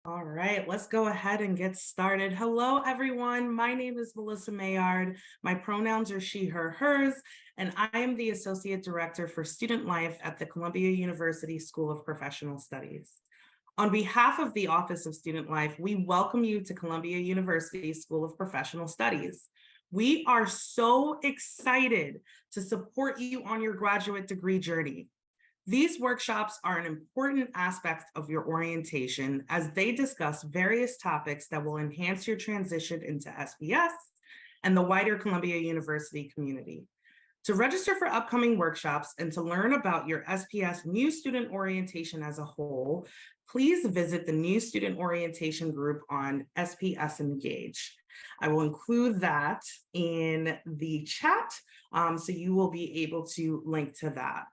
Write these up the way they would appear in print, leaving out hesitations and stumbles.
All right, let's go ahead and get started. Hello, everyone. My name is Melissa Mayard. My pronouns are she, her, hers, and I am the Associate Director for Student Life at the Columbia University School of Professional Studies. On behalf of the Office of Student Life, we welcome you to Columbia University School of Professional Studies. We are so excited to support you on your graduate degree journey. These workshops are an important aspect of your orientation as they discuss various topics that will enhance your transition into SPS and the wider Columbia University community. To register for upcoming workshops and to learn about your SPS new student orientation as a whole, please visit the new student orientation group on SPS Engage. I will include that in the chat, so you will be able to link to that.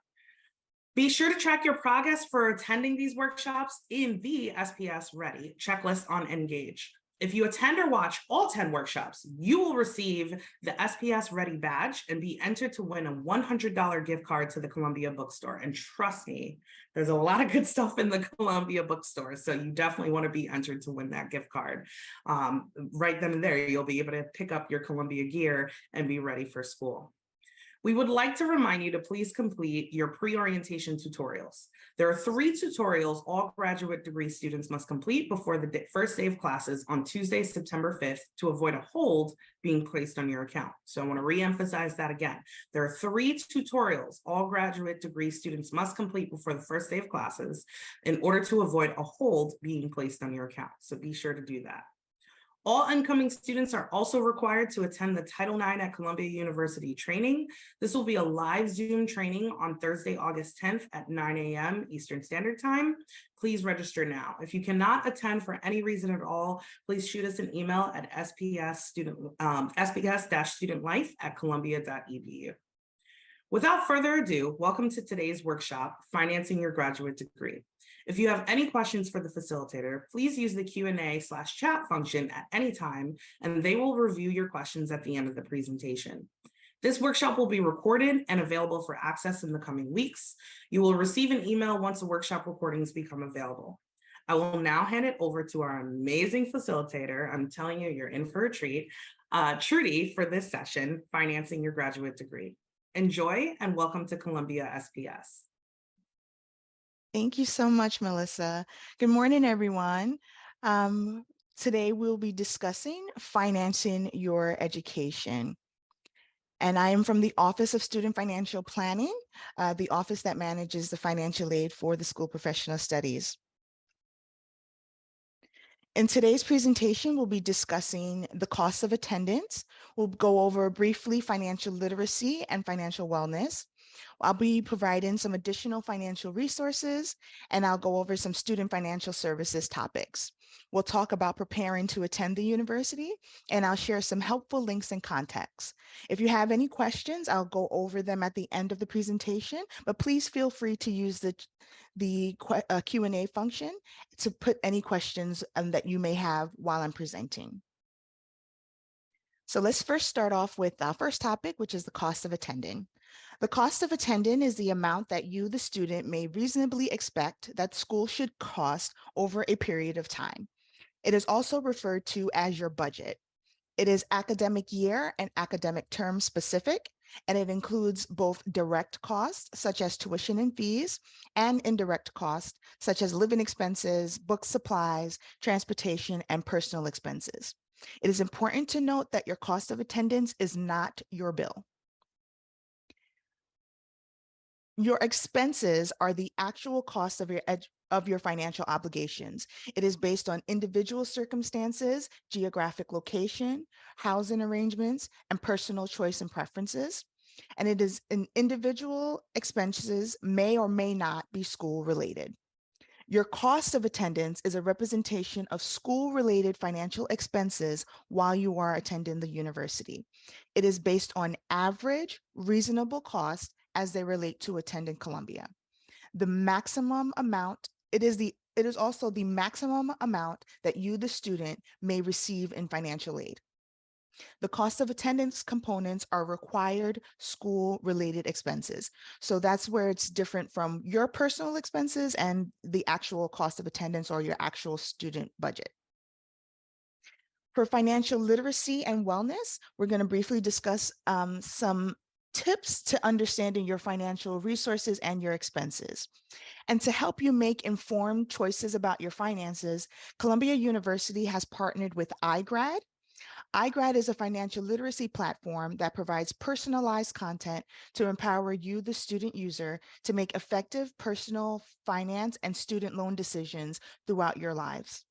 Be sure to track your progress for attending these workshops in the SPS Ready checklist on Engage. If you attend or watch all 10 workshops, you will receive the SPS Ready badge and be entered to win a $100 gift card to the Columbia Bookstore. And trust me, there's a lot of good stuff in the Columbia Bookstore, so you definitely want to be entered to win that gift card. Right then and there, you'll be able to pick up your Columbia gear and be ready for school. We would like to remind you to please complete your pre-orientation tutorials. There are 3 tutorials all graduate degree students must complete before the first day of classes on Tuesday, September 5th to avoid a hold being placed on your account. So I want to reemphasize that again. There are 3 tutorials all graduate degree students must complete before the first day of classes in order to avoid a hold being placed on your account. So be sure to do that. All incoming students are also required to attend the Title IX at Columbia University training. This will be a live Zoom training on Thursday, August 10th at 9 a.m. Eastern Standard Time. Please register now. If you cannot attend for any reason at all, please shoot us an email at sps-studentlife@columbia.edu. Without further ado, welcome to today's workshop, Financing Your Graduate Degree. If you have any questions for the facilitator, please use the Q&A/chat function at any time, and they will review your questions at the end of the presentation. This workshop will be recorded and available for access in the coming weeks. You will receive an email once the workshop recordings become available. I will now hand it over to our amazing facilitator. I'm telling you, you're in for a treat, Trudy, for this session, Financing Your Graduate Degree. Enjoy and welcome to Columbia SPS. Thank you so much, Melissa. Good morning, everyone. Today we'll be discussing financing your education. And I am from the Office of Student Financial Planning, the office that manages the financial aid for the School of Professional Studies. In today's presentation, we'll be discussing the cost of attendance. We'll go over briefly financial literacy and financial wellness. I'll be providing some additional financial resources, and I'll go over some student financial services topics. We'll talk about preparing to attend the university, and I'll share some helpful links and contacts. If you have any questions, I'll go over them at the end of the presentation, but please feel free to use the Q&A function to put any questions that you may have while I'm presenting. So let's first start off with our first topic, which is the cost of attending. The cost of attending is the amount that you, the student, may reasonably expect that school should cost over a period of time. It is also referred to as your budget. It is academic year and academic term specific, and it includes both direct costs, such as tuition and fees, and indirect costs, such as living expenses, book supplies, transportation, and personal expenses. It is important to note that your cost of attendance is not your bill. Your expenses are the actual cost of your financial obligations. It is based on individual circumstances, geographic location, housing arrangements, and personal choice and preferences. And it is an individual expenses may or may not be school related. Your cost of attendance is a representation of school-related financial expenses while you are attending the university. It is based on average, reasonable cost as they relate to attending Columbia. The maximum amount, it is also the maximum amount that you, the student, may receive in financial aid. The cost of attendance components are required school-related expenses. So that's where it's different from your personal expenses and the actual cost of attendance or your actual student budget. For financial literacy and wellness, we're going to briefly discuss some tips to understanding your financial resources and your expenses. And to help you make informed choices about your finances, Columbia University has partnered with iGrad. iGrad is a financial literacy platform that provides personalized content to empower you, the student user, to make effective personal finance and student loan decisions throughout your lives.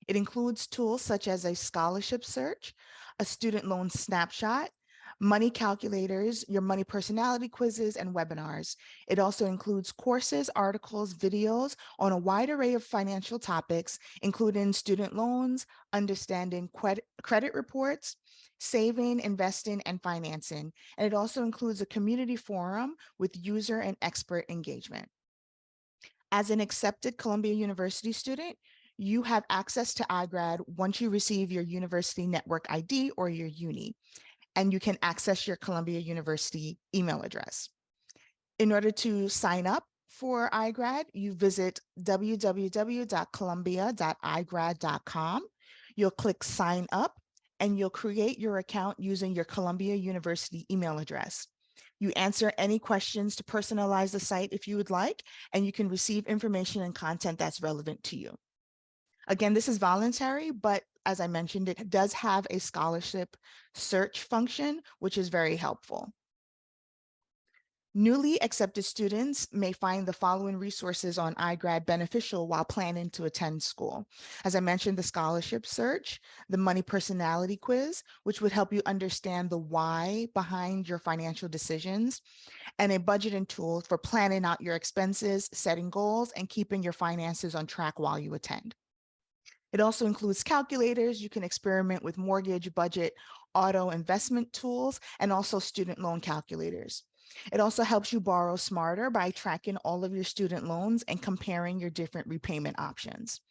It includes tools such as a scholarship search, a student loan snapshot, money calculators, your money personality quizzes, and webinars. It also includes courses, articles, videos on a wide array of financial topics, including student loans, understanding credit reports, saving, investing, and financing. And it also includes a community forum with user and expert engagement. As an accepted Columbia University student, you have access to iGrad once you receive your University Network ID or your UNI, and you can access your Columbia University email address. In order to sign up for iGrad, you visit www.columbia.igrad.com. You'll click sign up, and you'll create your account using your Columbia University email address. You answer any questions to personalize the site if you would like, and you can receive information and content that's relevant to you. Again, this is voluntary, but as I mentioned, it does have a scholarship search function, which is very helpful. Newly accepted students may find the following resources on iGrad beneficial while planning to attend school. As I mentioned, the scholarship search, the money personality quiz, which would help you understand the why behind your financial decisions, and a budgeting tool for planning out your expenses, setting goals, and keeping your finances on track while you attend. It also includes calculators. You can experiment with mortgage, budget, auto investment tools, and also student loan calculators. It also helps you borrow smarter by tracking all of your student loans and comparing your different repayment options.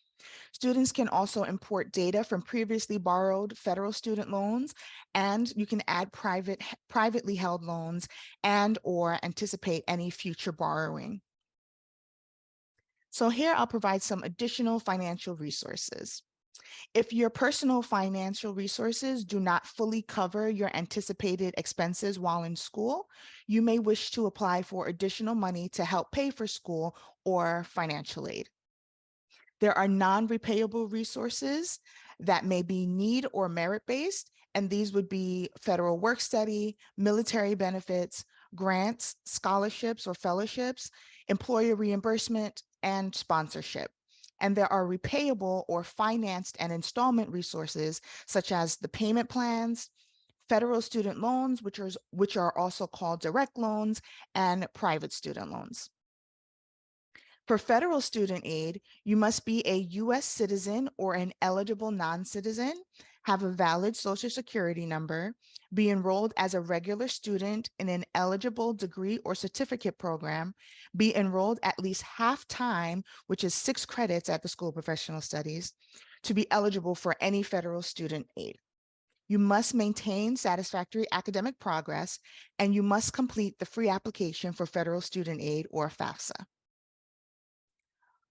Students can also import data from previously borrowed federal student loans, and you can add privately held loans and or anticipate any future borrowing. So here I'll provide some additional financial resources. If your personal financial resources do not fully cover your anticipated expenses while in school, you may wish to apply for additional money to help pay for school or financial aid. There are non-repayable resources that may be need or merit-based, and these would be federal work study, military benefits, grants, scholarships or fellowships, employer reimbursement, and sponsorship. And there are repayable or financed and installment resources, such as the payment plans, federal student loans, which are also called direct loans, and private student loans. For federal student aid, you must be a US citizen or an eligible non-citizen, have a valid Social Security number, be enrolled as a regular student in an eligible degree or certificate program, be enrolled at least half-time, which is 6 credits at the School of Professional Studies, to be eligible for any federal student aid. You must maintain satisfactory academic progress, and you must complete the free application for federal student aid or FAFSA.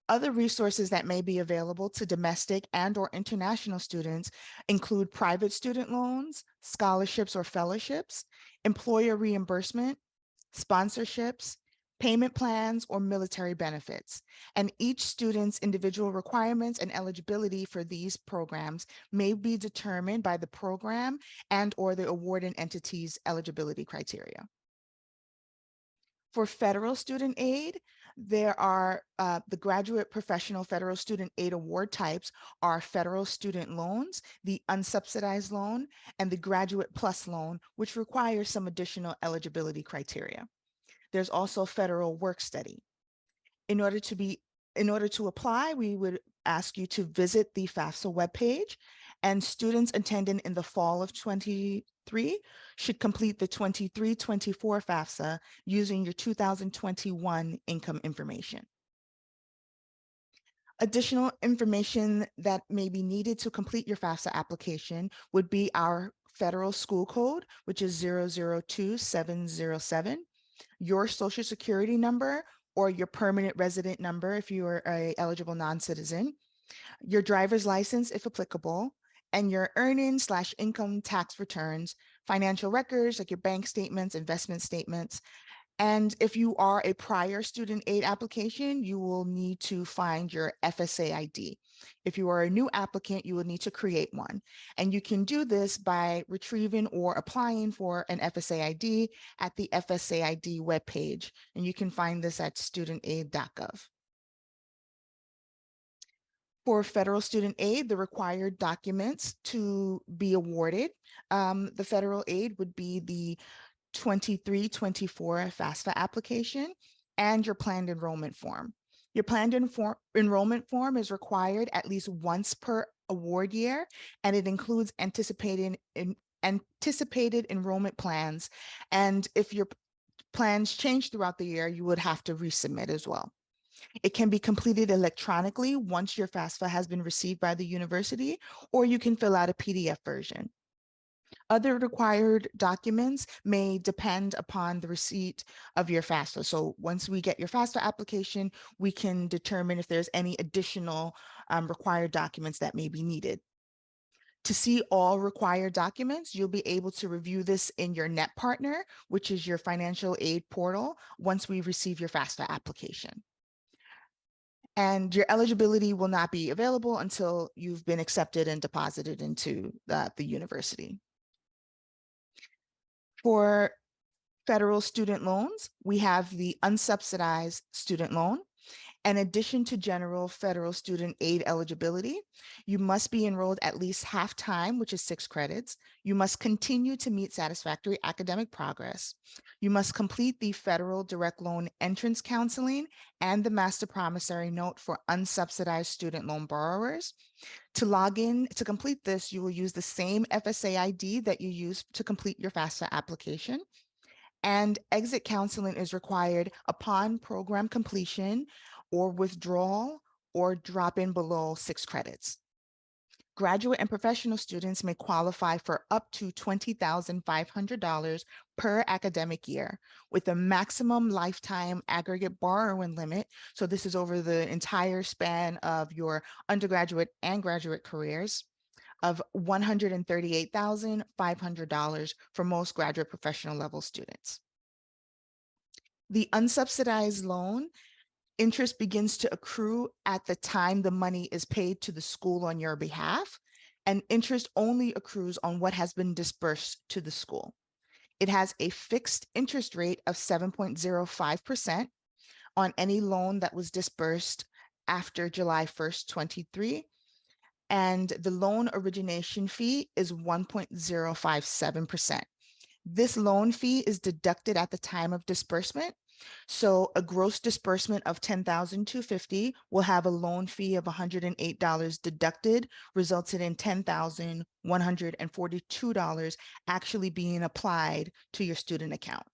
Other resources that may be available to domestic and or international students include private student loans, scholarships or fellowships, employer reimbursement, sponsorships, payment plans, or military benefits. And each student's individual requirements and eligibility for these programs may be determined by the program and or the awarding entity's eligibility criteria. For federal student aid, there are the Graduate Professional Federal Student Aid Award types are federal student loans, the unsubsidized loan, and the Graduate Plus loan, which requires some additional eligibility criteria. There's also federal work study. In order to apply, we would ask you to visit the FAFSA webpage, and students attending in the fall of 23 should complete the 23-24 FAFSA using your 2021 income information. Additional information that may be needed to complete your FAFSA application would be our federal school code, which is 002707, your social security number or your permanent resident number if you are a eligible non-citizen, your driver's license if applicable, and your earning/income tax returns, financial records like your bank statements, investment statements. And if you are a prior student aid application, you will need to find your FSA ID. If you are a new applicant, you will need to create one. And you can do this by retrieving or applying for an FSA ID at the FSA ID webpage. And you can find this at studentaid.gov. For federal student aid, the required documents to be awarded, the federal aid would be the 23-24 FAFSA application and your planned enrollment form. Your planned enrollment form is required at least once per award year, and it includes anticipated enrollment plans. And if your plans change throughout the year, you would have to resubmit as well. It can be completed electronically once your FAFSA has been received by the university, or you can fill out a PDF version. Other required documents may depend upon the receipt of your FAFSA. So once we get your FAFSA application, we can determine if there's any additional required documents that may be needed. To see all required documents, you'll be able to review this in your Net Partner, which is your financial aid portal, once we receive your FAFSA application. And your eligibility will not be available until you've been accepted and deposited into the university. For federal student loans, we have the unsubsidized student loan. In addition to general federal student aid eligibility, you must be enrolled at least half-time, which is 6 credits. You must continue to meet satisfactory academic progress. You must complete the federal direct loan entrance counseling and the master promissory note for unsubsidized student loan borrowers. To log in to complete this, you will use the same FSA ID that you used to complete your FAFSA application. And exit counseling is required upon program completion or withdrawal or drop in below 6 credits. Graduate and professional students may qualify for up to $20,500 per academic year with a maximum lifetime aggregate borrowing limit. So this is over the entire span of your undergraduate and graduate careers of $138,500 for most graduate professional level students. The unsubsidized loan interest begins to accrue at the time the money is paid to the school on your behalf, and interest only accrues on what has been disbursed to the school. It has a fixed interest rate of 7.05% on any loan that was disbursed after July 1st, 23, and the loan origination fee is 1.057%. This loan fee is deducted at the time of disbursement. So a gross disbursement of $10,250 will have a loan fee of $108 deducted, resulting in $10,142 actually being applied to your student account.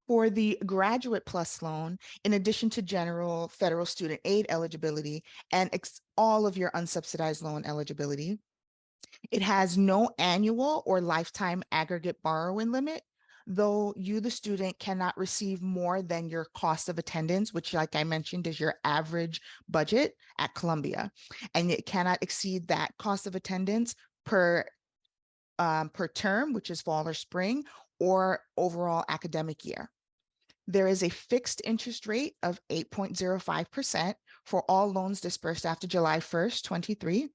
For the Graduate Plus loan, in addition to general federal student aid eligibility and all of your unsubsidized loan eligibility, it has no annual or lifetime aggregate borrowing limit, though you, the student, cannot receive more than your cost of attendance, which, like I mentioned, is your average budget at Columbia. And it cannot exceed that cost of attendance per term, which is fall or spring, or overall academic year. There is a fixed interest rate of 8.05% for all loans disbursed after July 1st, 23.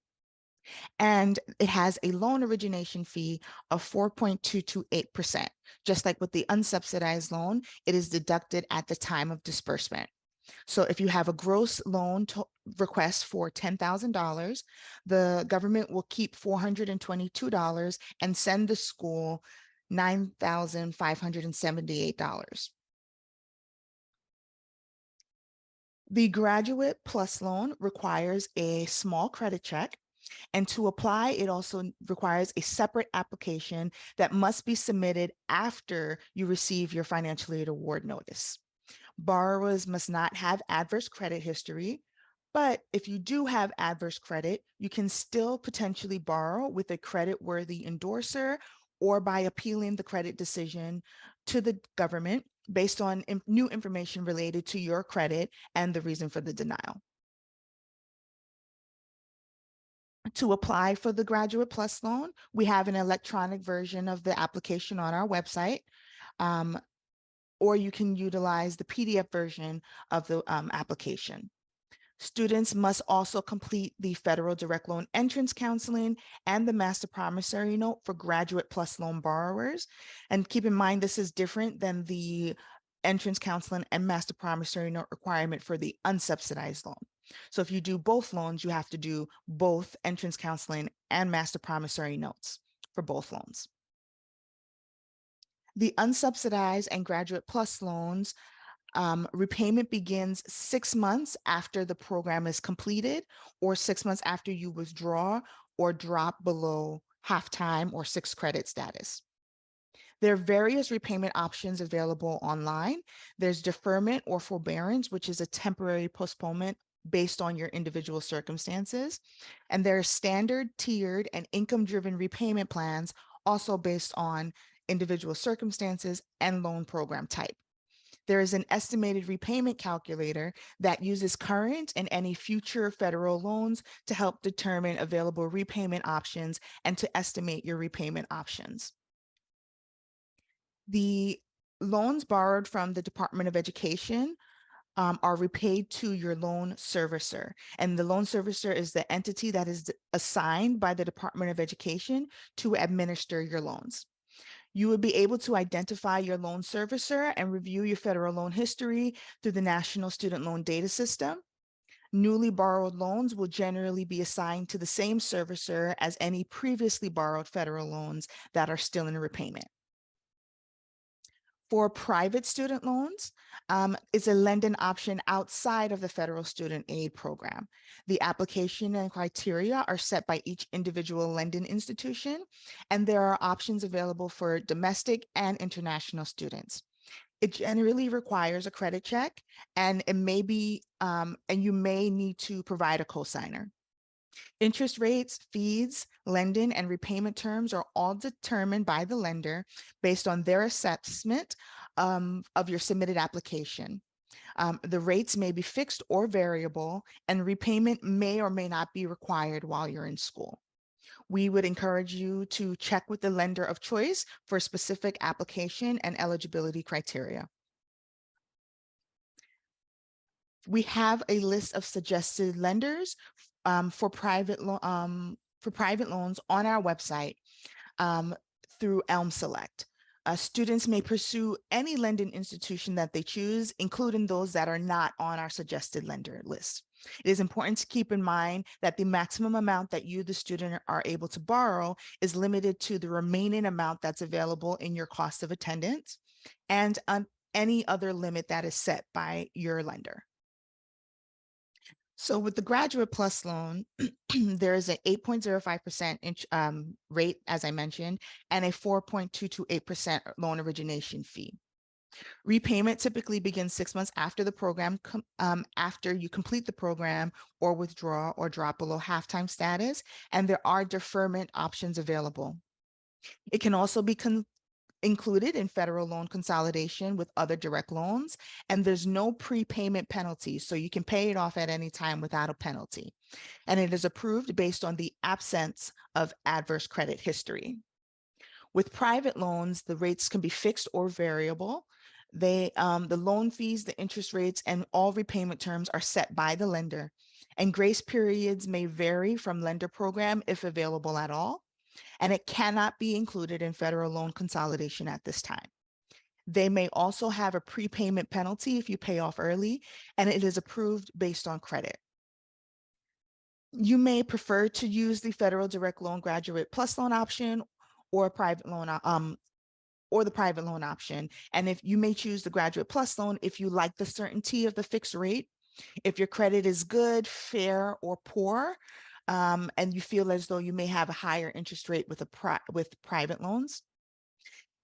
And it has a loan origination fee of 4.228%. Just like with the unsubsidized loan, it is deducted at the time of disbursement. So if you have a gross loan request for $10,000, the government will keep $422 and send the school $9,578. The Graduate Plus loan requires a small credit check. And to apply, it also requires a separate application that must be submitted after you receive your financial aid award notice. Borrowers must not have adverse credit history, But if you do have adverse credit, you can still potentially borrow with a credit-worthy endorser or by appealing the credit decision to the government based on new information related to your credit and the reason for the denial. To apply for the Graduate Plus loan, we have an electronic version of the application on our website, or you can utilize the PDF version of the application. Students must also complete the federal direct loan entrance counseling and the master promissory note for Graduate Plus loan borrowers. And keep in mind, this is different than the entrance counseling and master promissory note requirement for the unsubsidized loan. So if you do both loans, you have to do both entrance counseling and master promissory notes for both loans. The unsubsidized and Graduate Plus loans repayment begins 6 months after the program is completed or 6 months after you withdraw or drop below half-time or 6 credit status. There are various repayment options available online. There's deferment or forbearance, which is a temporary postponement based on your individual circumstances. And there are standard, tiered, and income-driven repayment plans, also based on individual circumstances and loan program type. There is an estimated repayment calculator that uses current and any future federal loans to help determine available repayment options and to estimate your repayment options. The loans borrowed from the Department of Education are repaid to your loan servicer. And the loan servicer is the entity that is assigned by the Department of Education to administer your loans. You will be able to identify your loan servicer and review your federal loan history through the National Student Loan Data System. Newly borrowed loans will generally be assigned to the same servicer as any previously borrowed federal loans that are still in repayment. For private student loans, is a lending option outside of the federal student aid program. The application and criteria are set by each individual lending institution, and there are options available for domestic and international students. It generally requires a credit check, and it may be, and you may need to provide a cosigner. Interest rates, fees, lending, and repayment terms are all determined by the lender based on their assessment of your submitted application. The rates may be fixed or variable, and repayment may or may not be required while you're in school. We would encourage you to check with the lender of choice for specific application and eligibility criteria. We have a list of suggested lenders for private loans on our website through Elm Select. Students may pursue any lending institution that they choose, including those that are not on our suggested lender list. It is important to keep in mind that the maximum amount that you, the student, are able to borrow is limited to the remaining amount that's available in your cost of attendance and any other limit that is set by your lender. So with the Graduate Plus loan, there is an 8.05% rate, as I mentioned, and a 4.228% loan origination fee. Repayment typically begins 6 months after the program, after you complete the program or withdraw or drop below half-time status, and there are deferment options available. It can also be included in federal loan consolidation with other direct loans, and there's no prepayment penalty, so you can pay it off at any time without a penalty. And it is approved based on the absence of adverse credit history. With private loans, the rates can be fixed or variable. The loan fees, the interest rates, and all repayment terms are set by the lender, and grace periods may vary from lender program if available at all, and it cannot be included in federal loan consolidation at this time. They may also have a prepayment penalty if you pay off early, and it is approved based on credit. You may prefer to use the federal direct loan Graduate Plus loan option or a private loan or the private loan option. And if you may choose the Graduate Plus loan if you like the certainty of the fixed rate, if your credit is good, fair, or poor, and you feel as though you may have a higher interest rate with private loans.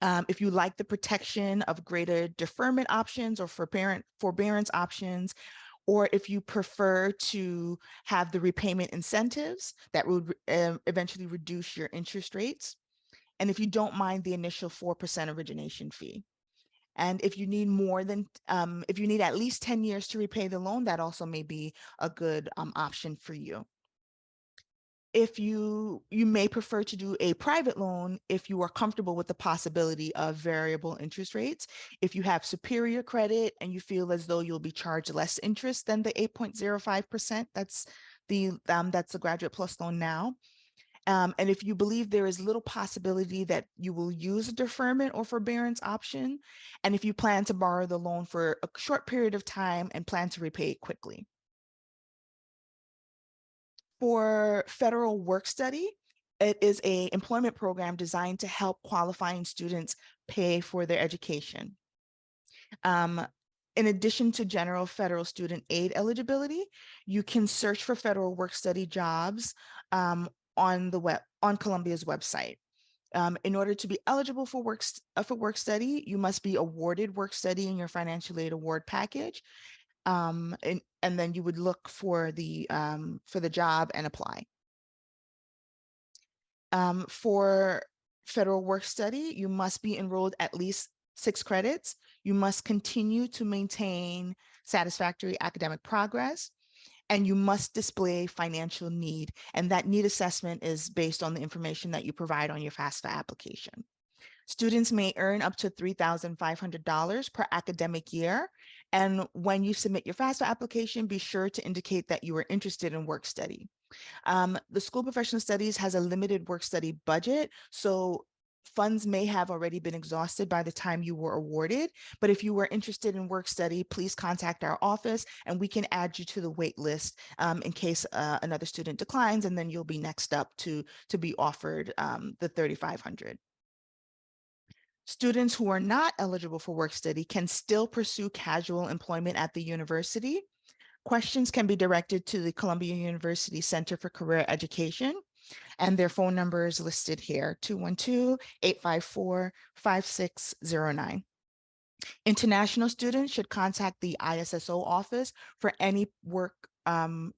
If you like the protection of greater deferment options or forbearance options, or if you prefer to have the repayment incentives that would eventually reduce your interest rates. And if you don't mind the initial 4% origination fee. And if you need if you need at least 10 years to repay the loan, that also may be a good option for you. If you may prefer to do a private loan if you are comfortable with the possibility of variable interest rates. If you have superior credit and you feel as though you'll be charged less interest than the 8.05%, that's the Graduate Plus loan now. And if you believe there is little possibility that you will use a deferment or forbearance option, and if you plan to borrow the loan for a short period of time and plan to repay it quickly. For federal work study, it is an employment program designed to help qualifying students pay for their education. In addition to general federal student aid eligibility, you can search for federal work study jobs on Columbia's website. In order to be eligible for work study, you must be awarded work study in your financial aid award package. And then you would look for the job and apply. For federal work study, you must be enrolled at least 6 credits. You must continue to maintain satisfactory academic progress, and you must display financial need. And that need assessment is based on the information that you provide on your FAFSA application. Students may earn up to $3,500 per academic year. And when you submit your FAFSA application, be sure to indicate that you are interested in work study. The School of Professional Studies has a limited work study budget, so funds may have already been exhausted by the time you were awarded. But if you were interested in work study, please contact our office and we can add you to the wait list in case another student declines, and then you'll be next up to be offered the $3,500. Students who are not eligible for work study can still pursue casual employment at the university. Questions can be directed to the Columbia University Center for Career Education, and their phone number is listed here, 212-854-5609. International students should contact the ISSO office for any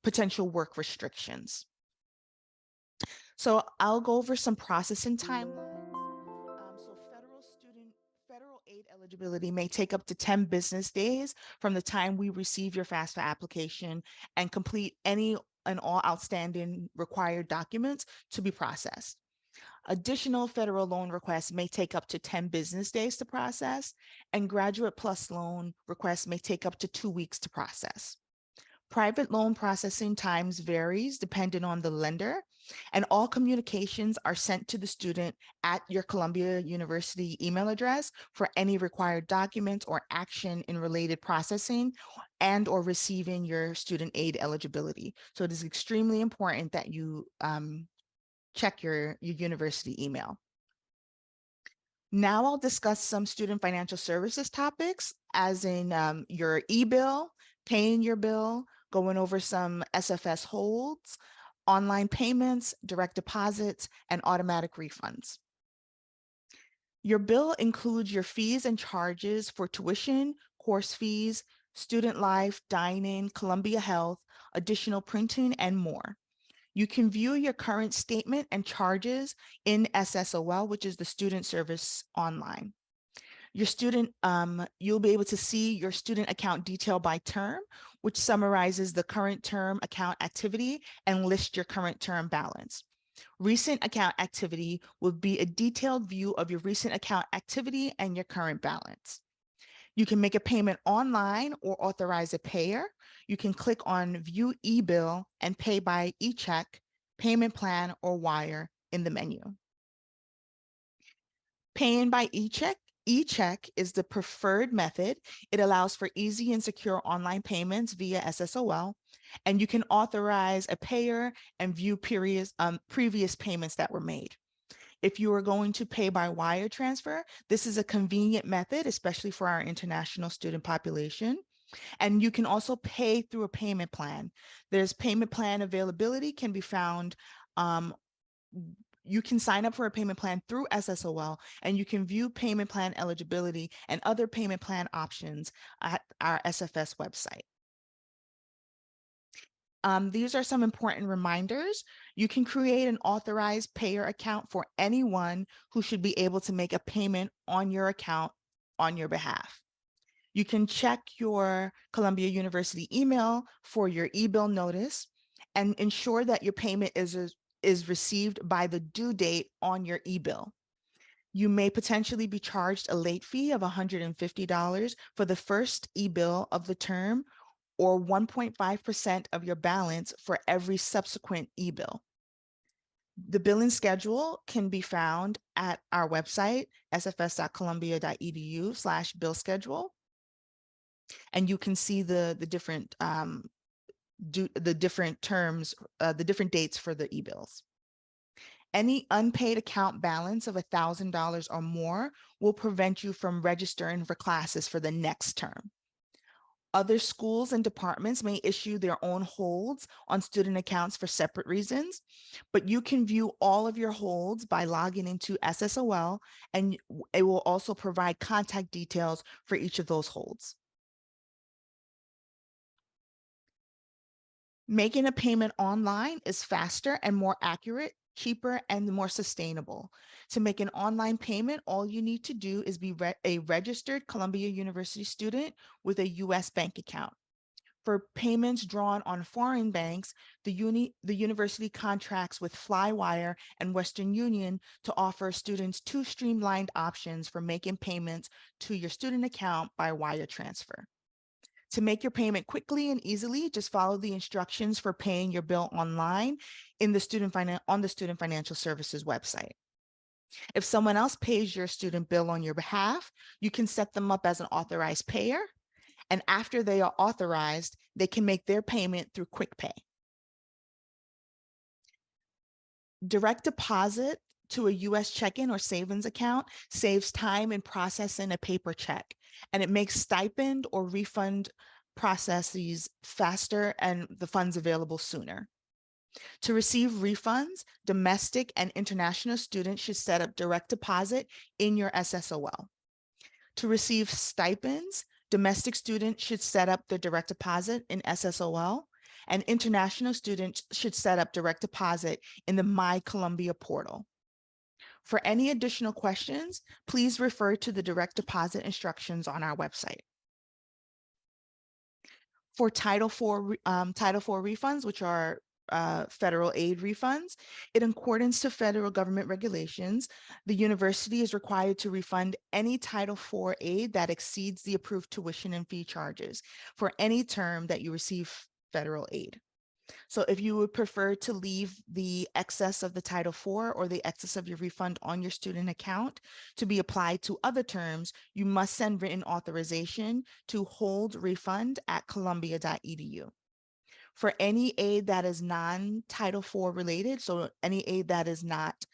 potential work restrictions. So I'll go over some processing timelines. So federal aid eligibility may take up to 10 business days from the time we receive your FAFSA application and complete any and all outstanding required documents to be processed. Additional federal loan requests may take up to 10 business days to process, and Graduate Plus loan requests may take up to 2 weeks to process. Private loan processing times varies depending on the lender, and all communications are sent to the student at your Columbia University email address for any required documents or action in related processing and or receiving your student aid eligibility. So it is extremely important that you check your university email. Now I'll discuss some student financial services topics, as in your e-bill, paying your bill, going over some SFS holds, online payments, direct deposits, and automatic refunds. Your bill includes your fees and charges for tuition, course fees, student life, dining, Columbia Health, additional printing, and more. You can view your current statement and charges in SSOL, which is the student service online. You'll be able to see your student account detail by term, which summarizes the current term account activity and lists your current term balance. Recent account activity will be a detailed view of your recent account activity and your current balance. You can make a payment online or authorize a payer. You can click on View e-bill and pay by e-check, payment plan, or wire in the menu. Paying by e-check is the preferred method. It allows for easy and secure online payments via SSOL, and you can authorize a payer and view previous payments that were made. If you are going to pay by wire transfer, this is a convenient method, especially for our international student population. And you can also pay through a payment plan. There's payment plan availability can be found. You can sign up for a payment plan through SSOL, and you can view payment plan eligibility and other payment plan options at our SFS website. These are some important reminders. You can create an authorized payer account for anyone who should be able to make a payment on your account on your behalf. You can check your Columbia University email for your e-bill notice and ensure that your payment is received by the due date on your e-bill. You may potentially be charged a late fee of $150 for the first e-bill of the term, or 1.5% of your balance for every subsequent e-bill. The billing schedule can be found at our website, sfs.columbia.edu/bill schedule. And you can see the different terms, the different dates for the e-bills. Any unpaid account balance of $1,000 or more will prevent you from registering for classes for the next term. Other schools and departments may issue their own holds on student accounts for separate reasons, but you can view all of your holds by logging into SSOL, and it will also provide contact details for each of those holds. Making a payment online is faster and more accurate, cheaper, and more sustainable. To make an online payment, all you need to do is be a registered Columbia University student with a U.S. bank account. For payments drawn on foreign banks, the university contracts with Flywire and Western Union to offer students 2 streamlined options for making payments to your student account by wire transfer. To make your payment quickly and easily, just follow the instructions for paying your bill online on the Student Financial Services website. If someone else pays your student bill on your behalf, you can set them up as an authorized payer. And after they are authorized, they can make their payment through QuickPay. Direct deposit to a U.S. checking or savings account saves time in processing a paper check, and it makes stipend or refund processes faster and the funds available sooner. To receive refunds, domestic and international students should set up direct deposit in your SSOL. To receive stipends, domestic students should set up their direct deposit in SSOL, and international students should set up direct deposit in the My Columbia portal. For any additional questions, please refer to the direct deposit instructions on our website. For Title IV refunds, which are federal aid refunds, in accordance to federal government regulations, the university is required to refund any Title IV aid that exceeds the approved tuition and fee charges for any term that you receive federal aid. So if you would prefer to leave the excess of the Title IV or the excess of your refund on your student account to be applied to other terms, you must send written authorization to holdrefund@columbia.edu. For any aid that is non-Title IV related, so any aid that is not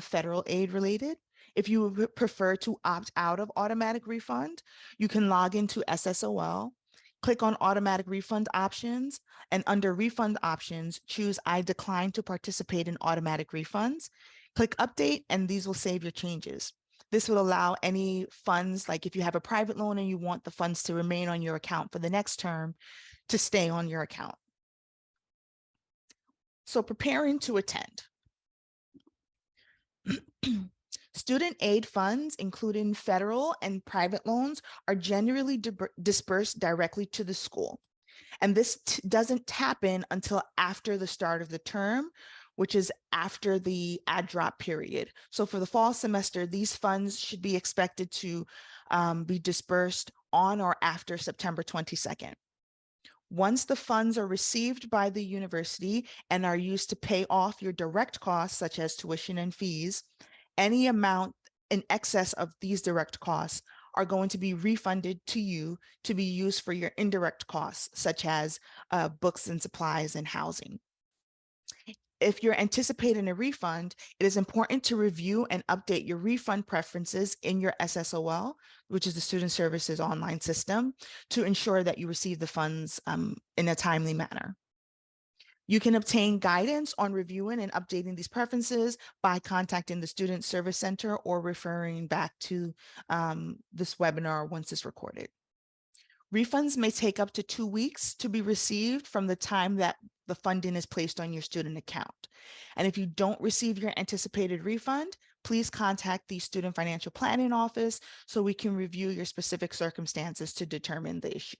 federal aid related, if you would prefer to opt out of automatic refund, you can log into SSOL, click on automatic refund options, and under refund options, choose I decline to participate in automatic refunds. Click update, and these will save your changes. This will allow any funds, like if you have a private loan and you want the funds to remain on your account for the next term, to stay on your account. So preparing to attend. Student aid funds, including federal and private loans, are generally dispersed directly to the school. And this doesn't tap in until after the start of the term, which is after the add drop period. So for the fall semester, these funds should be expected to be dispersed on or after September 22nd. Once the funds are received by the university and are used to pay off your direct costs, such as tuition and fees, any amount in excess of these direct costs are going to be refunded to you to be used for your indirect costs, such as books and supplies and housing. If you're anticipating a refund, it is important to review and update your refund preferences in your SSOL, which is the Student Services online system, to ensure that you receive the funds in a timely manner. You can obtain guidance on reviewing and updating these preferences by contacting the Student Service Center or referring back to this webinar once it's recorded. Refunds may take up to 2 weeks to be received from the time that the funding is placed on your student account. And if you don't receive your anticipated refund, please contact the Student Financial Planning Office so we can review your specific circumstances to determine the issue.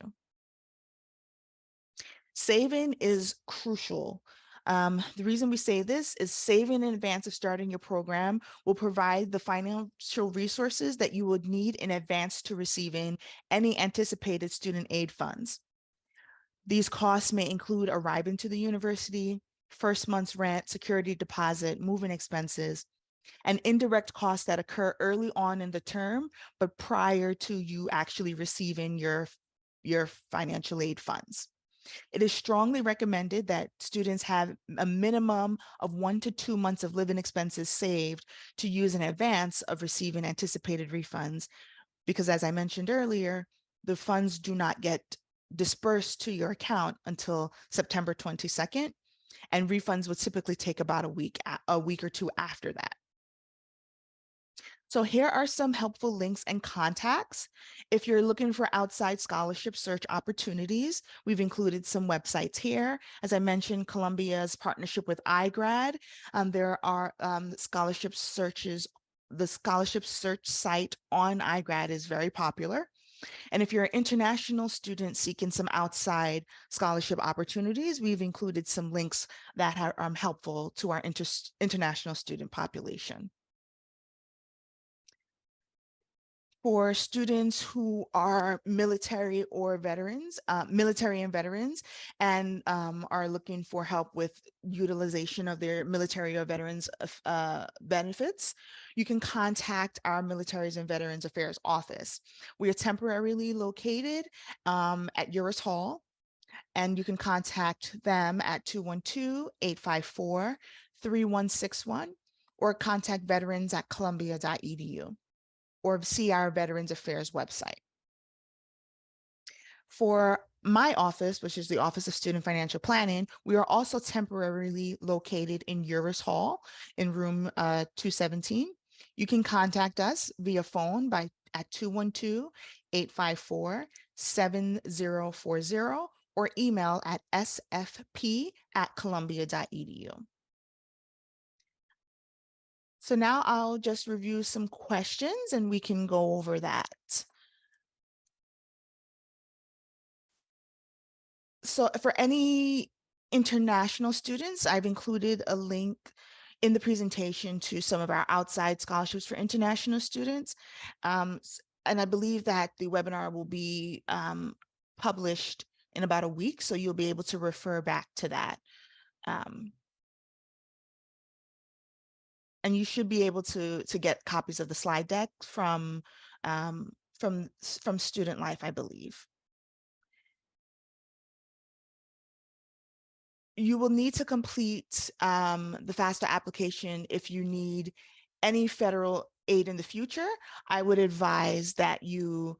Saving is crucial. The reason we say this is saving in advance of starting your program will provide the financial resources that you would need in advance to receiving any anticipated student aid funds. These costs may include arriving to the university, first month's rent, security deposit, moving expenses, and indirect costs that occur early on in the term, but prior to you actually receiving your financial aid funds. It is strongly recommended that students have a minimum of 1 to 2 months of living expenses saved to use in advance of receiving anticipated refunds, because as I mentioned earlier, the funds do not get dispersed to your account until September 22nd, and refunds would typically take about a week or two after that. So here are some helpful links and contacts. If you're looking for outside scholarship search opportunities, we've included some websites here. As I mentioned, Columbia's partnership with iGrad. There are scholarship searches. The scholarship search site on iGrad is very popular. And if you're an international student seeking some outside scholarship opportunities, we've included some links that are helpful to our international student population. For students who are military and veterans, and are looking for help with utilization of their military or veterans benefits, you can contact our Militaries and Veterans Affairs Office. We are temporarily located at Uris Hall, and you can contact them at 212-854-3161 or contact veterans@columbia.edu. or see our Veterans Affairs website. For my office, which is the Office of Student Financial Planning, we are also temporarily located in Uris Hall in room 217. You can contact us via phone at 212-854-7040 or email at sfp@columbia.edu. So now I'll just review some questions and we can go over that. So for any international students, I've included a link in the presentation to some of our outside scholarships for international students. And I believe that the webinar will be published in about a week, so you'll be able to refer back to that. And you should be able to get copies of the slide deck from Student Life, I believe. You will need to complete the FAFSA application if you need any federal aid in the future. I would advise that you,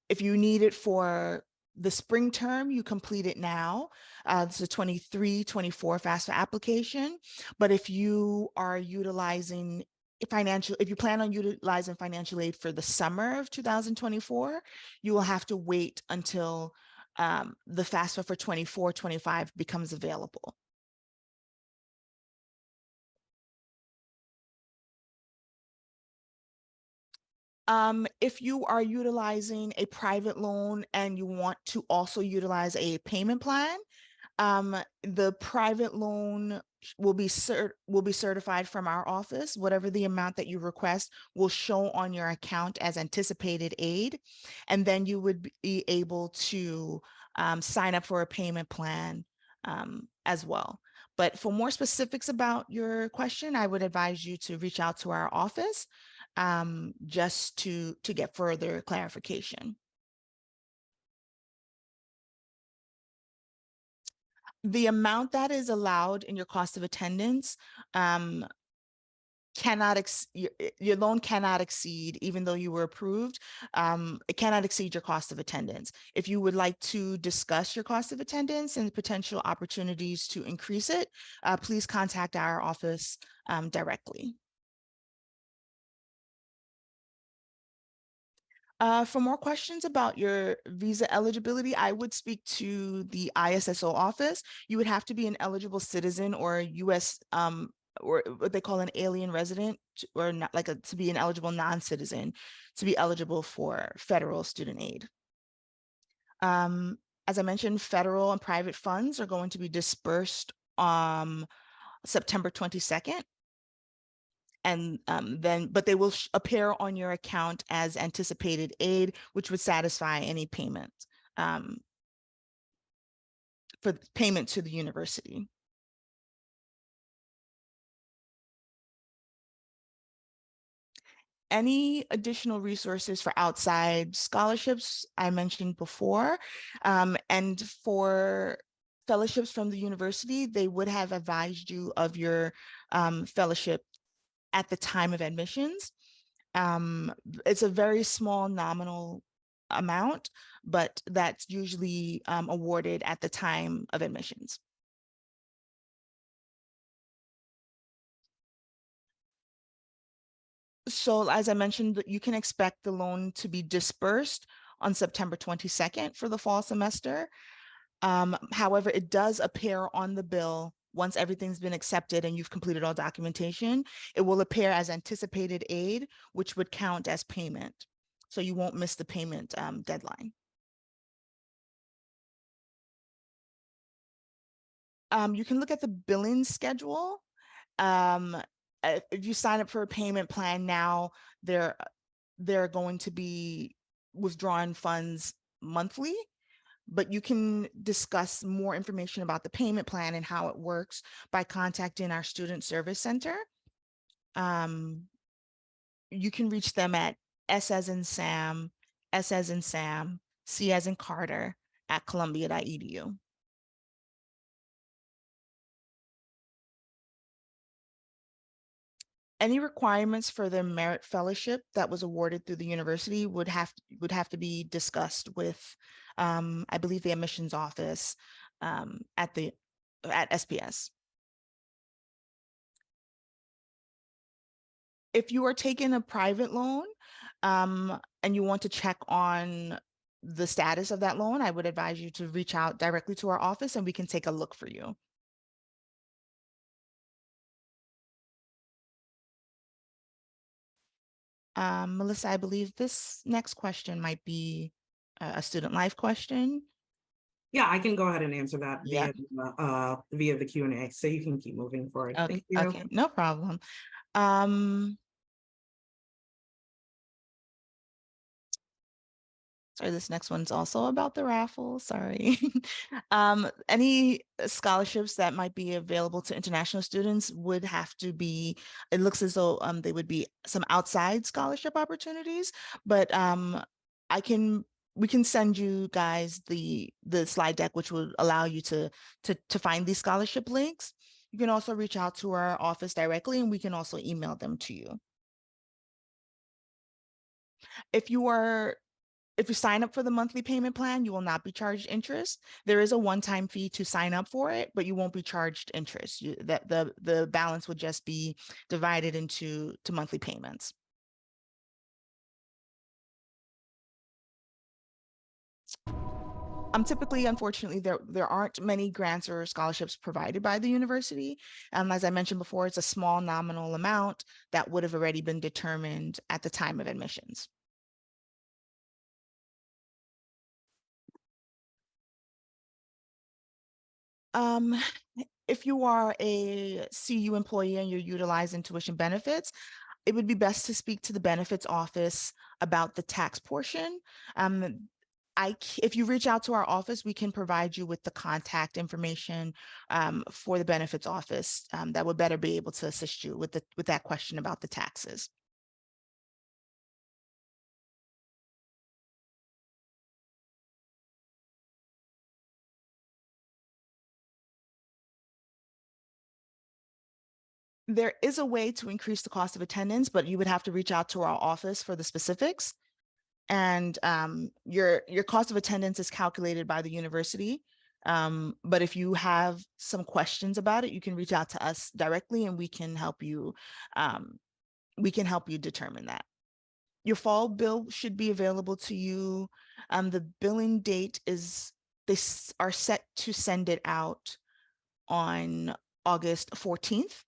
if you need it for the spring term, you complete it now. It's a 23-24 FAFSA application. But if you are utilizing if you plan on utilizing financial aid for the summer of 2024, you will have to wait until the FAFSA for 24-25 becomes available. If you are utilizing a private loan and you want to also utilize a payment plan, the private loan will be certified from our office. Whatever the amount that you request will show on your account as anticipated aid, and then you would be able to sign up for a payment plan as well. But for more specifics about your question, I would advise you to reach out to our office just to get further clarification. The amount that is allowed in your cost of attendance your loan cannot exceed, even though you were approved, it cannot exceed your cost of attendance. If you would like to discuss your cost of attendance and potential opportunities to increase it, please contact our office directly. For more questions about your visa eligibility, I would speak to the ISSO office. You would have to be an eligible citizen or a U.S. Or what they call an alien resident, or not like to be an eligible non-citizen to be eligible for federal student aid. As I mentioned, federal and private funds are going to be dispersed September 22nd. And but they will appear on your account as anticipated aid, which would satisfy any payment for payment to the university. Any additional resources for outside scholarships I mentioned before, and for fellowships from the university, they would have advised you of your fellowship at the time of admissions. It's a very small nominal amount, but that's usually awarded at the time of admissions. So as I mentioned, you can expect the loan to be dispersed on September 22nd for the fall semester. However, it does appear on the bill once everything's been accepted and you've completed all documentation. It will appear as anticipated aid, which would count as payment. So you won't miss the payment deadline. You can look at the billing schedule. If you sign up for a payment plan now, they're going to be withdrawing funds monthly, but you can discuss more information about the payment plan and how it works by contacting our Student Service Center. You can reach them at S as in Sam, S as in Sam, C as in Carter at columbia.edu. Any requirements for the merit fellowship that was awarded through the university would have to be discussed with, I believe, the admissions office at SPS. If you are taking a private loan and you want to check on the status of that loan, I would advise you to reach out directly to our office and we can take a look for you. Melissa, I believe this next question might be a student life question. Yeah, I can go ahead and answer that Yeah. via the Q&A, so you can keep moving forward. Okay. Thank you. Okay, no problem. Sorry, this next one's also about the raffle. Sorry. Any scholarships that might be available to international students would have to be, it looks as though they would be some outside scholarship opportunities, but we can send you guys the slide deck, which will allow you to find these scholarship links. You can also reach out to our office directly and we can also email them to you. If you sign up for the monthly payment plan, you will not be charged interest. There is a one-time fee to sign up for it, but you won't be charged interest. The balance would just be divided into monthly payments. Typically, unfortunately, there aren't many grants or scholarships provided by the university. As I mentioned before, it's a small nominal amount that would have already been determined at the time of admissions. If you are a CU employee and you're utilizing tuition benefits, it would be best to speak to the benefits office about the tax portion. If you reach out to our office, we can provide you with the contact information for the benefits office that would better be able to assist you with that question about the taxes. There is a way to increase the cost of attendance, but you would have to reach out to our office for the specifics. And your cost of attendance is calculated by the university. But if you have some questions about it, you can reach out to us directly and we can help you determine that. Your fall bill should be available to you. The billing date is, are set to send it out on August 14th.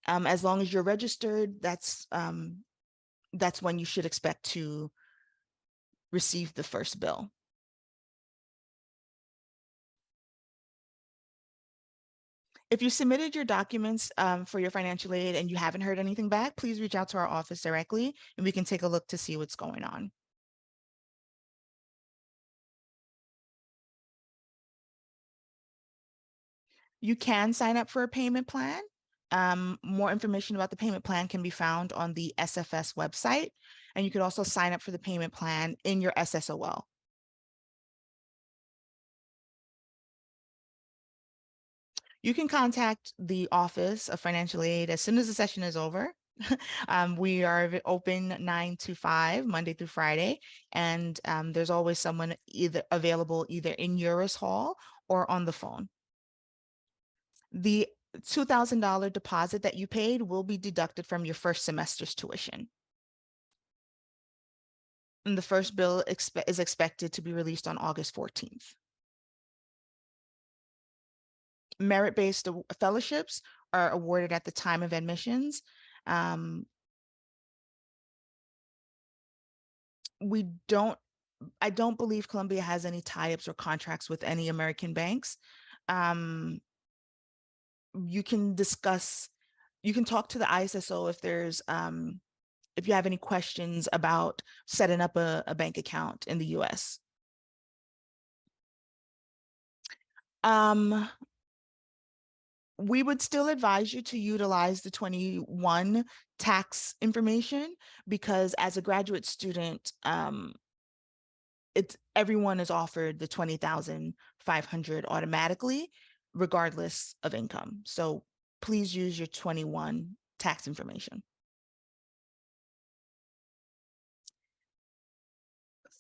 As long as you're registered, that's when you should expect to receive the first bill. If you submitted your documents for your financial aid and you haven't heard anything back, please reach out to our office directly and we can take a look to see what's going on. You can sign up for a payment plan. More information about the payment plan can be found on the SFS website, and you could also sign up for the payment plan in your SSOL. You can contact the Office of Financial Aid as soon as the session is over. We are open 9 to 5, Monday through Friday, and there's always someone available either in Eurus Hall or on the phone. The $2,000 deposit that you paid will be deducted from your first semester's tuition. And the first bill is expected to be released on August 14th. Merit-based fellowships are awarded at the time of admissions. I don't believe Columbia has any tie-ups or contracts with any American banks. You can talk to the ISSO if you have any questions about setting up a bank account in the US. We would still advise you to utilize the 21 tax information because as a graduate student, everyone is offered the $20,500 automatically, regardless of income. So please use your 21 tax information.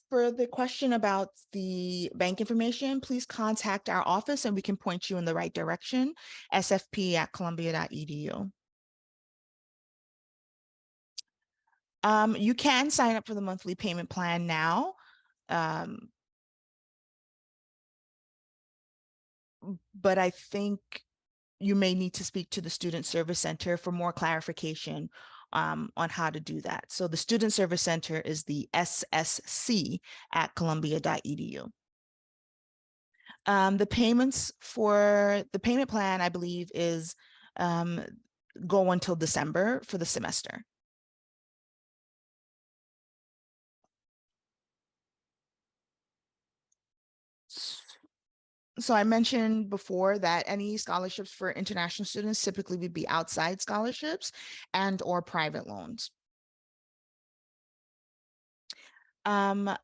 For the question about the bank information, please contact our office and we can point you in the right direction, sfp@columbia.edu. You can sign up for the monthly payment plan now. But I think you may need to speak to the Student Service Center for more clarification on how to do that. So the Student Service Center is the ssc@columbia.edu. The payments for the payment plan, I believe, is go until December for the semester. So I mentioned before that any scholarships for international students typically would be outside scholarships and or private loans. For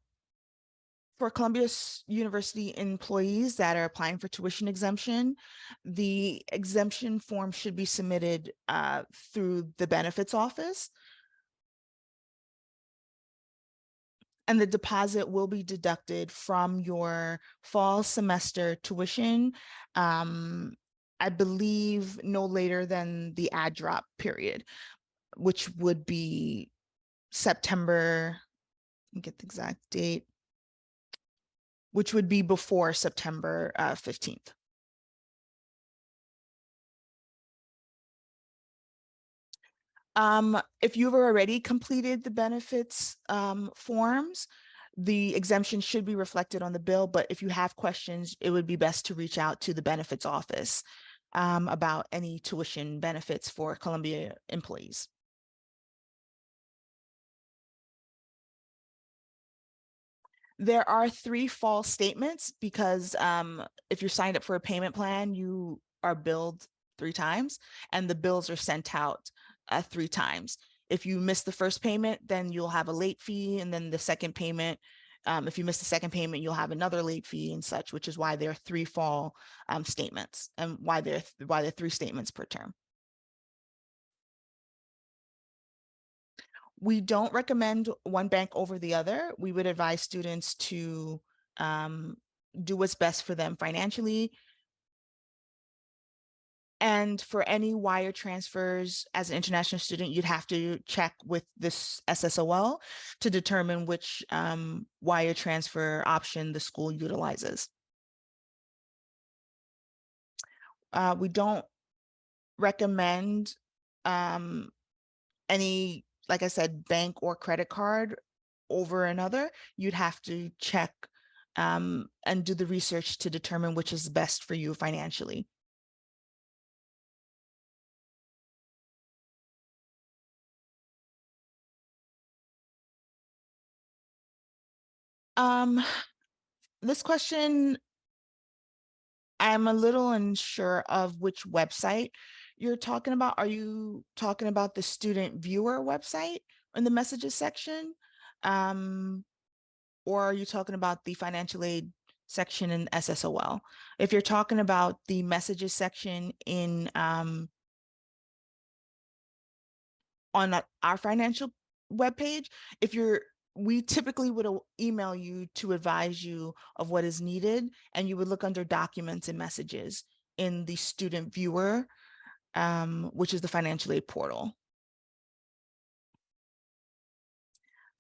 Columbia University employees that are applying for tuition exemption, the exemption form should be submitted through the benefits office. And the deposit will be deducted from your fall semester tuition, I believe no later than the add drop period, which would be September, let me get the exact date, which would be before September 15th. If you've already completed the benefits forms, the exemption should be reflected on the bill, but if you have questions, it would be best to reach out to the benefits office about any tuition benefits for Columbia employees. There are 3 false statements because if you're signed up for a payment plan, you are billed 3 times and the bills are sent out 3 times. If you miss the first payment, then you'll have a late fee, and then the second payment, if you miss the second payment, you'll have another late fee and such, which is why there are 3 fall statements and why there are 3 statements per term. We don't recommend one bank over the other. We would advise students to do what's best for them financially. And for any wire transfers as an international student, you'd have to check with this SSOL to determine which wire transfer option the school utilizes. We don't recommend any, like I said, bank or credit card over another. You'd have to check and do the research to determine which is best for you financially. This question, I'm a little unsure of which website you're talking about. Are you talking about the student viewer website in the messages section? Or are you talking about the financial aid section in SSOL? If you're talking about the messages section in on our financial webpage, we typically would email you to advise you of what is needed, and you would look under documents and messages in the student viewer, which is the financial aid portal.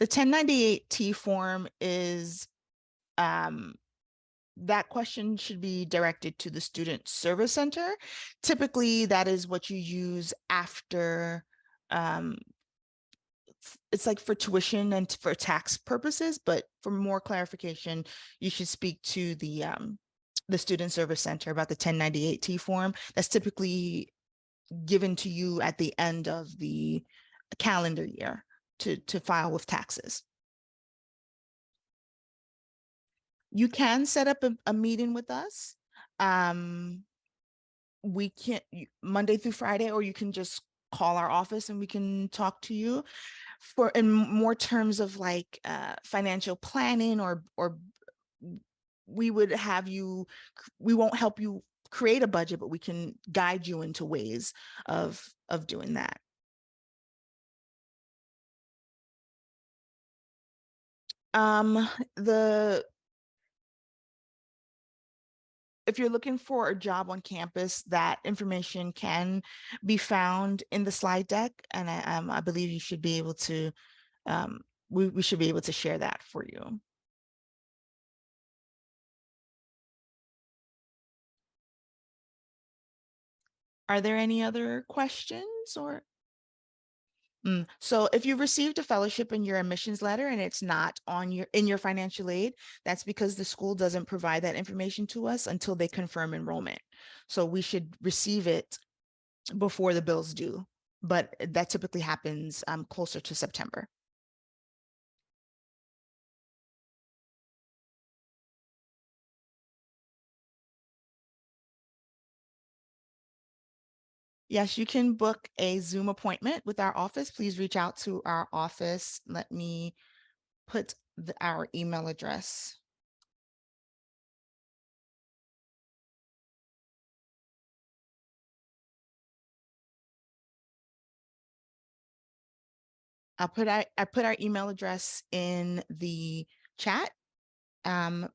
The 1098-T form is, that question should be directed to the Student Service Center. Typically, that is what you use after, it's like for tuition and for tax purposes, but for more clarification, you should speak to the Student Service Center about the 1098-T form. That's typically given to you at the end of the calendar year to file with taxes. You can set up a meeting with us. We can Monday through Friday, or you can just call our office and we can talk to you for in more terms of like financial planning, or we would have you, we won't help you create a budget, but we can guide you into ways of doing that. The If you're looking for a job on campus, that information can be found in the slide deck, and I believe you should be able to, we should be able to share that for you. Are there any other questions or? So if you received a fellowship in your admissions letter and it's not on in your financial aid, that's because the school doesn't provide that information to us until they confirm enrollment. So we should receive it before the bills due, but that typically happens closer to September. Yes, you can book a Zoom appointment with our office. Please reach out to our office. Let me put our email address. I put our email address in the chat.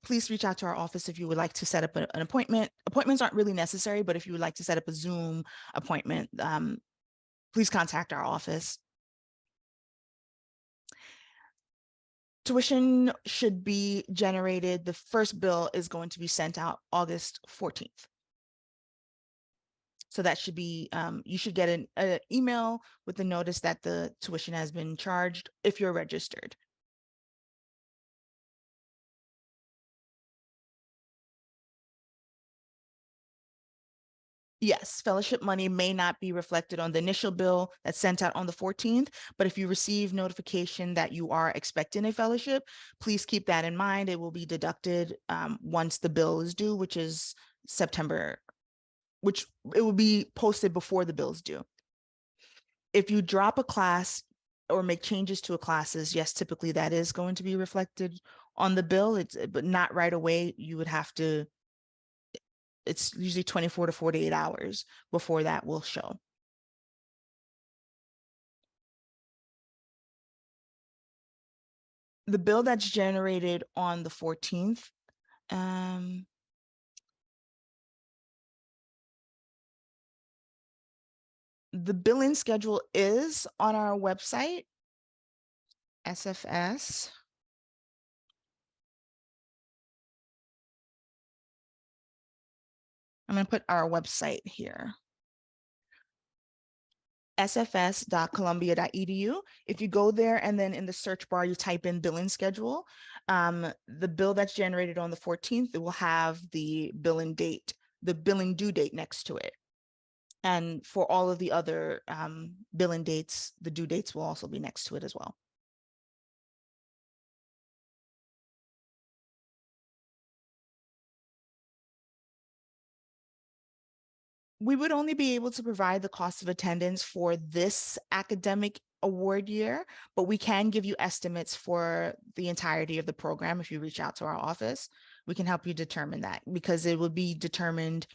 Please reach out to our office if you would like to set up an appointment. Appointments aren't really necessary, but if you would like to set up a Zoom appointment, please contact our office. Tuition should be generated. The first bill is going to be sent out August 14th. So that should be, you should get an email with the notice that the tuition has been charged if you're registered. Yes, fellowship money may not be reflected on the initial bill that's sent out on the 14th, but if you receive notification that you are expecting a fellowship, please keep that in mind. It will be deducted once the bill is due, which is September, which it will be posted before the bills due. If you drop a class or make changes to a classes, yes, typically that is going to be reflected on the bill, but not right away. You would have to, it's usually 24 to 48 hours before that will show. The bill that's generated on the 14th, The billing schedule is on our website, SFS. I'm going to put our website here, sfs.columbia.edu. If you go there and then in the search bar, you type in billing schedule, the bill that's generated on the 14th, it will have the billing date, the billing due date next to it. And for all of the other billing dates, the due dates will also be next to it as well. We would only be able to provide the cost of attendance for this academic award year, but we can give you estimates for the entirety of the program. If you reach out to our office, we can help you determine that, because it will be determined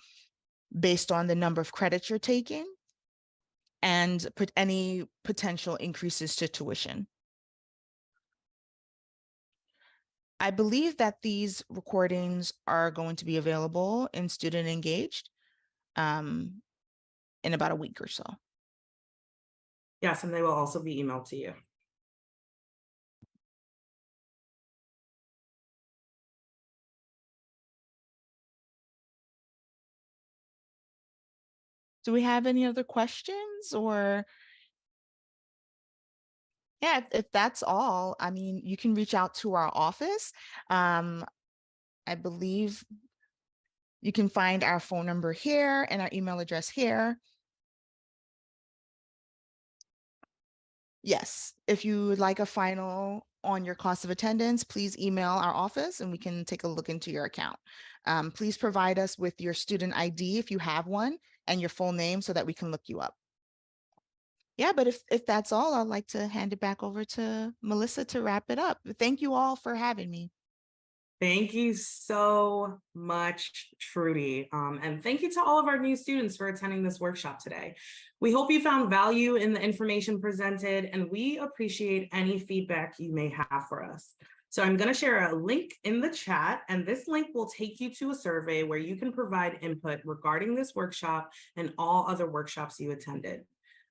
based on the number of credits you're taking and put any potential increases to tuition. I believe that these recordings are going to be available in Student Engaged in about a week or so. Yes, and they will also be emailed to you. Do we have any other questions? Or yeah, if that's all, I mean, you can reach out to our office. I believe you can find our phone number here and our email address here. Yes, if you would like a final on your cost of attendance, please email our office and we can take a look into your account. Please provide us with your student ID if you have one and your full name so that we can look you up. Yeah, but if that's all, I'd like to hand it back over to Melissa to wrap it up. Thank you all for having me. Thank you so much, Trudy. And thank you to all of our new students for attending this workshop today. We hope you found value in the information presented, and we appreciate any feedback you may have for us. So I'm going to share a link in the chat, and this link will take you to a survey where you can provide input regarding this workshop and all other workshops you attended.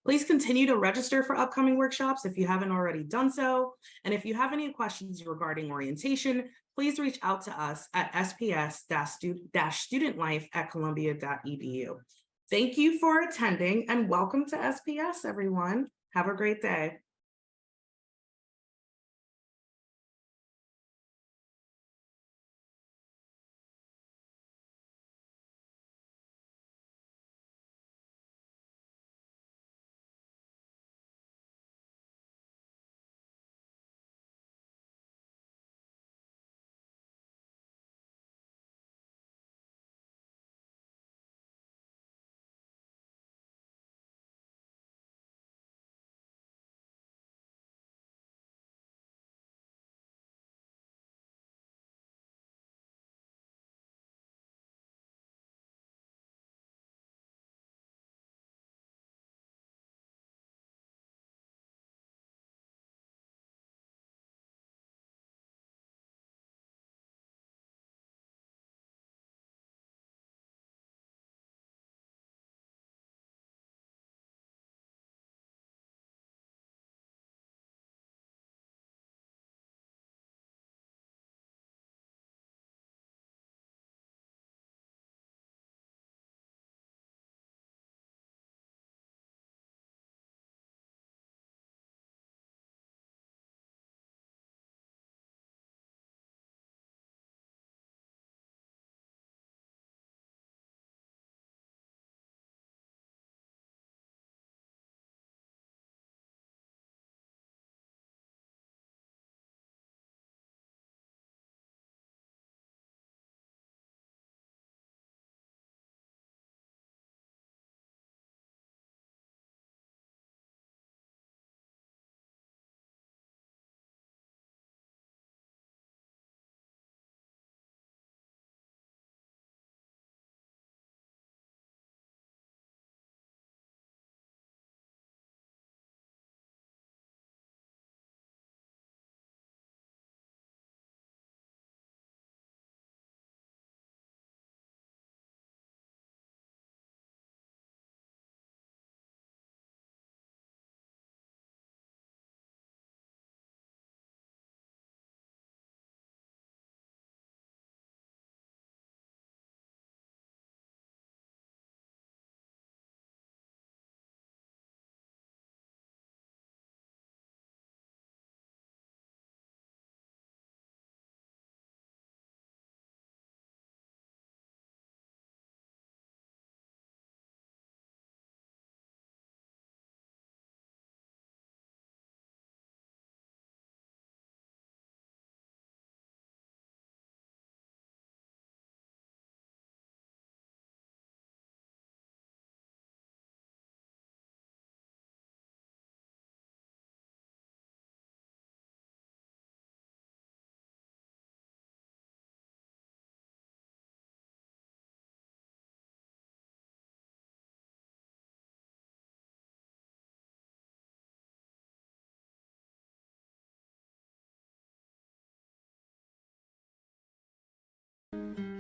Please continue to register for upcoming workshops if you haven't already done so. And if you have any questions regarding orientation, please reach out to us at sps-studentlife@columbia.edu. Thank you for attending and welcome to SPS, everyone. Have a great day.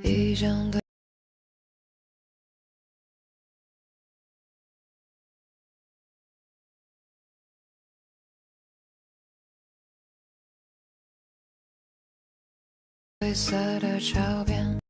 已经对灰色的照片。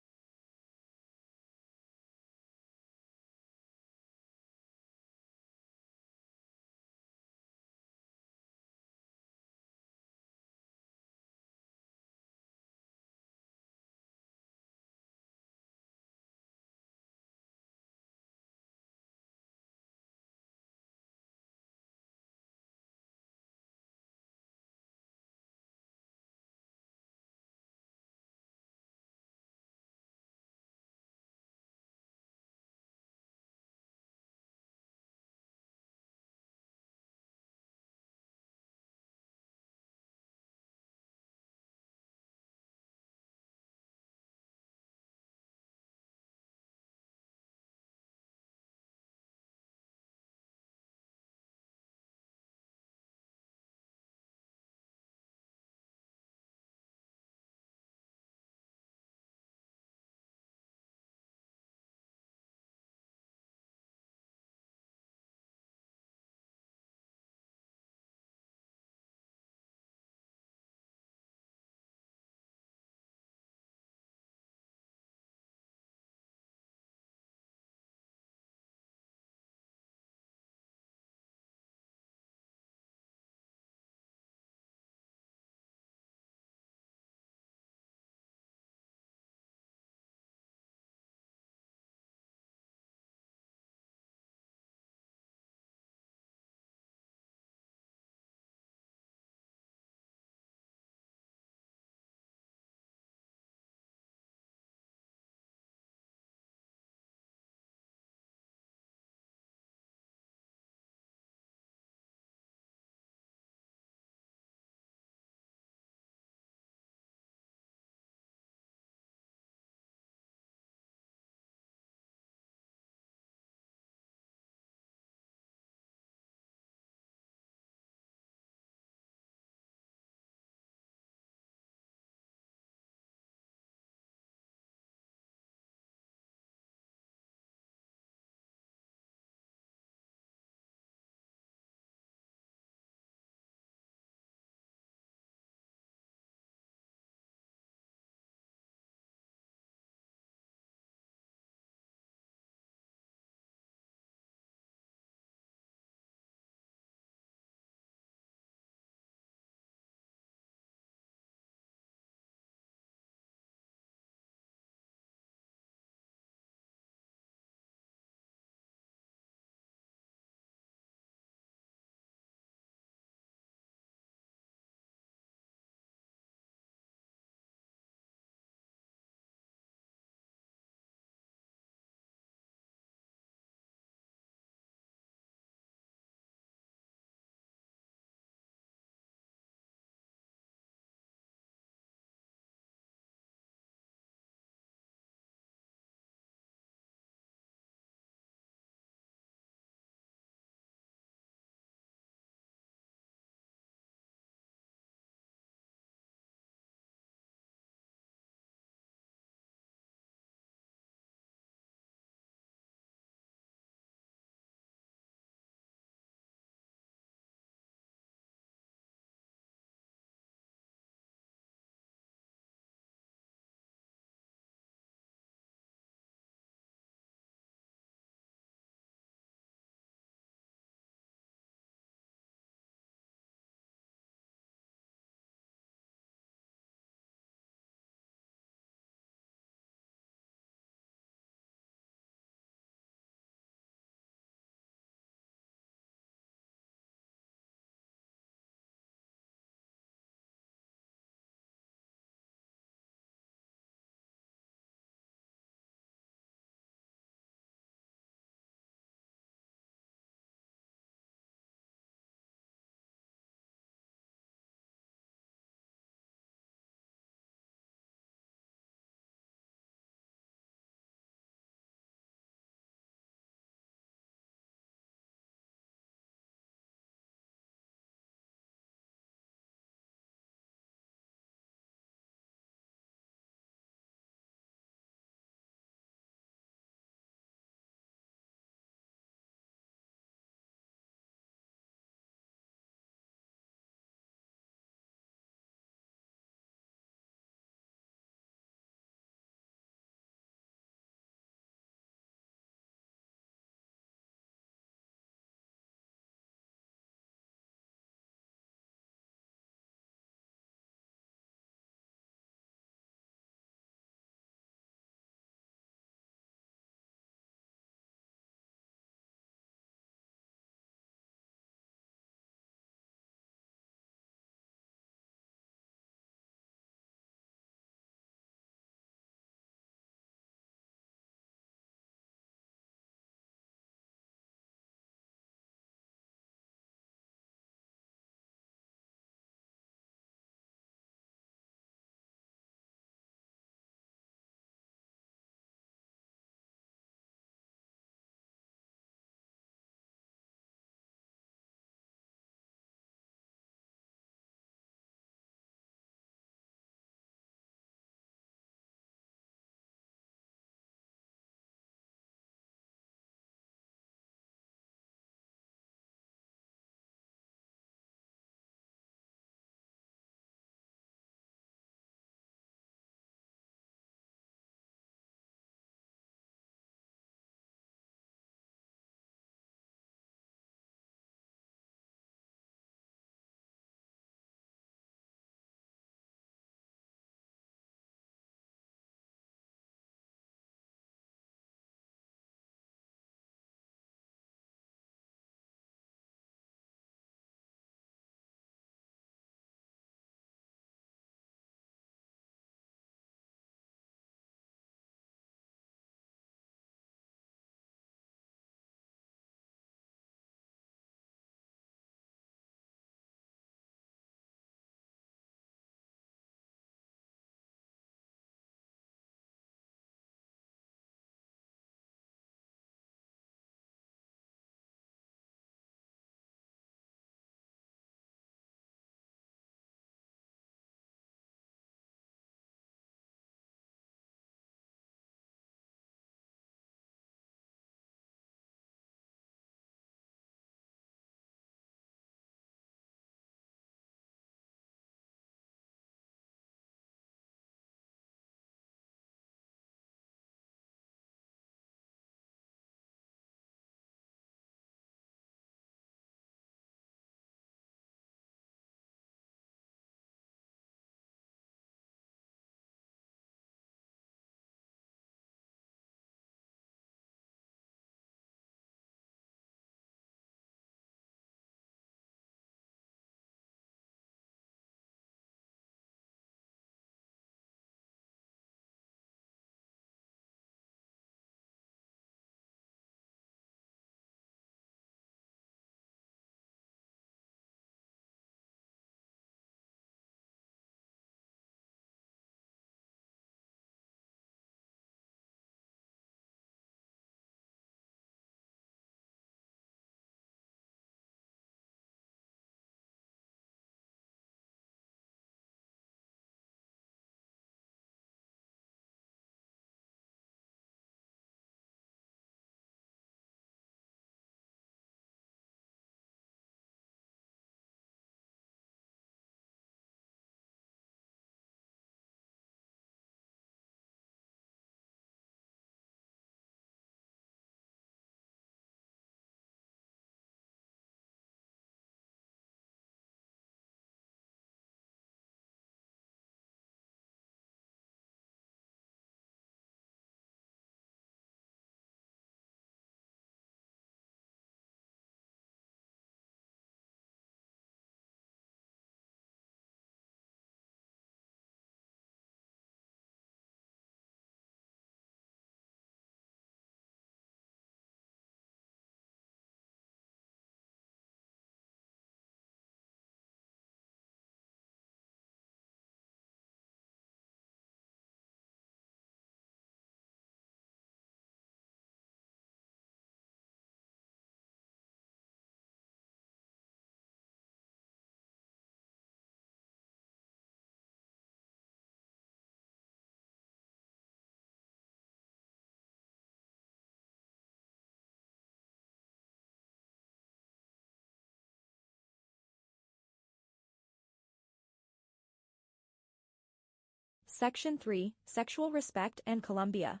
Section 3, Sexual Respect and Colombia.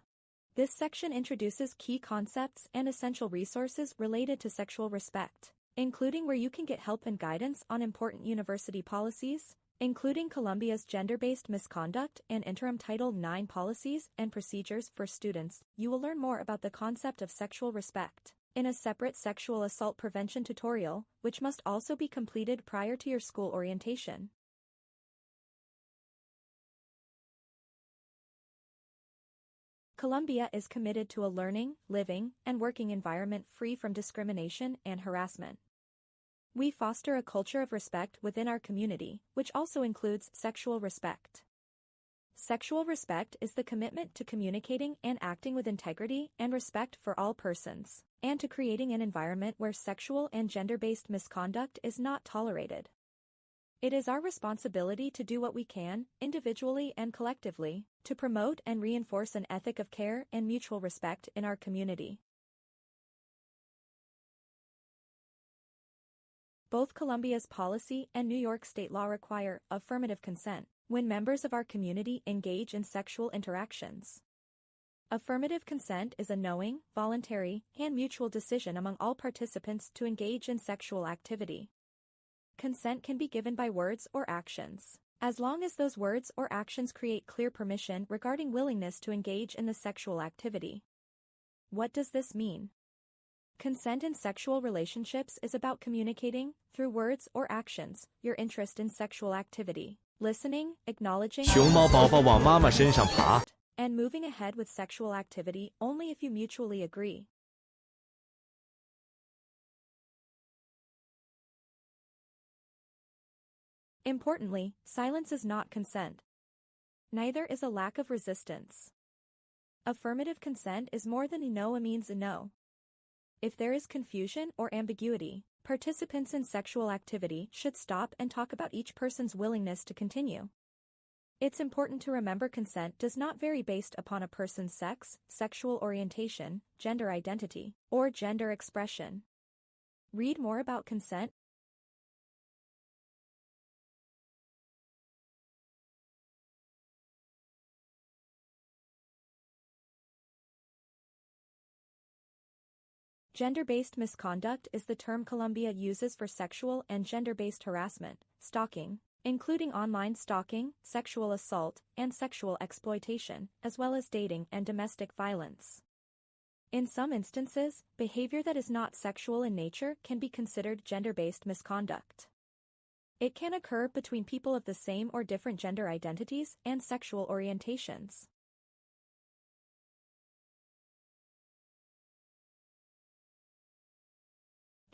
This section introduces key concepts and essential resources related to sexual respect, including where you can get help and guidance on important university policies, including Colombia's gender-based misconduct and interim Title IX policies and procedures for students. You will learn more about the concept of sexual respect in a separate sexual assault prevention tutorial, which must also be completed prior to your school orientation. Colombia is committed to a learning, living, and working environment free from discrimination and harassment. We foster a culture of respect within our community, which also includes sexual respect. Sexual respect is the commitment to communicating and acting with integrity and respect for all persons, and to creating an environment where sexual and gender-based misconduct is not tolerated. It is our responsibility to do what we can, individually and collectively, to promote and reinforce an ethic of care and mutual respect in our community. Both Colombia's policy and New York state law require affirmative consent when members of our community engage in sexual interactions. Affirmative consent is a knowing, voluntary, and mutual decision among all participants to engage in sexual activity. Consent can be given by words or actions, as long as those words or actions create clear permission regarding willingness to engage in the sexual activity. What does this mean? Consent in sexual relationships is about communicating, through words or actions, your interest in sexual activity, listening, acknowledging, 熊猫宝宝往妈妈身上爬。 and moving ahead with sexual activity only if you mutually agree. Importantly, silence is not consent. Neither is a lack of resistance. Affirmative consent is more than a no means a no. If there is confusion or ambiguity, participants in sexual activity should stop and talk about each person's willingness to continue. It's important to remember consent does not vary based upon a person's sex, sexual orientation, gender identity, or gender expression. Read more about consent. Gender-based misconduct is the term Colombia uses for sexual and gender-based harassment, stalking, including online stalking, sexual assault, and sexual exploitation, as well as dating and domestic violence. In some instances, behavior that is not sexual in nature can be considered gender-based misconduct. It can occur between people of the same or different gender identities and sexual orientations.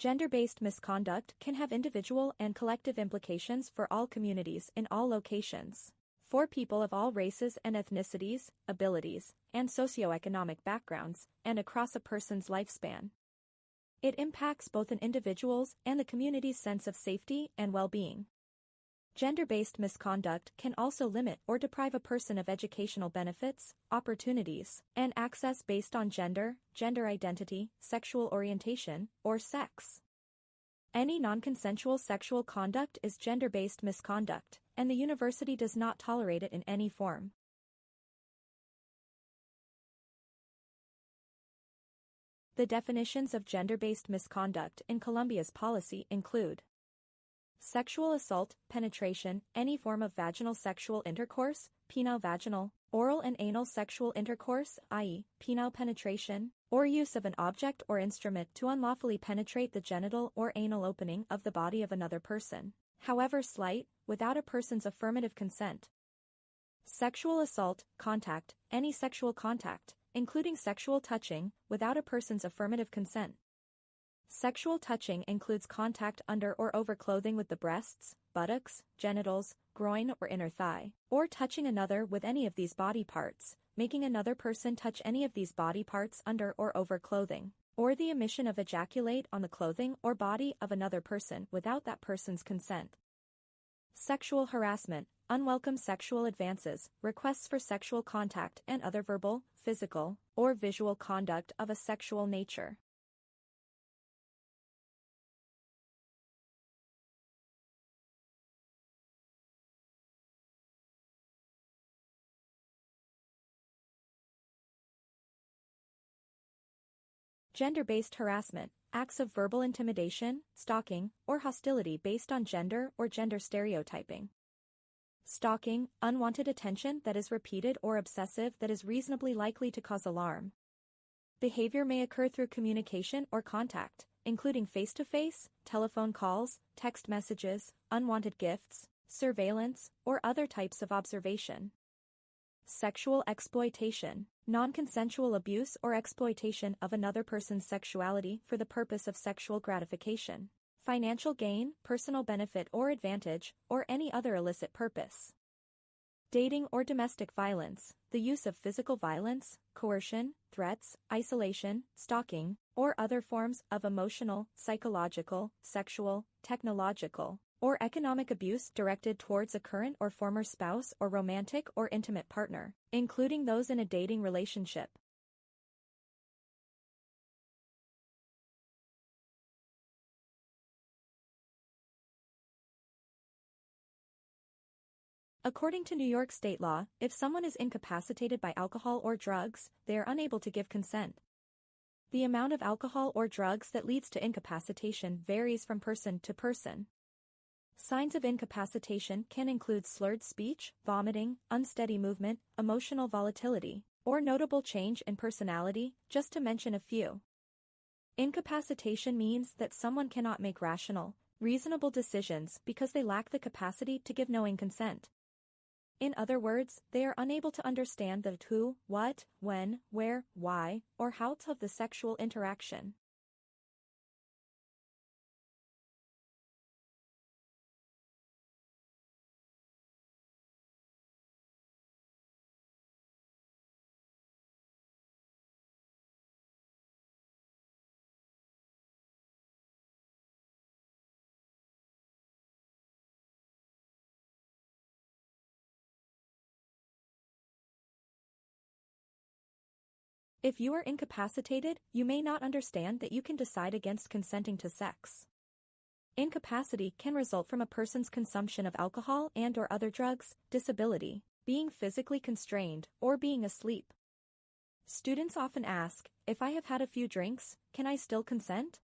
Gender-based misconduct can have individual and collective implications for all communities in all locations, for people of all races and ethnicities, abilities, and socioeconomic backgrounds, and across a person's lifespan. It impacts both an individual's and the community's sense of safety and well-being. Gender-based misconduct can also limit or deprive a person of educational benefits, opportunities, and access based on gender, gender identity, sexual orientation, or sex. Any non-consensual sexual conduct is gender-based misconduct, and the university does not tolerate it in any form. The definitions of gender-based misconduct in Colombia's policy include sexual assault, penetration, any form of vaginal sexual intercourse, penile vaginal, oral and anal sexual intercourse, i.e., penile penetration, or use of an object or instrument to unlawfully penetrate the genital or anal opening of the body of another person, however slight, without a person's affirmative consent. Sexual assault, contact, any sexual contact, including sexual touching, without a person's affirmative consent. Sexual touching includes contact under or over clothing with the breasts, buttocks, genitals, groin or inner thigh, or touching another with any of these body parts, making another person touch any of these body parts under or over clothing, or the emission of ejaculate on the clothing or body of another person without that person's consent. Sexual harassment, unwelcome sexual advances, requests for sexual contact and other verbal, physical, or visual conduct of a sexual nature. Gender-based harassment, acts of verbal intimidation, stalking, or hostility based on gender or gender stereotyping. Stalking, unwanted attention that is repeated or obsessive that is reasonably likely to cause alarm. Behavior may occur through communication or contact, including face-to-face, telephone calls, text messages, unwanted gifts, surveillance, or other types of observation. Sexual exploitation, non-consensual abuse or exploitation of another person's sexuality for the purpose of sexual gratification, financial gain, personal benefit or advantage, or any other illicit purpose. Dating or domestic violence, the use of physical violence, coercion, threats, isolation, stalking, or other forms of emotional, psychological, sexual, technological, or economic abuse directed towards a current or former spouse or romantic or intimate partner, including those in a dating relationship. According to New York state law, if someone is incapacitated by alcohol or drugs, they are unable to give consent. The amount of alcohol or drugs that leads to incapacitation varies from person to person. Signs of incapacitation can include slurred speech, vomiting, unsteady movement, emotional volatility, or notable change in personality, just to mention a few. Incapacitation means that someone cannot make rational, reasonable decisions because they lack the capacity to give knowing consent. In other words, they are unable to understand the who, what, when, where, why, or how of the sexual interaction. If you are incapacitated, you may not understand that you can decide against consenting to sex. Incapacity can result from a person's consumption of alcohol and/or other drugs, disability, being physically constrained, or being asleep. Students often ask, if I have had a few drinks, can I still consent?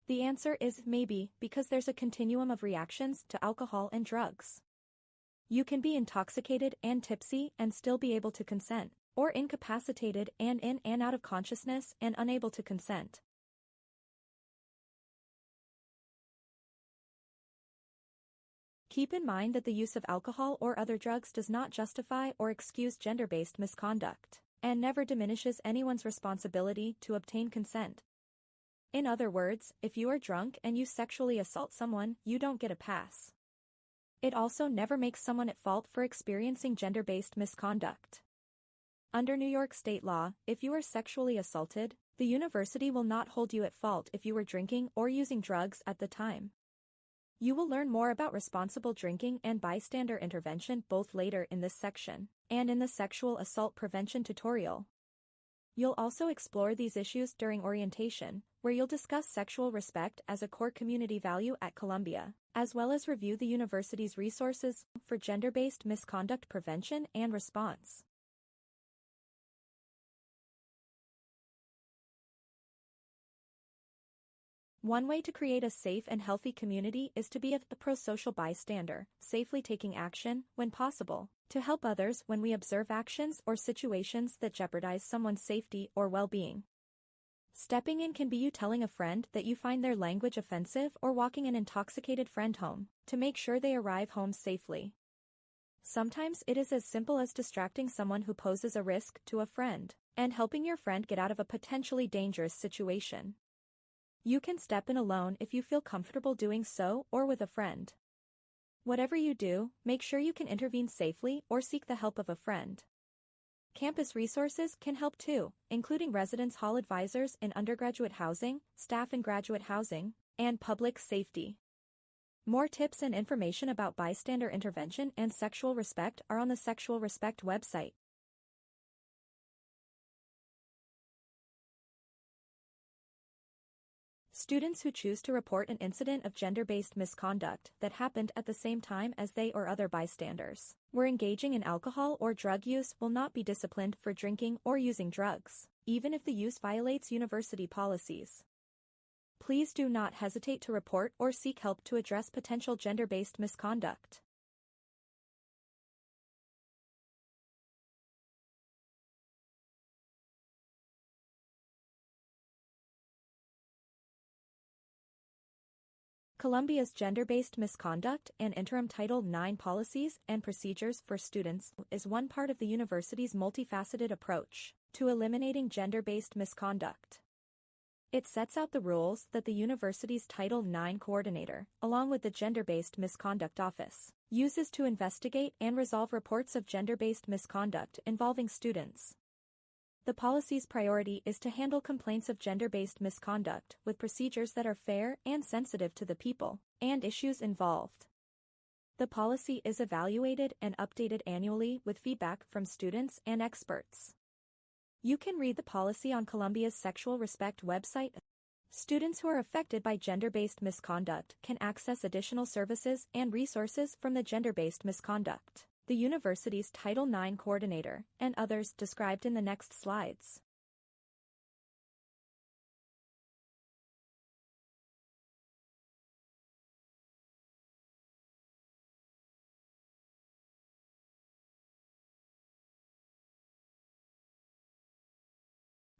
The answer is maybe, because there's a continuum of reactions to alcohol and drugs. You can be intoxicated and tipsy and still be able to consent, or incapacitated and in and out of consciousness and unable to consent. Keep in mind that the use of alcohol or other drugs does not justify or excuse gender-based misconduct, and never diminishes anyone's responsibility to obtain consent. In other words, if you are drunk and you sexually assault someone, you don't get a pass. It also never makes someone at fault for experiencing gender-based misconduct. Under New York state law, if you are sexually assaulted, the university will not hold you at fault if you were drinking or using drugs at the time. You will learn more about responsible drinking and bystander intervention both later in this section, and in the sexual assault prevention tutorial. You'll also explore these issues during orientation, where you'll discuss sexual respect as a core community value at Columbia, as well as review the university's resources for gender-based misconduct prevention and response. One way to create a safe and healthy community is to be a pro-social bystander, safely taking action, when possible, to help others when we observe actions or situations that jeopardize someone's safety or well-being. Stepping in can be you telling a friend that you find their language offensive or walking an intoxicated friend home, to make sure they arrive home safely. Sometimes it is as simple as distracting someone who poses a risk to a friend, and helping your friend get out of a potentially dangerous situation. You can step in alone if you feel comfortable doing so or with a friend. Whatever you do, make sure you can intervene safely or seek the help of a friend. Campus resources can help too, including residence hall advisors in undergraduate housing, staff in graduate housing, and public safety. More tips and information about bystander intervention and sexual respect are on the Sexual Respect website. Students who choose to report an incident of gender-based misconduct that happened at the same time as they or other bystanders were engaging in alcohol or drug use will not be disciplined for drinking or using drugs. even if the use violates university policies. Please do not hesitate to report or seek help to address potential gender-based misconduct. Columbia's gender-based misconduct and interim Title IX policies and procedures for students is one part of the university's multifaceted approach to eliminating gender-based misconduct. It sets out the rules that the university's Title IX coordinator, along with the Gender-Based Misconduct Office, uses to investigate and resolve reports of gender-based misconduct involving students. The policy's priority is to handle complaints of gender-based misconduct with procedures that are fair and sensitive to the people and issues involved. The policy is evaluated and updated annually with feedback from students and experts. You can read the policy on Columbia's Sexual Respect website. Students who are affected by gender-based misconduct can access additional services and resources from the Gender-Based Misconduct, the university's Title IX coordinator, and others described in the next slides.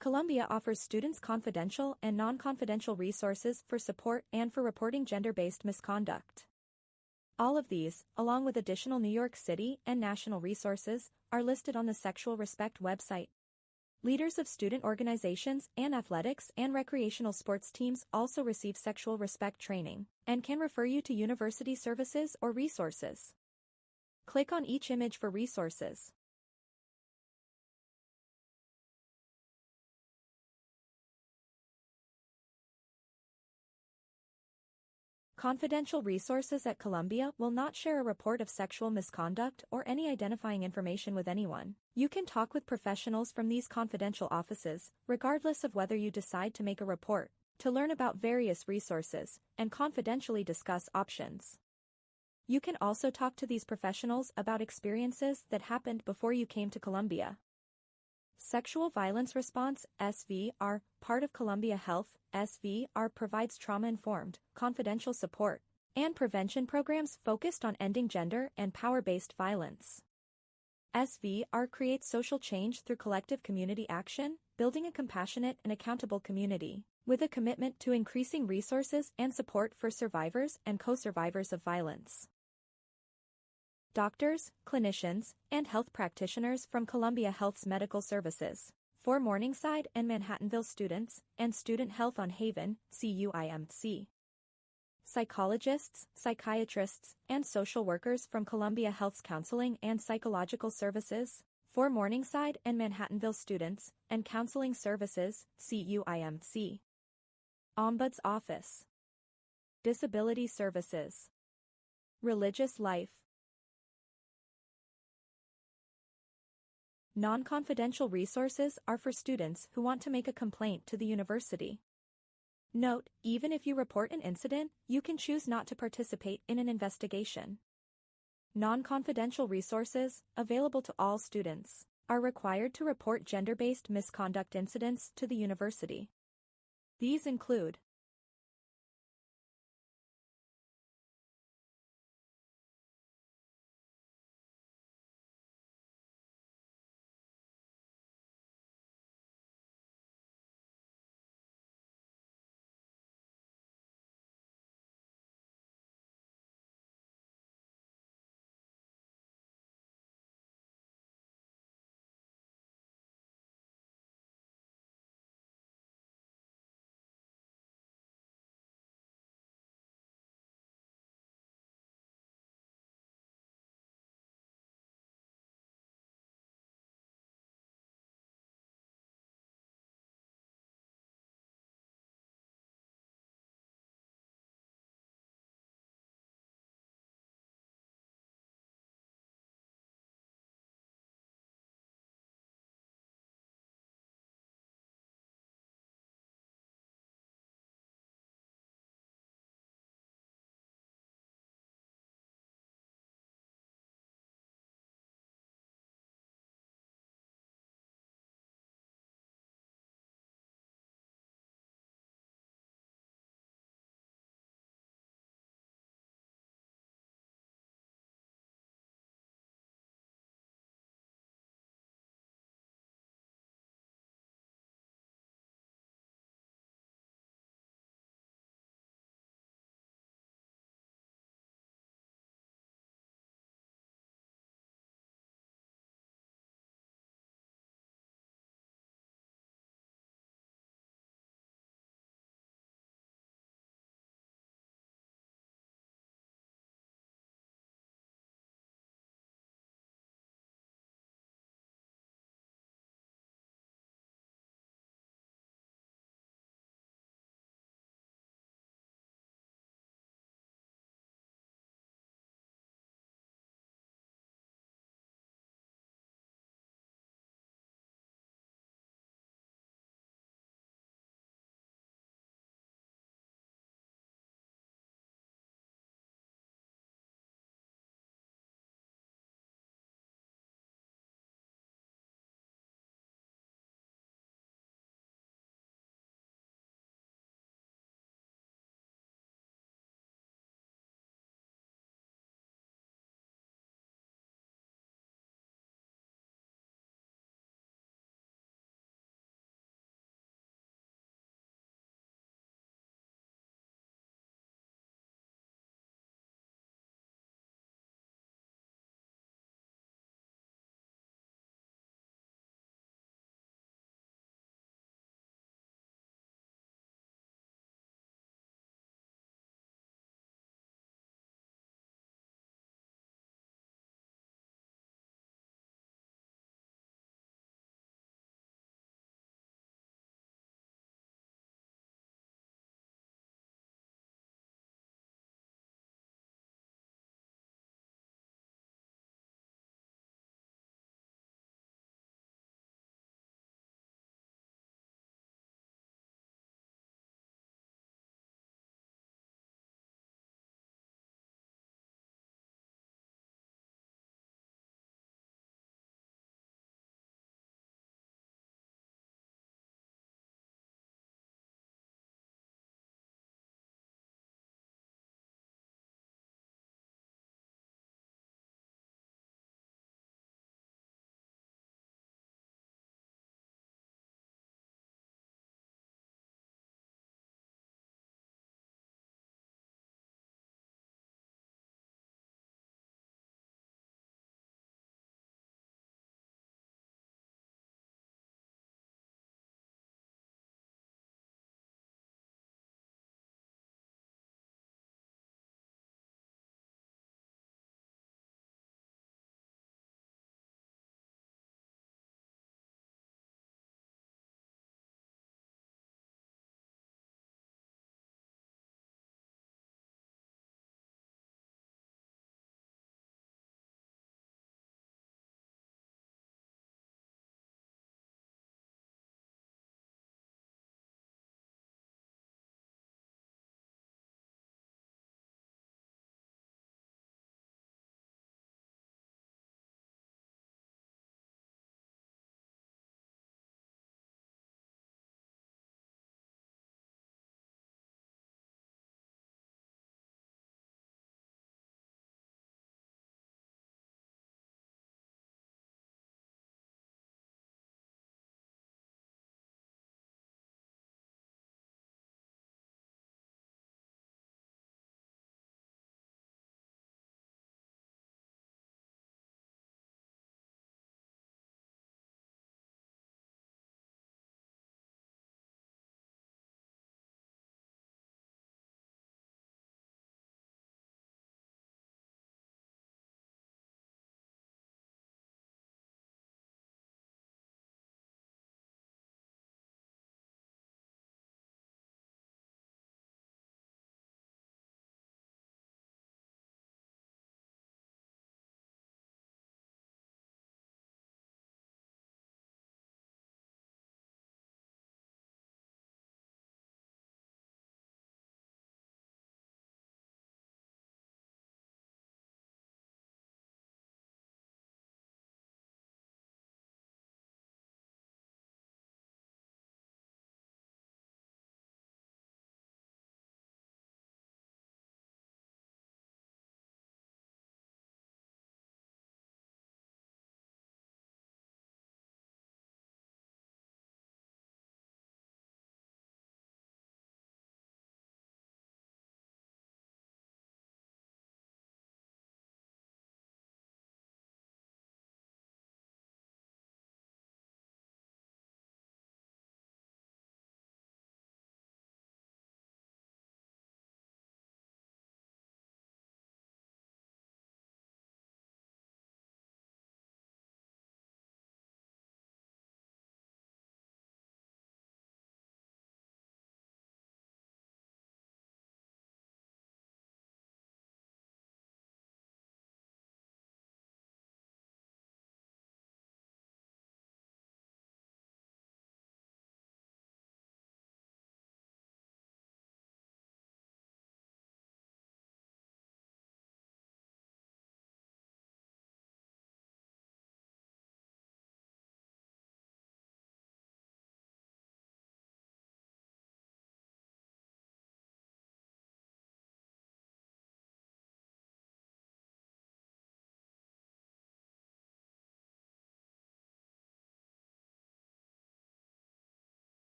Columbia offers students confidential and non-confidential resources for support and for reporting gender-based misconduct. All of these, along with additional New York City and national resources, are listed on the Sexual Respect website. Leaders of student organizations and athletics and recreational sports teams also receive sexual respect training and can refer you to university services or resources. Click on each image for resources. Confidential resources at Columbia will not share a report of sexual misconduct or any identifying information with anyone. You can talk with professionals from these confidential offices, regardless of whether you decide to make a report, to learn about various resources and confidentially discuss options. You can also talk to these professionals about experiences that happened before you came to Columbia. Sexual Violence Response (SVR), part of Columbia Health, SVR provides trauma-informed, confidential support and prevention programs focused on ending gender and power-based violence. SVR creates social change through collective community action, building a compassionate and accountable community, with a commitment to increasing resources and support for survivors and co-survivors of violence. Doctors, clinicians, and health practitioners from Columbia Health's medical services, for Morningside and Manhattanville students, and Student Health on Haven, CUIMC. Psychologists, psychiatrists, and social workers from Columbia Health's counseling and psychological services, for Morningside and Manhattanville students, and counseling services, CUIMC. Ombuds Office. Disability Services. Religious Life. Non-confidential resources are for students who want to make a complaint to the university. Note, even if you report an incident, you can choose not to participate in an investigation. Non-confidential resources, available to all students, are required to report gender-based misconduct incidents to the university. These include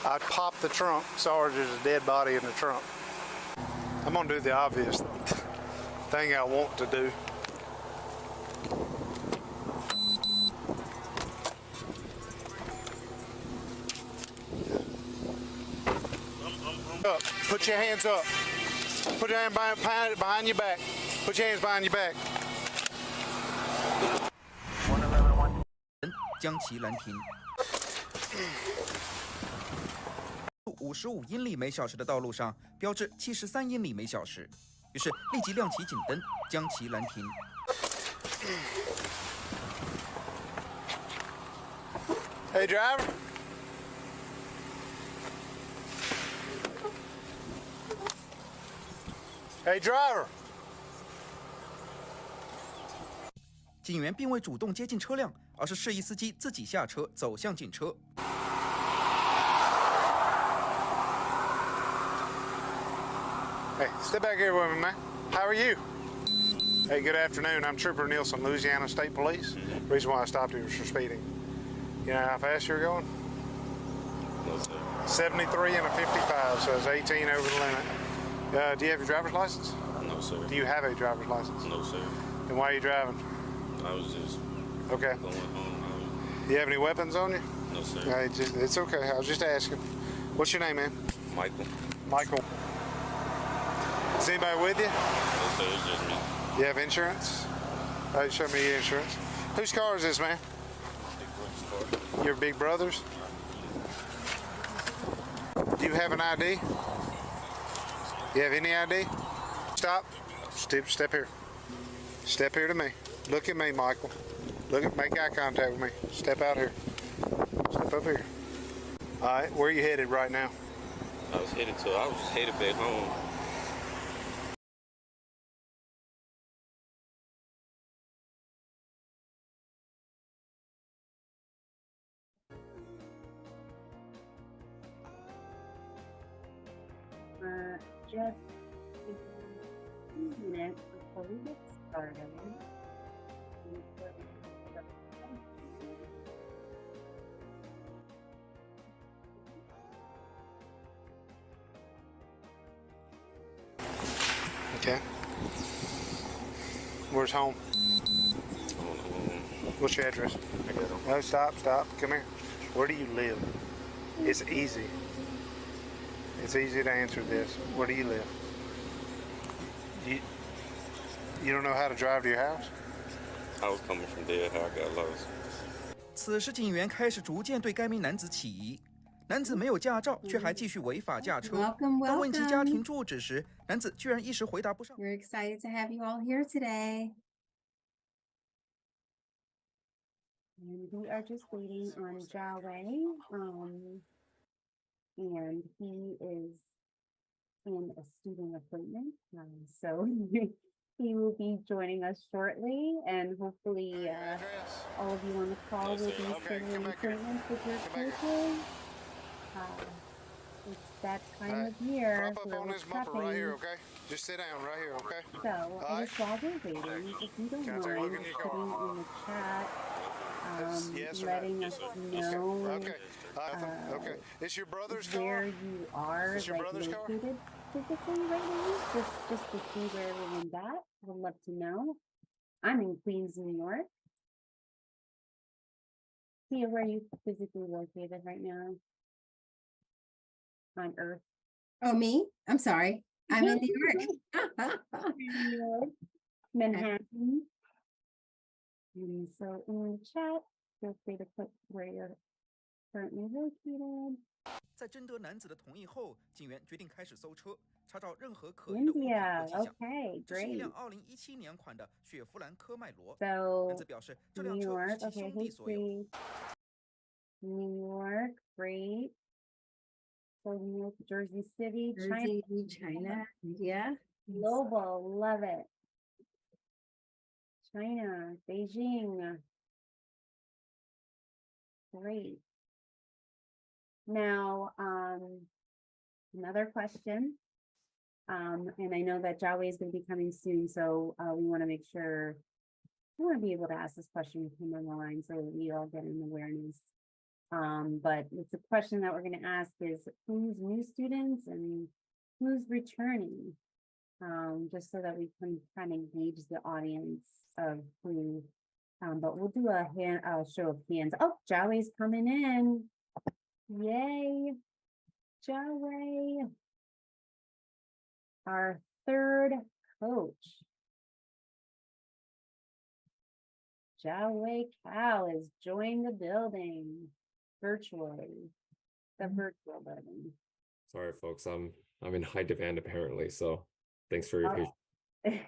I popped the trunk. Sorry, there's a dead body in the trunk. I'm gonna do the obvious thing I want to do. Up. Put your hands up. Put your hand behind your back. Put your hands behind your back. 将其拦停。55英里每小时的道路上标志73英里每小时，于是立即亮起警灯，将其拦停。Hey, driver. Hey, driver. 警员并未主动接近车辆，而是示意司机自己下车走向警车。Hey, step back here with me, man. How are you? Hey, good afternoon. I'm Trooper Nielsen, Louisiana State Police. The reason why I stopped you was for speeding. You know how fast you're going? No, sir. 73 and a 55, so it's 18 over the limit. Do you have your driver's license? No, sir. Do you have a driver's license? No, sir. Then why are you driving? I was just Okay. going home. Do you have any weapons on you? No, sir. It's okay. I was just asking. What's your name, man? Michael. Michael. Is anybody with you? No, sir. It's just me. You have insurance? All right, show me your insurance. Whose car is this, man? Big brother's car. Your big brother's? Do you have an ID? You have any ID? Stop. Step here. Step here to me. Look at me, Michael. Make eye contact with me. Step out here. Step over here. All right, where are you headed right now? I was headed back home. Just 2 minutes before we get started. Okay. Where's home? What's your address? I got him. No, stop. Come here. Where do you live? It's easy. It's easy to answer this. Where do you live? You don't know how to drive to your house? I was coming from there. How I got lost. 此时，警员开始逐渐对该名男子起疑。男子没有驾照，却还继续违法驾车。 Welcome, 当问其 welcome. 家庭住址时，男子居然一时回答不上。 We're excited to have you all here today. And we are just waiting on Jawei. And he is in a student appointment. So he will be joining us shortly, and hopefully all of you on the call will be scheduling appointments with your coaches. It's that time of year Prop up where on we're this bumper right here, prepping. okay? Just sit down right here, okay? So, I just while we're waiting, if you don't Can I take a look mind in your putting car? in the chat, Yes or no? letting us know Okay. Okay. It's your brother's where car? you are, Is this your like brother's car? located physically right now, just to see where everyone's at. Would love to know. I'm in Queens, New York. See where you physically located right now on Earth. Oh, me? I'm sorry. I'm in New York. New York, Manhattan. And so in the chat, feel free to put where you're currently located. 在征得男子的同意后，警员决定开始搜车，查找任何可疑的物品 India, 和迹象。 okay, 这是一 great. 辆2017年款的雪佛兰科迈罗。 So 男子表示，这辆 New 车 York, 是其 okay, 兄弟所有。 history. New York, great. So New York, Jersey City, China, Jersey, China, India. global, love it. China, Beijing. Great. Now, another question. And I know that Jawei is going to be coming soon, so we want to make sure we want to be able to ask this question with him on the line so that we all get an awareness. But it's a question that we're going to ask is who's new students and who's returning? Just so that we can kind of gauge the audience of who. But we'll do a show of hands. Oh, Jowei's coming in. Yay, Jowei. Our third coach. Jowei Cal has joined the building virtually. The virtual building. Sorry, folks. I'm in high demand apparently. So thanks for your patience.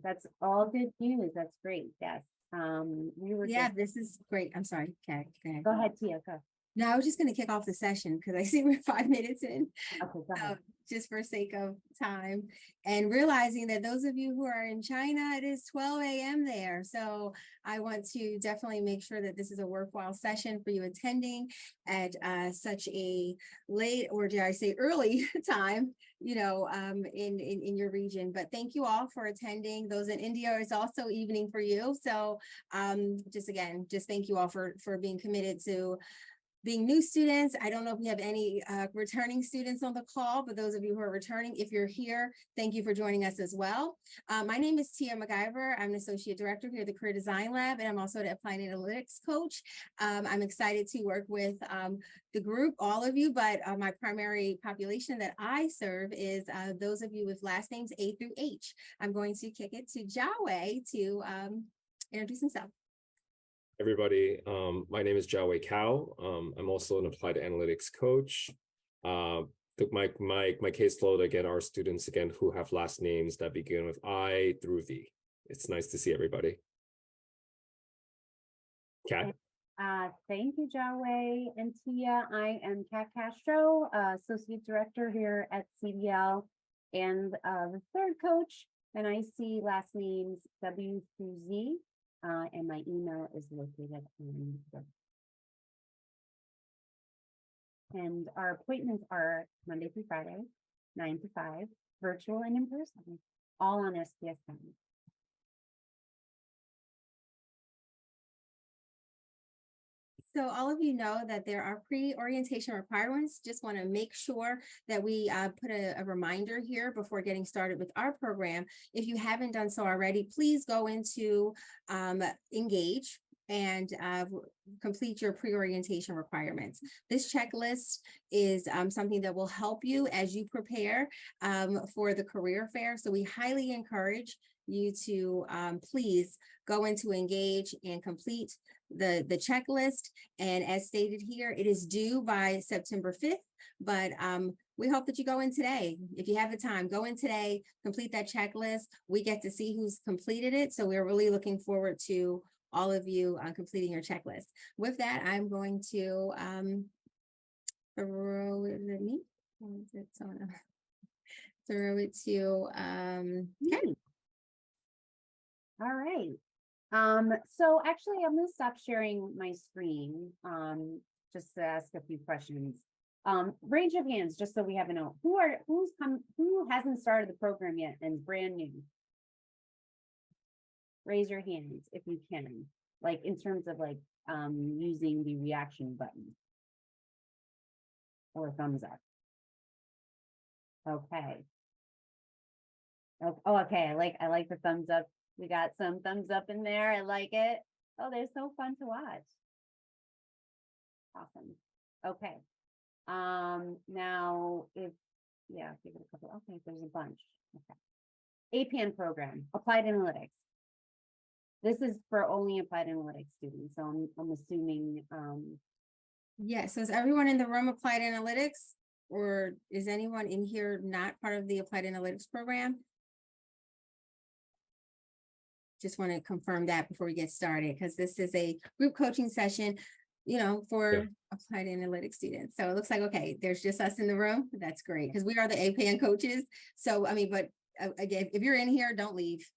That's all good news. That's great. Yes. We were This is great. I'm sorry. Okay. Go ahead, Tia. Go. No, I was just going to kick off the session because I see we're 5 minutes in. Okay, go ahead. Just for sake of time and realizing that those of you who are in China, it is 12 a.m. there. So I want to definitely make sure that this is a worthwhile session for you attending at such a late, or dare I say early time, in your region. But thank you all for attending. Those in India, is also evening for you. So just thank you all for being committed to being new students. I don't know if we have any returning students on the call, but those of you who are returning, if you're here, thank you for joining us as well. My name is Tia MacGyver. I'm an associate director here at the Career Design Lab, and I'm also the Applied Analytics coach. I'm excited to work with the group, all of you, but my primary population that I serve is those of you with last names A through H. I'm going to kick it to Jowei to introduce himself. Everybody, my name is Jowei Cao. I'm also an applied analytics coach. My caseload again are students again who have last names that begin with I through V. It's nice to see everybody. Kat. Thank you, Jowei and Tia. I am Kat Castro, associate director here at CDL, and the third coach. And I see last names W through Z. And my email is located on the. And our appointments are Monday through Friday, 9 to 5, virtual and in person, all on SPS time. So all of you know that there are pre-orientation requirements. Just want to make sure that we put a reminder here before getting started with our program. If you haven't done so already, please go into Engage and complete your pre-orientation requirements. This checklist is something that will help you as you prepare for the career fair. So we highly encourage you to please go into Engage and complete the checklist. And as stated here, it is due by September 5th, but we hope that you go in today. If you have the time, go in today, complete that checklist. We get to see who's completed it. So we're really looking forward to all of you completing your checklist. With that, I'm going to throw it to Kenny. All right. So actually I'm going to stop sharing my screen just to ask a few questions. Raise your hands just so we have a note. Who hasn't started the program yet and is brand new? Raise your hands if you can, like in terms of like using the reaction button or thumbs up. Okay. Oh, okay. I like the thumbs up. We got some thumbs up in there. I like it. Oh, they're so fun to watch. Awesome. Okay. Now give it a couple. Okay, there's a bunch. Okay. APN program, Applied Analytics. This is for only Applied Analytics students. So I'm assuming. Yeah. So is everyone in the room Applied Analytics, or is anyone in here not part of the Applied Analytics program? Just want to confirm that before we get started, because this is a group coaching session, for Applied Analytics students. So it looks like, okay, there's just us in the room. That's great, because we are the APN coaches. So, but again, if you're in here, don't leave.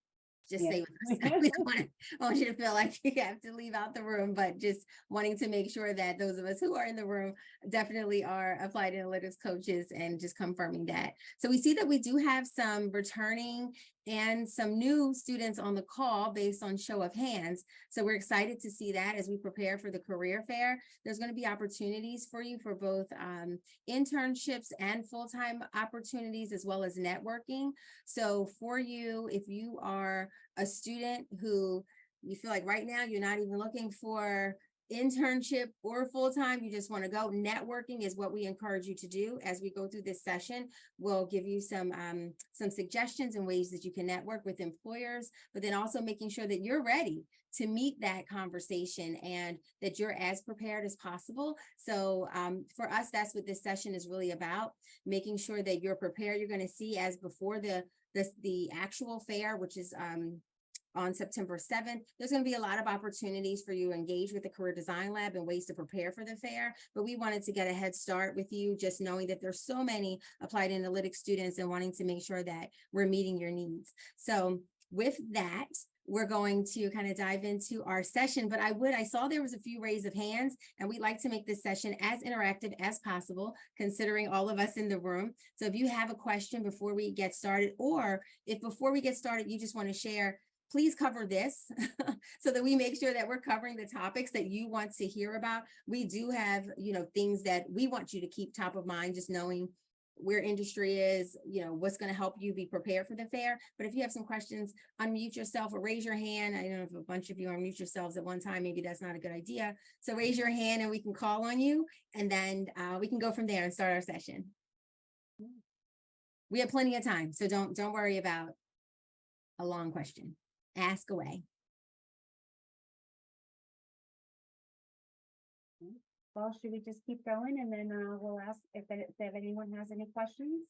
Just stay with us. I want you to feel like you have to leave out the room, but just wanting to make sure that those of us who are in the room definitely are Applied Analytics coaches, and just confirming that. So we see that we do have some returning and some new students on the call based on show of hands. So we're excited to see that as we prepare for the career fair. There's going to be opportunities for you for both internships and full-time opportunities, as well as networking. So for you, if you are a student who you feel like right now you're not even looking for internship or full-time, you just want to go, networking is what we encourage you to do. As we go through this session, we'll give you some suggestions and ways that you can network with employers, but then also making sure that you're ready to meet that conversation and that you're as prepared as possible. So for us, that's what this session is really about, making sure that you're prepared. You're going to see as before the actual fair, which is on September 7th, there's going to be a lot of opportunities for you to engage with the Career Design Lab and ways to prepare for the fair. But we wanted to get a head start with you, just knowing that there's so many applied analytics students and wanting to make sure that we're meeting your needs. So with that, we're going to kind of dive into our session, but I saw there was a few raise of hands, and we'd like to make this session as interactive as possible, considering all of us in the room. So if you have a question before we get started, or if before we get started, you just want to share, please cover this so that we make sure that we're covering the topics that you want to hear about. We do have, things that we want you to keep top of mind, just knowing where industry is, what's going to help you be prepared for the fair. But if you have some questions, unmute yourself or raise your hand. I don't know if a bunch of you unmute yourselves at one time, maybe that's not a good idea. So raise your hand and we can call on you, and then we can go from there and start our session. We have plenty of time, so don't worry about a long question. Ask away. Well, should we just keep going, and then we'll ask if anyone has any questions?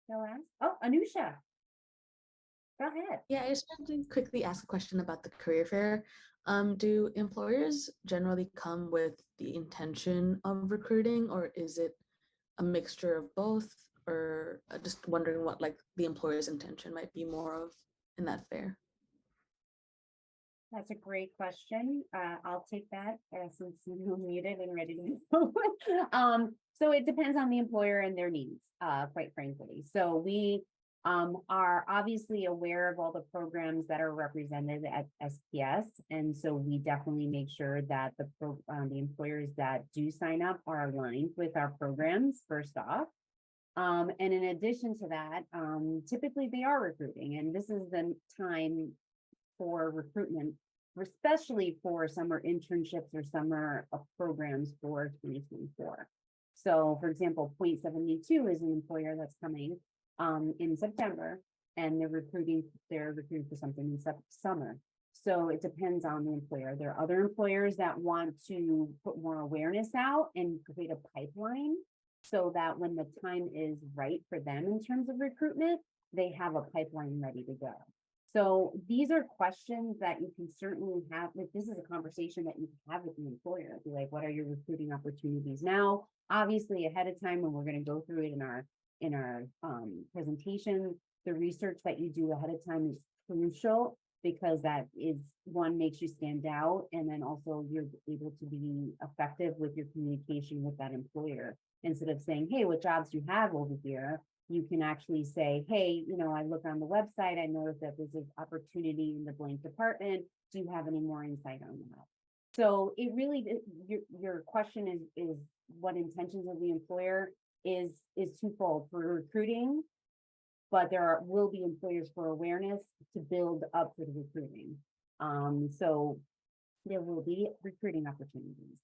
They'll ask. Oh, Anusha, go ahead. Yeah, I just wanted to quickly ask a question about the career fair. Do employers generally come with the intention of recruiting, or is it a mixture of both? Or just wondering what the employer's intention might be more of in that fair. That's a great question. I'll take that since you're muted and ready to go. So it depends on the employer and their needs, quite frankly. So we are obviously aware of all the programs that are represented at SPS. And so we definitely make sure that the employers that do sign up are aligned with our programs, first off. And in addition to that, typically they are recruiting, and this is the time for recruitment, especially for summer internships or summer programs for 2024. So for example, Point 72 is an employer that's coming in September, and they're recruiting for something in summer. So it depends on the employer. There are other employers that want to put more awareness out and create a pipeline so that when the time is right for them in terms of recruitment, they have a pipeline ready to go. So these are questions that you can certainly have. This is a conversation that you can have with the employer. Be like, what are your recruiting opportunities now? Obviously, ahead of time, when we're going to go through it in our presentation, the research that you do ahead of time is crucial, because that is one, makes you stand out, and then also you're able to be effective with your communication with that employer. Instead of saying, hey, what jobs do you have over here? You can actually say, hey, I look on the website, I noticed that there's an opportunity in the blank department. Do you have any more insight on that? So it really, your question is what intentions of the employer is twofold for recruiting, but there will be employers for awareness to build up for the recruiting. So there will be recruiting opportunities.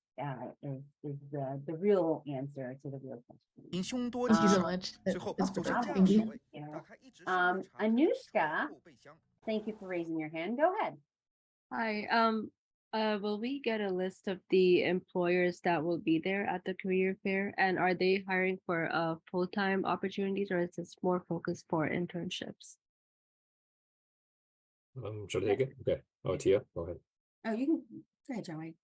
Is the real answer to the real question. Thank you so much. Thank you. Anushka, thank you for raising your hand. Go ahead. Hi. Will we get a list of the employers that will be there at the career fair, and are they hiring for full-time opportunities, or is this more focused for internships? Should I take it? Okay. Oh, Tia, go ahead. Oh, you can go ahead, Joey.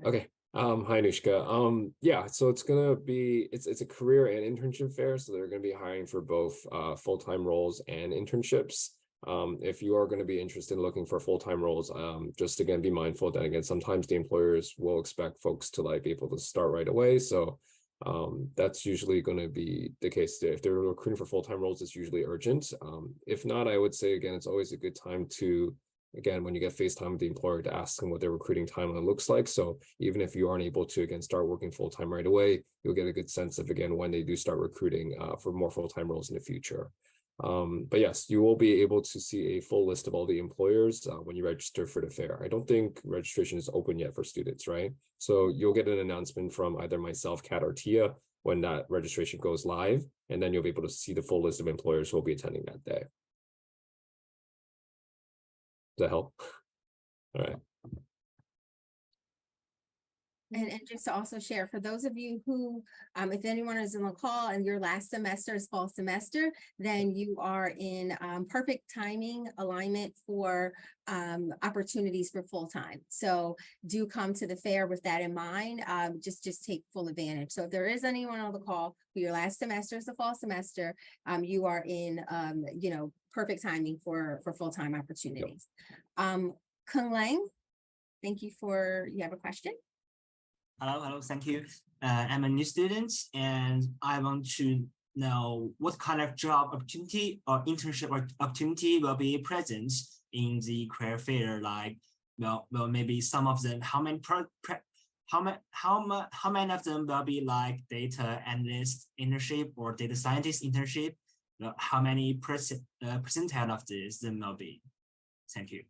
Okay. Hi, Anushka. Yeah, so it's gonna be it's a career and internship fair, so they're gonna be hiring for both full-time roles and internships. If you are going to be interested in looking for full-time roles, just again be mindful that again sometimes the employers will expect folks to be able to start right away. So That's usually going to be the case. If they're recruiting for full-time roles, it's usually urgent. If not, I would say, again, it's always a good time to, again, when you get FaceTime with the employer, to ask them what their recruiting timeline looks like. So even if you aren't able to, again, start working full-time right away, you'll get a good sense of, again, when they do start recruiting for more full-time roles in the future. But yes, you will be able to see a full list of all the employers when you register for the fair. I don't think registration is open yet for students, right? So you'll get an announcement from either myself, Kat, or Tia when that registration goes live, and then you'll be able to see the full list of employers who will be attending that day. Does that help? All right. And just to also share, for those of you who, if anyone is in the call and your last semester is fall semester, then you are in perfect timing alignment for opportunities for full-time. So do come to the fair with that in mind. Just take full advantage. So if there is anyone on the call who your last semester is the fall semester, you are in, perfect timing for full-time opportunities. Kung Lang, thank you you have a question? Hello, thank you. I'm a new student and I want to know what kind of job opportunity or internship opportunity will be present in the career fair. Like, well, maybe some of them. How many of them will be like data analyst internship or data scientist internship? How many percentile of this them will be? Thank you.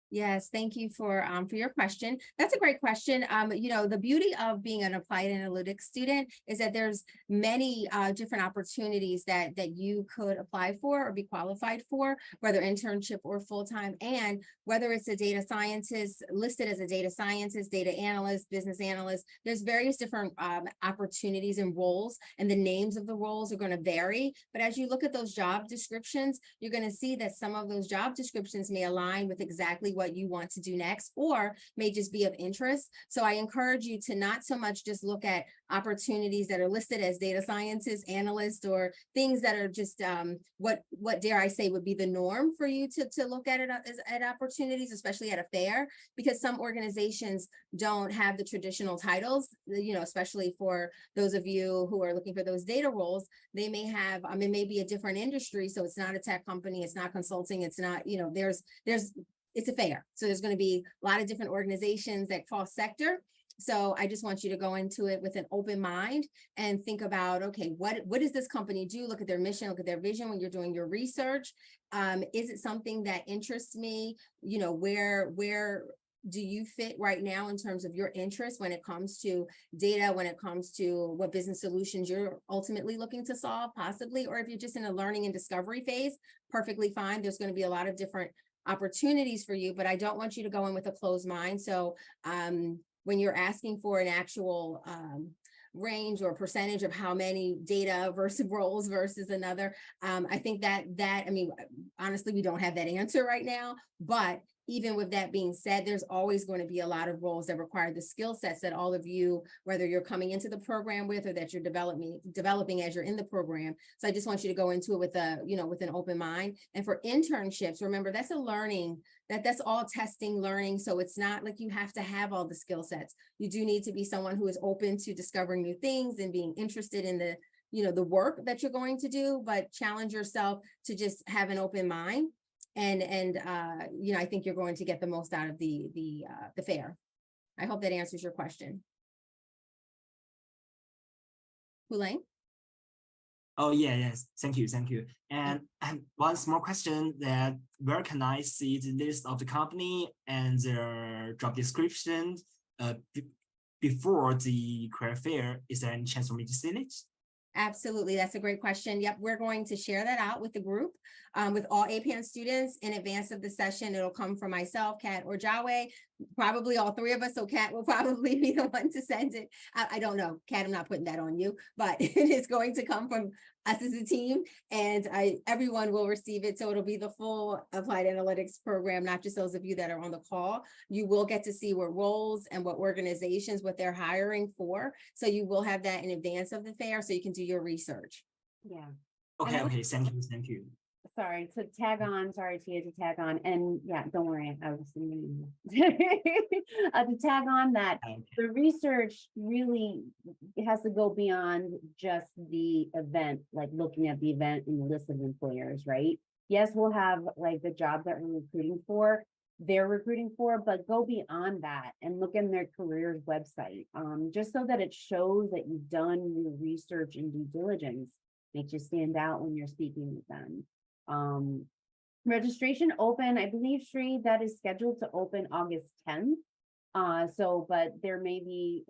Yes, thank you for your question. That's a great question. The beauty of being an applied analytics student is that there's many different opportunities that you could apply for or be qualified for, whether internship or full-time, and whether it's a data scientist listed as a data scientist, data analyst, business analyst. There's various different opportunities and roles, and the names of the roles are going to vary. But as you look at those job descriptions, you're going to see that some of those job descriptions may align with exactly what you want to do next, or may just be of interest. So I encourage you to not so much just look at opportunities that are listed as data scientists, analysts, or things that are just what dare I say would be the norm for you to look at it as at opportunities, especially at a fair, because some organizations don't have the traditional titles, especially for those of you who are looking for those data roles. They may have, it may be a different industry, so it's not a tech company, it's not consulting, it's not, it's a fair. So there's going to be a lot of different organizations that cross sector. So I just want you to go into it with an open mind and think about, okay, what does this company do? Look at their mission, look at their vision when you're doing your research. Is it something that interests me? Where do you fit right now in terms of your interest when it comes to data, when it comes to what business solutions you're ultimately looking to solve, possibly, or if you're just in a learning and discovery phase, perfectly fine. There's going to be a lot of different opportunities for you, but I don't want you to go in with a closed mind. So when you're asking for an actual range or percentage of how many data versus roles versus another, I think honestly, we don't have that answer right now, but even with that being said, there's always going to be a lot of roles that require the skill sets that all of you, whether you're coming into the program with or that you're developing as you're in the program. So I just want you to go into it with with an open mind. And for internships, remember, that's a learning, that's all testing, learning. So it's not like you have to have all the skill sets. You do need to be someone who is open to discovering new things and being interested in the work that you're going to do, but challenge yourself to just have an open mind. And I think you're going to get the most out of the fair. I hope that answers your question. Hulang? Oh yeah, yes. Thank you. And one small question: that where can I see the list of the company and their job description before the career fair? Is there any chance for me to see it? Absolutely. That's a great question. Yep. We're going to share that out with the group, with all APAN students in advance of the session. It'll come from myself, Kat, or Jawei, probably all three of us. So Kat will probably be the one to send it. I don't know, Kat, I'm not putting that on you, but it is going to come from us as a team, and everyone will receive it. So it'll be the full applied analytics program, not just those of you that are on the call. You will get to see what roles and what organizations, what they're hiring for. So you will have that in advance of the fair, so you can do your research. Yeah. Okay. Thank you. sorry, to tag on, sorry, Tia, to tag on, and yeah, don't worry, I was to tag on that the research really has to go beyond just the event, like looking at the event in the list of employers, right? Yes, we'll have like the job that we're recruiting for, they're recruiting for, but go beyond that and look in their careers website, just so that it shows that you've done your research and due diligence, makes you stand out when you're speaking with them. Registration open, I believe, Sri, that is scheduled to open August 10th. But there may be,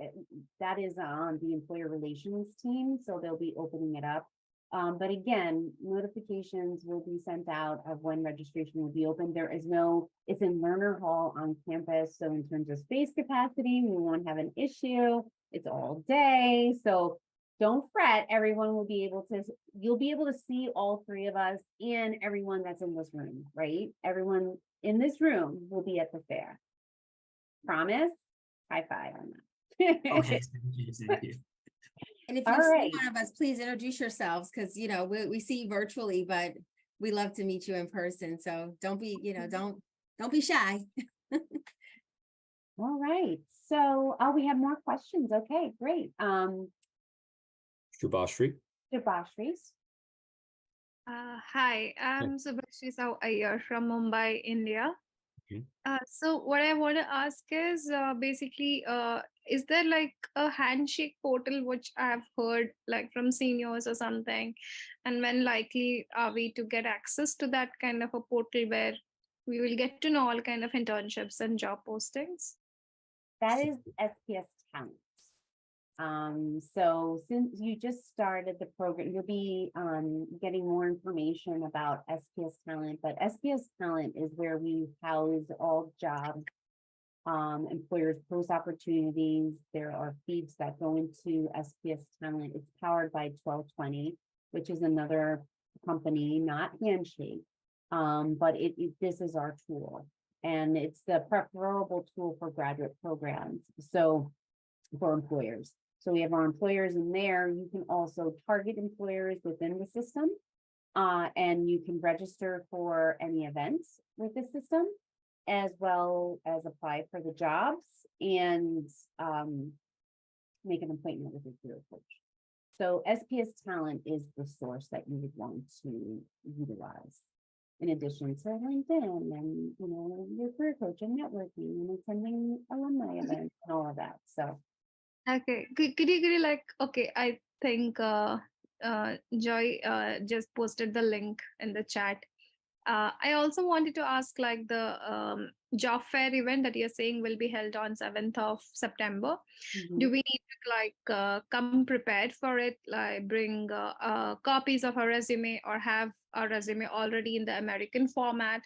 that is on the employer relations team, so they'll be opening it up. But again, notifications will be sent out of when registration will be open. There is no, it's in Learner Hall on campus. So in terms of space capacity, we won't have an issue. It's all day. So don't fret, everyone will be able to, you'll be able to see all three of us and everyone that's in this room, right? Everyone in this room will be at the fair. Promise? High five on that. Okay, thank you. And if All you see right. one of us, please introduce yourselves, because we see you virtually, but we love to meet you in person. So don't be, don't be shy. All right. So we have more questions. Okay, great. Shubhashri. Shubhashri's. Hi, I'm Subhashri Sahu Iyer from Mumbai, India. Okay. So what I want to ask is basically, is there like a handshake portal which I've heard like from seniors or something? And when likely are we to get access to that kind of a portal where we will get to know all kind of internships and job postings? That is SPS Talent. So since you just started the program, you'll be getting more information about SPS Talent, but SPS Talent is where we house all jobs, employers post opportunities. There are feeds that go into SPS Talent. It's powered by 1220, which is another company, not Handshake, but this is our tool, and it's the preferable tool for graduate programs. So for employers. So we have our employers in there. You can also target employers within the system, and you can register for any events with the system, as well as apply for the jobs and make an appointment with your career coach. So SPS Talent is the source that you would want to utilize, in addition to LinkedIn and your career coach and networking and attending alumni events and all of that. So. Okay, could you like, okay, I think Joy just posted the link in the chat. I also wanted to ask, like, the job fair event that you're saying will be held on 7th of September. Do we need to like come prepared for it, like bring copies of our resume or have our resume already in the American format?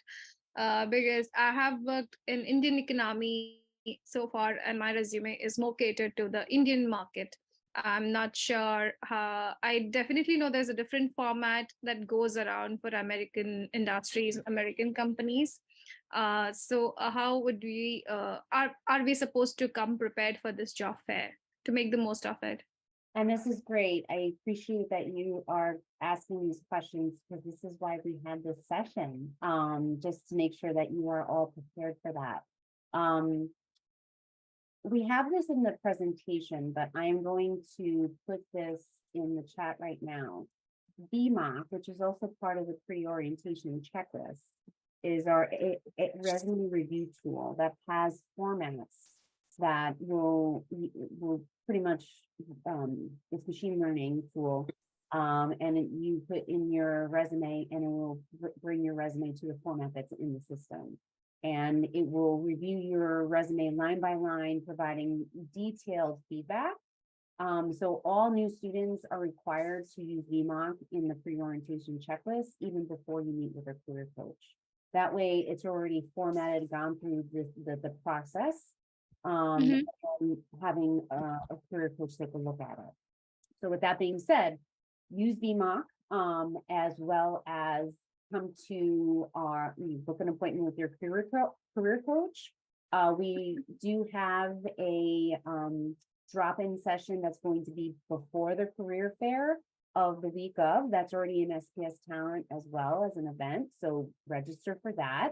Because I have worked in Indian economy so far, and my resume is more catered to the Indian market. I'm not sure how, I definitely know there's a different format that goes around for American industries, American companies. So how would we, are we supposed to come prepared for this job fair to make the most of it? And this is great. I appreciate that you are asking these questions, because this is why we had this session, just to make sure that you are all prepared for that. We have this in the presentation, but I am going to put this in the chat right now. BMOC, which is also part of the pre-orientation checklist, is our resume review tool that has formats that will pretty much, it's machine learning tool, and you put in your resume and it will bring your resume to the format that's in the system. And it will review your resume line by line, providing detailed feedback. So all new students are required to use VMOC in the pre-orientation checklist, even before you meet with a career coach. That way it's already formatted, gone through the process, and having a career coach take a look at it. So with that being said, use VMOC, as well as come to book an appointment with your career coach. We do have a drop-in session that's going to be before the career fair. of the week of. That's already in SPS Talent as well as an event. So register for that.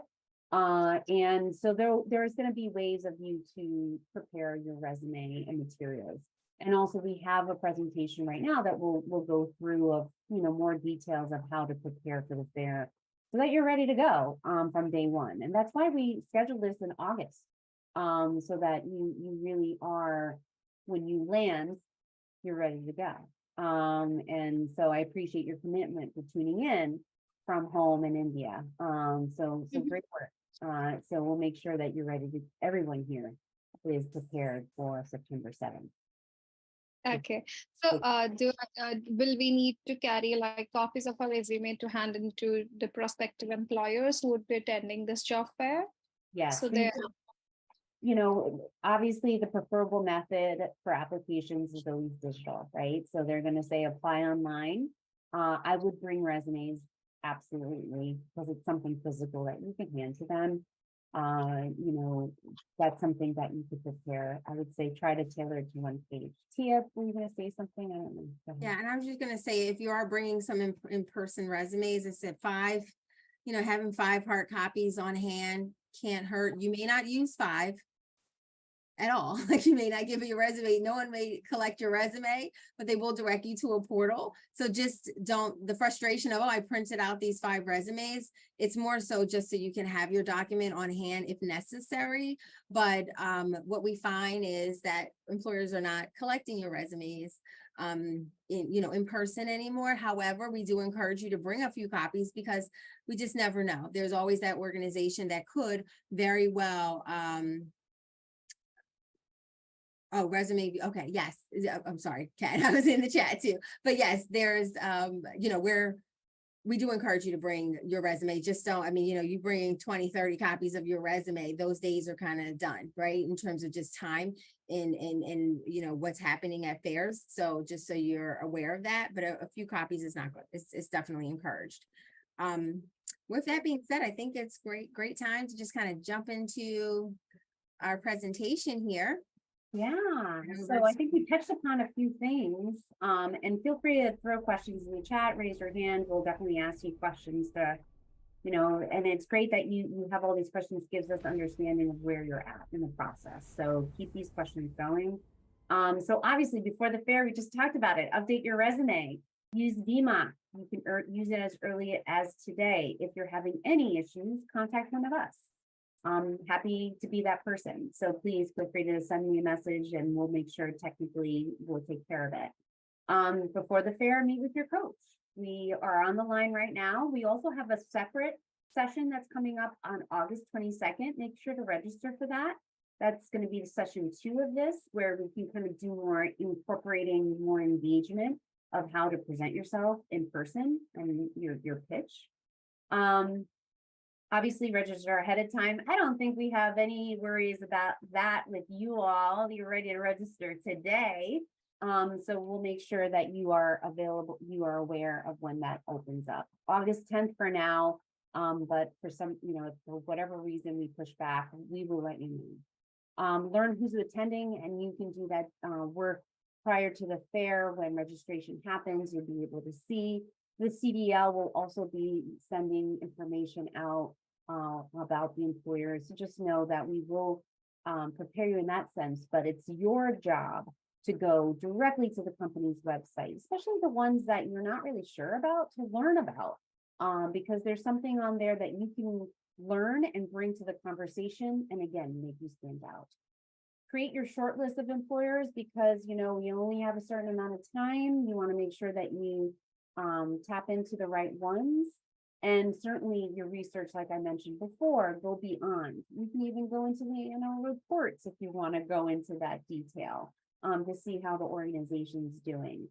And so there's going to be ways of you to prepare your resume and materials. And also we have a presentation right now that we'll go through of, more details of how to prepare for the fair so that you're ready to go from day one. And that's why we scheduled this in August, so that you really are, when you land, you're ready to go. And so I appreciate your commitment for tuning in from home in India. So great work. So we'll make sure that you're ready to, everyone here is prepared for September 7th. Okay, so will we need to carry like copies of our resume to hand into the prospective employers who would be attending this job fair? Yes, So obviously the preferable method for applications is always digital, right? So they're going to say apply online. I would bring resumes, absolutely, because it's something physical that you can hand to them. That's something that you could prepare. I would say try to tailor it to one page. Tia, were you going to say something? I don't know. Go ahead. Yeah, and I was just going to say, if you are bringing some in-person resumes, I said 5, having 5 hard copies on hand can't hurt. You may not use 5 at all. Like you may not give it your resume. No one may collect your resume, but they will direct you to a portal. So just don't, the frustration of, oh, I printed out these 5 resumes. It's more so just so you can have your document on hand if necessary. But what we find is that employers are not collecting your resumes in person anymore. However, we do encourage you to bring a few copies because we just never know. There's always that organization that could very well oh, resume. Okay. Yes. I'm sorry, Kat. I was in the chat too. But yes, there's, we do encourage you to bring your resume. Just don't, you bring 20, 30 copies of your resume. Those days are kind of done, right? In terms of just time and what's happening at fairs. So just so you're aware of that, but a few copies is not good. It's definitely encouraged. With that being said, I think it's great time to just kind of jump into our presentation here. Yeah, so I think we touched upon a few things, and feel free to throw questions in the chat, raise your hand. We'll definitely ask you questions to, and it's great that you have all these questions, gives us understanding of where you're at in the process. So keep these questions going. So obviously before the fair, we just talked about it, update your resume, use VMA. You can use it as early as today. If you're having any issues, contact one of us. I'm happy to be that person. So please feel free to send me a message and we'll make sure technically we'll take care of it. Before the fair, meet with your coach. We are on the line right now. We also have a separate session that's coming up on August 22nd. Make sure to register for that. That's going to be the session 2 of this, where we can kind of do more incorporating more engagement of how to present yourself in person and your pitch. Obviously register ahead of time. I don't think we have any worries about that with you all. You're ready to register today. So we'll make sure that you are available, you are aware of when that opens up. August 10th for now, but for some, for whatever reason we push back, we will let you know. Learn who's attending, and you can do that work prior to the fair. When registration happens, you'll be able to see. The CDL will also be sending information out about the employers. So just know that we will prepare you in that sense, but it's your job to go directly to the company's website, especially the ones that you're not really sure about, to learn about, because there's something on there that you can learn and bring to the conversation, and again, make you stand out. Create your short list of employers, because we only have a certain amount of time. You want to make sure that you tap into the right ones. And certainly your research, like I mentioned before, go beyond. You can even go into the reports if you want to go into that detail to see how the organization's doing.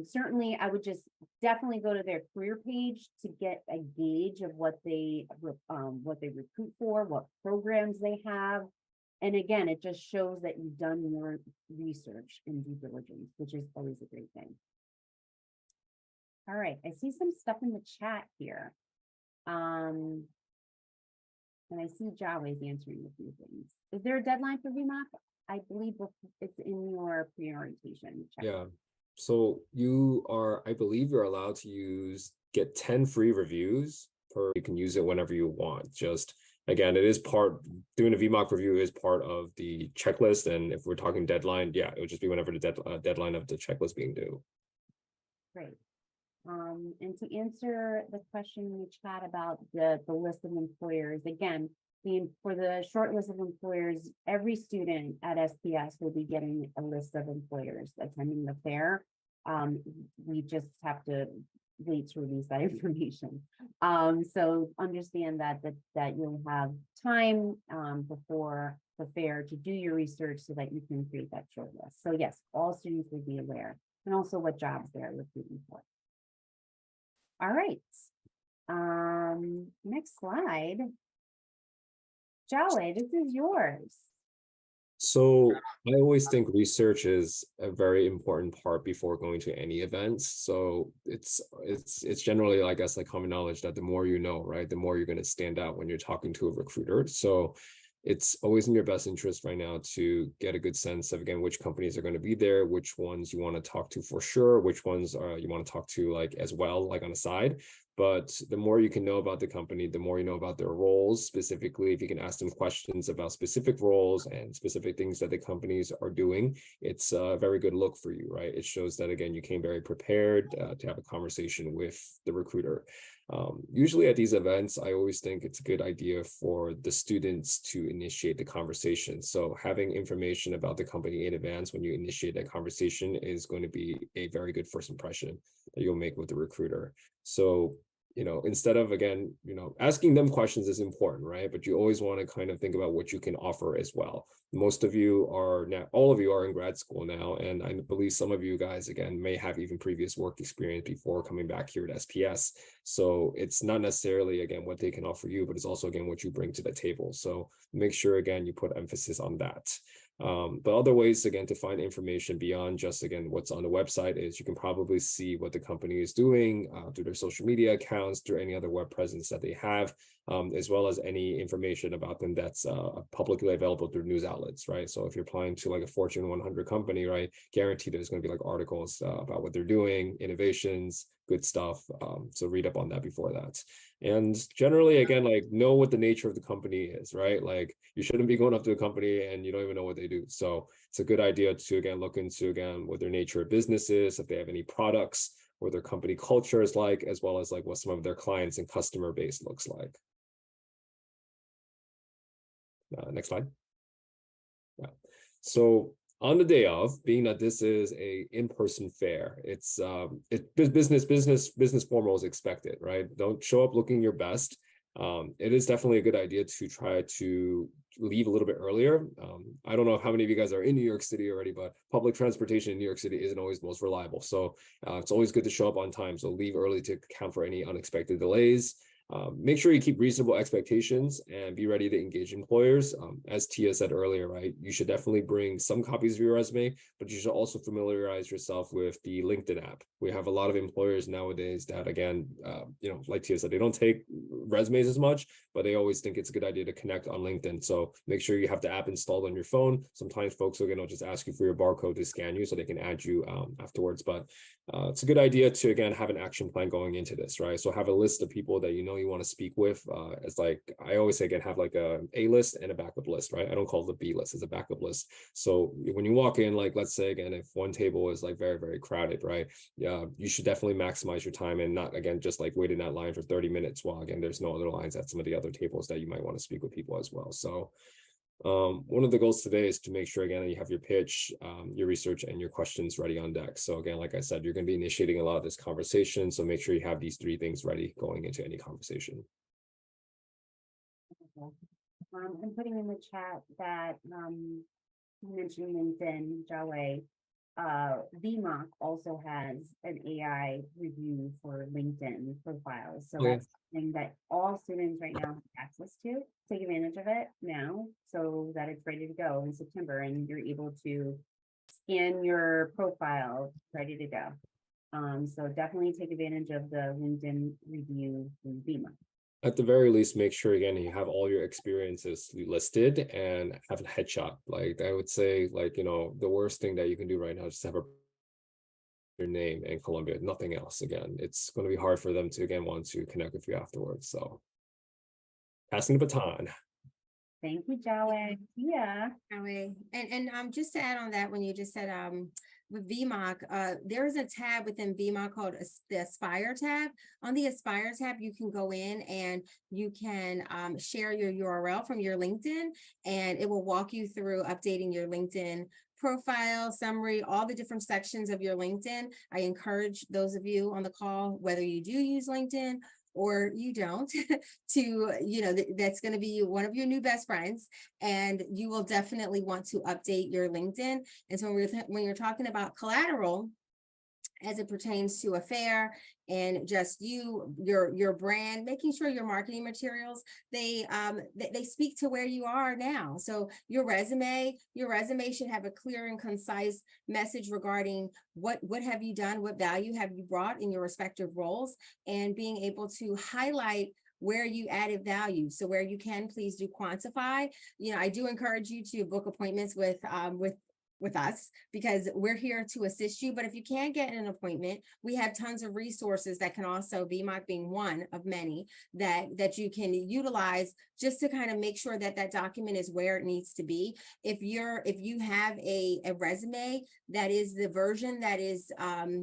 Certainly, I would just definitely go to their career page to get a gauge of what they recruit for, what programs they have. And again, it just shows that you've done your research and due diligence, which is always a great thing. All right, I see some stuff in the chat here. And I see Jawei's answering a few things. Is there a deadline for VMAP? I believe it's in your pre-orientation. Yeah, So you are, I believe you're allowed to get 10 free reviews per, you can use it whenever you want. Just again, it is doing a VMOC review is part of the checklist. And if we're talking deadline, yeah, it would just be whenever the deadline of the checklist being due. Great. And to answer the question in the chat about the list of employers, again, for the short list of employers, every student at SPS will be getting a list of employers attending the fair. We just have to wait to release that information. So understand that you'll have time before the fair to do your research so that you can create that short list. So yes, all students will be aware, and also what jobs they're recruiting for. All right. Next slide. Jawed, this is yours. So I always think research is a very important part before going to any events. So it's generally, I guess, like common knowledge that the more you know, right, the more you're going to stand out when you're talking to a recruiter. So it's always in your best interest right now to get a good sense of, again, which companies are going to be there, which ones you want to talk to for sure, which ones you want to talk to like as well, like on the side. But the more you can know about the company, the more you know about their roles. Specifically, if you can ask them questions about specific roles and specific things that the companies are doing, it's a very good look for you, right? It shows that, again, you came very prepared to have a conversation with the recruiter. Usually at these events, I always think it's a good idea for the students to initiate the conversation. So having information about the company in advance when you initiate that conversation is going to be a very good first impression that you'll make with the recruiter. So, instead of, again, asking them questions is important, right? But you always want to kind of think about what you can offer as well. Most of you are now, all of you are in grad school now. And I believe some of you guys, again, may have even previous work experience before coming back here at SPS. So it's not necessarily, again, what they can offer you, but it's also, again, what you bring to the table. So make sure, again, you put emphasis on that. But other ways, again, to find information beyond just, again, what's on the website is you can probably see what the company is doing through their social media accounts, through any other web presence that they have, as well as any information about them that's publicly available through news outlets, right? So if you're applying to like a Fortune 100 company, right, guaranteed there's going to be like articles about what they're doing, innovations, good stuff. So read up on that before that. And generally, again, like know what the nature of the company is, right? Like you shouldn't be going up to a company and you don't even know what they do. So it's a good idea to, again, look into, again, what their nature of business is, if they have any products, what their company culture is like, as well as like what some of their clients and customer base looks like. Next slide. Yeah. So on the day of, being that this is a in-person fair, it's business formal is expected, right? Don't show up looking your best. It is definitely a good idea to try to leave a little bit earlier. I don't know how many of you guys are in New York City already, but public transportation in New York City isn't always the most reliable. So it's always good to show up on time. So leave early to account for any unexpected delays. Make sure you keep reasonable expectations and be ready to engage employers. As Tia said earlier, right, you should definitely bring some copies of your resume, but you should also familiarize yourself with the LinkedIn app. We have a lot of employers nowadays that, again, like Tia said, they don't take resumes as much, but they always think it's a good idea to connect on LinkedIn. So make sure you have the app installed on your phone. Sometimes folks are going to just ask you for your barcode to scan you so they can add you afterwards. But it's a good idea to, again, have an action plan going into this, right? So have a list of people that you want to speak with. As like I always say, again, have like a list and a backup list, right? I don't call it the B list, it's a backup list. So when you walk in, like let's say again, if one table is like very, very crowded, right? Yeah, you should definitely maximize your time and not, again, just like wait in that line for 30 minutes while, again, there's no other lines at some of the other tables that you might want to speak with people as well. So one of the goals today is to make sure, again, that you have your pitch, your research, and your questions ready on deck. So again, like I said, you're going to be initiating a lot of this conversation. So make sure you have these 3 things ready going into any conversation. I'm putting in the chat that you mentioned LinkedIn, Jawed. VMOC also has an AI review for LinkedIn profiles. So that's something that all students right now have access to. Take advantage of it now so that it's ready to go in September and you're able to scan your profile ready to go. So definitely take advantage of the LinkedIn review from VMOC. At the very least, make sure, again, you have all your experiences listed and have a headshot. Like I would say, like, the worst thing that you can do right now is just have a their name in Colombia, nothing else. Again, it's going to be hard for them to again want to connect with you afterwards. So passing the baton. Thank you, Jawe. Yeah. And just to add on that, when you just said with VMOC, there is a tab within VMOC called the Aspire tab. On the Aspire tab, you can go in and you can share your URL from your LinkedIn, and it will walk you through updating your LinkedIn profile, summary, all the different sections of your LinkedIn. I encourage those of you on the call, whether you do use LinkedIn or you don't, to, that's going to be one of your new best friends, and you will definitely want to update your LinkedIn. And so when you're talking about collateral, as it pertains to a fair and just your brand, making sure your marketing materials, they speak to where you are now. So your resume should have a clear and concise message regarding what have you done, what value have you brought in your respective roles, and being able to highlight where you added value. So where you can, please do quantify. I do encourage you to book appointments with us, because we're here to assist you. But if you can't get an appointment, we have tons of resources that can also be, VMOC being one of many, that you can utilize just to kind of make sure that that document is where it needs to be. If you have a resume that is the version that is,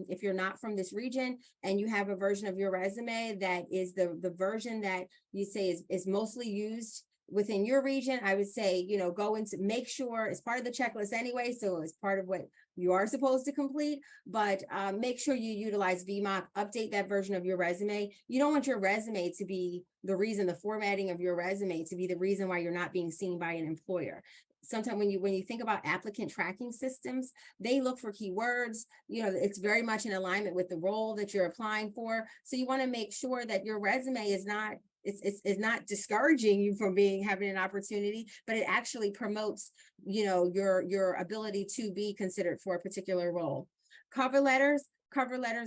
if you're not from this region and you have a version of your resume that is the version that you say is mostly used within your region, I would say, go into, make sure it's part of the checklist anyway. So it's part of what you are supposed to complete, but make sure you utilize VMOC, update that version of your resume. You don't want your resume to be the reason, the formatting of your resume to be the reason why you're not being seen by an employer. Sometimes when you think about applicant tracking systems, they look for keywords, it's very much in alignment with the role that you're applying for. So you want to make sure that your resume is not, it's not discouraging you from having an opportunity, but it actually promotes, your ability to be considered for a particular role. Cover letters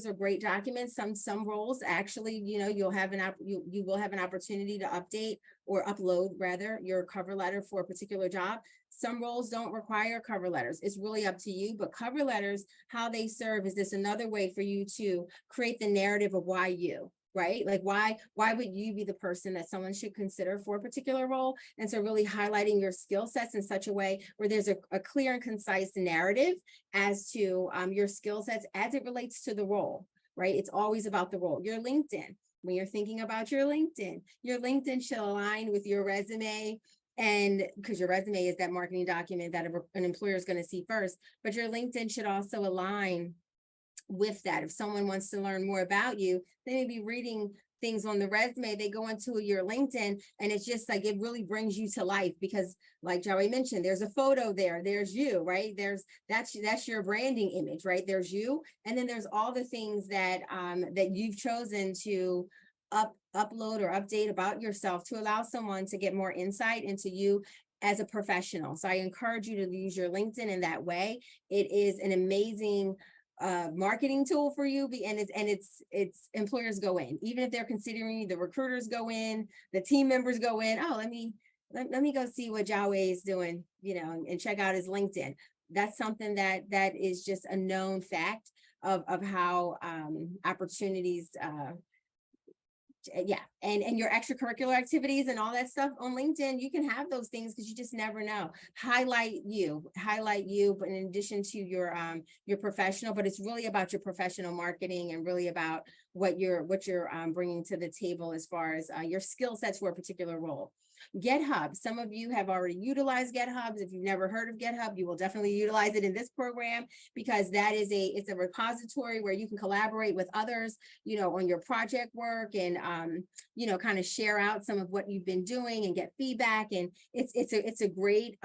are great documents. Some roles actually, you will have an opportunity to update or upload rather your cover letter for a particular job. Some roles don't require cover letters. It's really up to you, but cover letters, how they serve is this another way for you to create the narrative of why you, right? Like why would you be the person that someone should consider for a particular role? And so really highlighting your skill sets in such a way where there's a clear and concise narrative as to your skill sets as it relates to the role, right? It's always about the role. Your LinkedIn, when you're thinking about your LinkedIn should align with your resume, and because your resume is that marketing document that an employer is going to see first, but your LinkedIn should also align with that. If someone wants to learn more about you, they may be reading things on the resume, they go into your LinkedIn, and it's just like, it really brings you to life, because like Joey mentioned, there's a photo there's you, right? That's your branding image, right? There's you. And then there's all the things that you've chosen to upload or update about yourself to allow someone to get more insight into you as a professional. So I encourage you to use your LinkedIn in that way. It is an amazing marketing tool for you, and it's employers go in, even if they're considering you, the recruiters go in, the team members go in. Oh, let me go see what Jawe is doing, and check out his LinkedIn. That's something that is just a known fact of how opportunities and your extracurricular activities and all that stuff on LinkedIn, you can have those things because you just never know. Highlight you, but in addition to your professional, but it's really about your professional marketing and really about what you're bringing to the table as far as your skill sets for a particular role. GitHub, some of you have already utilized GitHub. If you've never heard of GitHub, you will definitely utilize it in this program, because that is it's a repository where you can collaborate with others, on your project work, and kind of share out some of what you've been doing and get feedback. And it's a great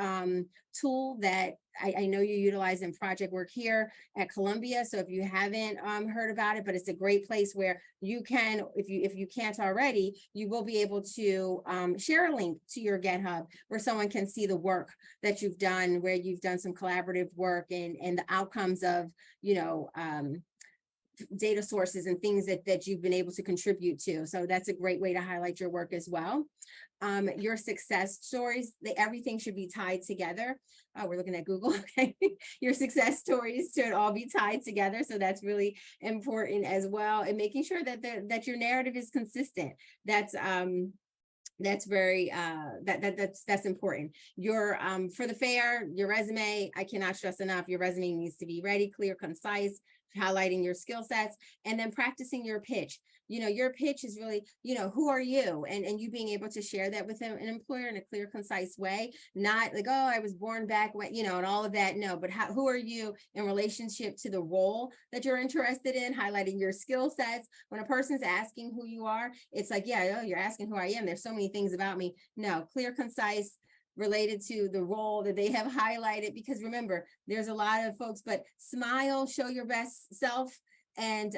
tool that I know you utilize in project work here at Columbia. So if you haven't heard about it, but it's a great place where you can, if you can't already, you will be able to share a link to your GitHub where someone can see the work that you've done, where you've done some collaborative work and the outcomes of, data sources and things that you've been able to contribute to. So that's a great way to highlight your work as well. Your success stories, everything should be tied together. We're looking at Google. Okay. Your success stories should all be tied together. So that's really important as well. And making sure that that your narrative is consistent. That's very that's important. Your for the fair, your resume, I cannot stress enough, your resume needs to be ready, clear, concise, highlighting your skill sets, and then practicing your pitch. Your pitch is really, who are you? And you being able to share that with an employer in a clear, concise way, not like, oh, I was born back when, and all of that. No, but who are you in relationship to the role that you're interested in, highlighting your skill sets. When a person's asking who you are, it's like, yeah, oh, you're asking who I am. There's so many things about me. No, clear, concise, related to the role that they have highlighted, because remember, there's a lot of folks, but smile, show your best self, and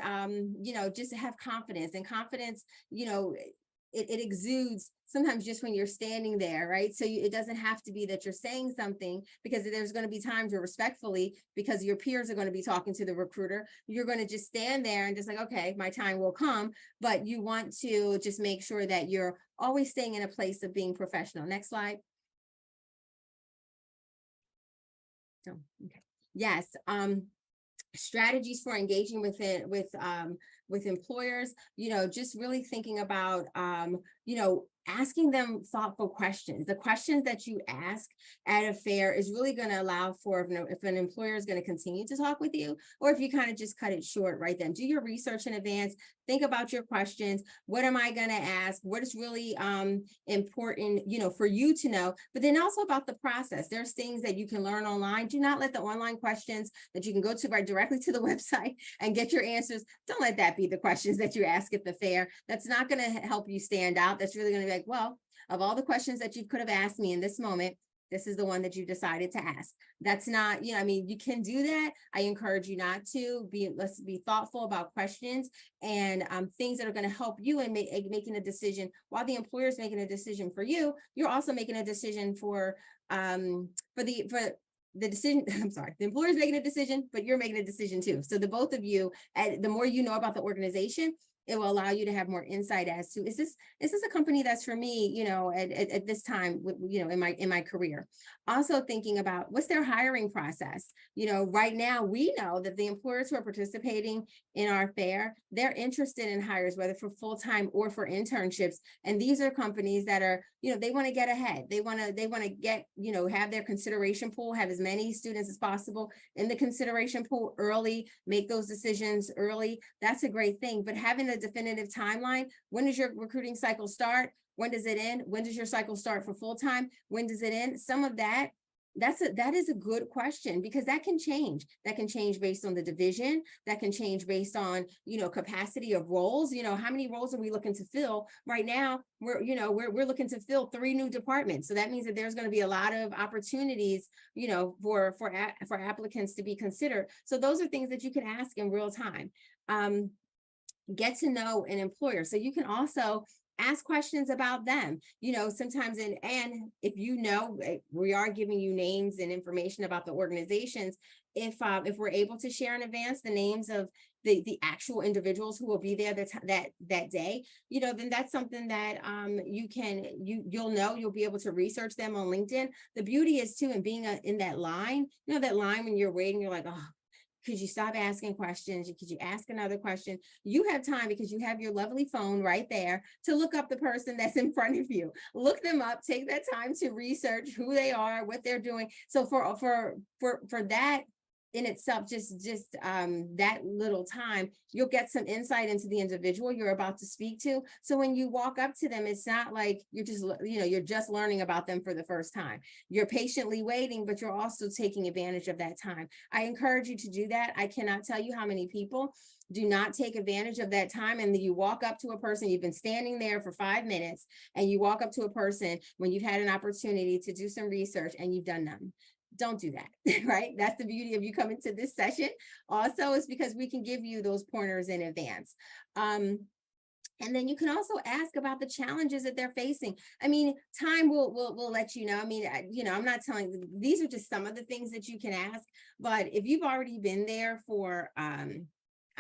just have confidence. And confidence, it exudes sometimes just when you're standing there, right? So it doesn't have to be that you're saying something, because there's going to be times where respectfully, because your peers are going to be talking to the recruiter, you're going to just stand there and just like, okay, my time will come. But you want to just make sure that you're always staying in a place of being professional. Next slide. Oh, okay. Yes. Strategies for engaging with employers, just really thinking about, asking them thoughtful questions. The questions that you ask at a fair is really going to allow for if an employer is going to continue to talk with you, or if you kind of just cut it short right then. Do your research in advance. Think about your questions. What am I going to ask? What is really important, for you to know, but then also about the process. There's things that you can learn online. Do not let the online questions that you can go to right directly to the website and get your answers. Don't let that be the questions that you ask at the fair. That's not going to help you stand out. That's really going to be like, well, of all the questions that you could have asked me in this moment, this is the one that you decided to ask. That's not, you can do that. I encourage you not to let's be thoughtful about questions and things that are going to help you in making a decision. While the employer is making a decision for you, you're also making a decision for the decision. I'm sorry, the employer is making a decision, but you're making a decision too. So the both of you, the more you know about the organization, it will allow you to have more insight as to, is this a company that's for me, at this time, in my career. Also thinking about what's their hiring process. Right now we know that the employers who are participating in our fair, they're interested in hires, whether for full-time or for internships. And these are companies that are, they want to get ahead. They want to get, have their consideration pool, have as many students as possible in the consideration pool early, make those decisions early. That's a great thing. But having a definitive timeline, when does your recruiting cycle start? When does it end? When does your cycle start for full-time? When does it end? Some of that, that is a good question, because that can change. That can change based on the division. That can change based on, capacity of roles. How many roles are we looking to fill right now? We're looking to fill 3 new departments. So that means that there's going to be a lot of opportunities, for applicants to be considered. So those are things that you can ask in real time. Get to know an employer. So you can also ask questions about them, sometimes, and if we are giving you names and information about the organizations, if we're able to share in advance the names of the actual individuals who will be there that day, then that's something that you'll be able to research them on LinkedIn. The beauty is too, in being in that line, that line when you're waiting, you're like, oh, could you stop asking questions? Could you ask another question? You have time, because you have your lovely phone right there to look up the person that's in front of you. Look them up, take that time to research who they are, what they're doing. So for that in itself, just that little time, you'll get some insight into the individual you're about to speak to. So when you walk up to them, it's not like you're just learning about them for the first time. You're patiently waiting, but you're also taking advantage of that time. I encourage you to do that. I cannot tell you how many people do not take advantage of that time. And then you walk up to a person, you've been standing there for 5 minutes, and you walk up to a person when you've had an opportunity to do some research and you've done none. Don't do that, right? That's the beauty of you coming to this session. Also, is because we can give you those pointers in advance. And then you can also ask about the challenges that they're facing. I mean, time will let you know. I mean, I'm not telling you, these are just some of the things that you can ask, but if you've already been there for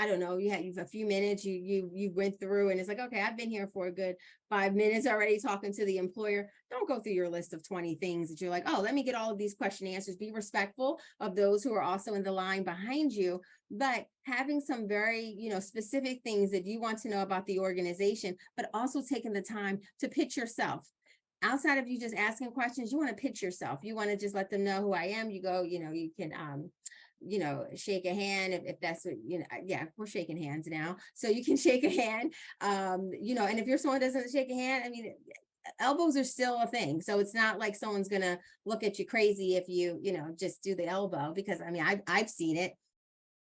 I don't know, you've a few minutes, you went through and it's like, okay, I've been here for a good 5 minutes already talking to the employer. Don't go through your list of 20 things that you're like, oh, let me get all of these question answers. Be respectful of those who are also in the line behind you, but having some very, specific things that you want to know about the organization, but also taking the time to pitch yourself. Outside of you just asking questions, you want to pitch yourself. You want to just let them know who I am. You go, you can, shake a hand if that's what, yeah, we're shaking hands now. So you can shake a hand, and if you're someone who doesn't shake a hand, I mean, elbows are still a thing. So it's not like someone's going to look at you crazy if you, just do the elbow, because I mean, I've seen it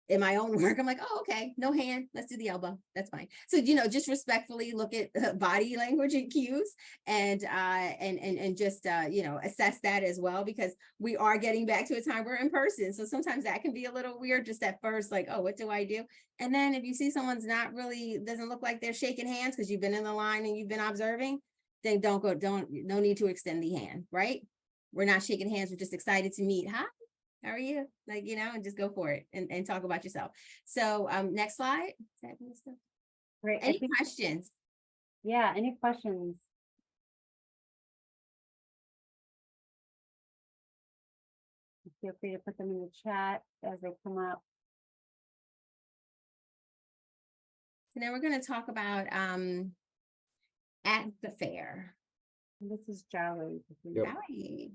in my own work. I'm like, oh, okay, no hand, let's do the elbow. That's fine. So, just respectfully look at body language and cues and just, assess that as well, because we are getting back to a time we're in person. So sometimes that can be a little weird just at first, like, oh, what do I do? And then if you see someone's doesn't look like they're shaking hands because you've been in the line and you've been observing, then no need to extend the hand, right? We're not shaking hands. We're just excited to meet. Hi. How are you? And just go for it and talk about yourself. So next slide. Great. Any questions? Yeah, any questions? Feel free to put them in the chat as they come up. So now we're going to talk about at the fair. This is Joey. Yep. Joey.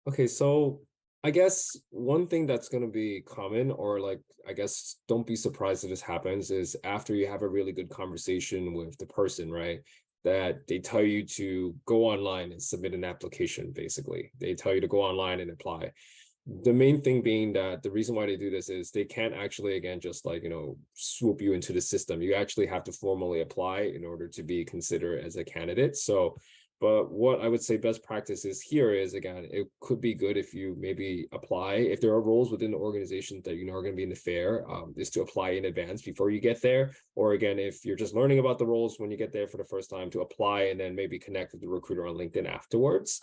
Okay, so I guess one thing that's going to be common, or like, I guess, don't be surprised that this happens, is after you have a really good conversation with the person, right? That they tell you to go online and submit an application, basically. They tell you to go online and apply. The main thing being that the reason why they do this is they can't actually, again, just like, swoop you into the system. You actually have to formally apply in order to be considered as a candidate. So, but what I would say best practice is here is, again, it could be good if you maybe apply, if there are roles within the organization that are going to be in the fair, is to apply in advance before you get there. Or again, if you're just learning about the roles when you get there for the first time, to apply and then maybe connect with the recruiter on LinkedIn afterwards.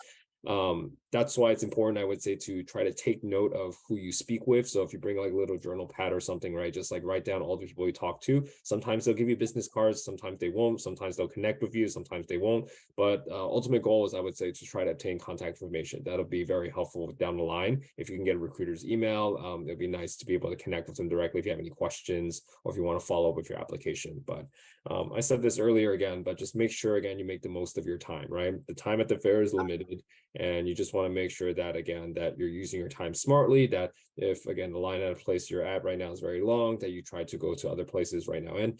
That's why it's important, I would say, to try to take note of who you speak with. So if you bring like a little journal pad or something, right, just like write down all the people you talk to. Sometimes they'll give you business cards, sometimes they won't, sometimes they'll connect with you, sometimes they won't. But ultimate goal is, I would say, to try to obtain contact information. That'll be very helpful down the line. If you can get a recruiter's email, it'd be nice to be able to connect with them directly if you have any questions or if you want to follow up with your application. But I said this earlier again, but just make sure, again, you make the most of your time, right? The time at the fair is limited, and you just want to make sure that, again, that you're using your time smartly, that if, again, the line at a place you're at right now is very long, that you try to go to other places right now. And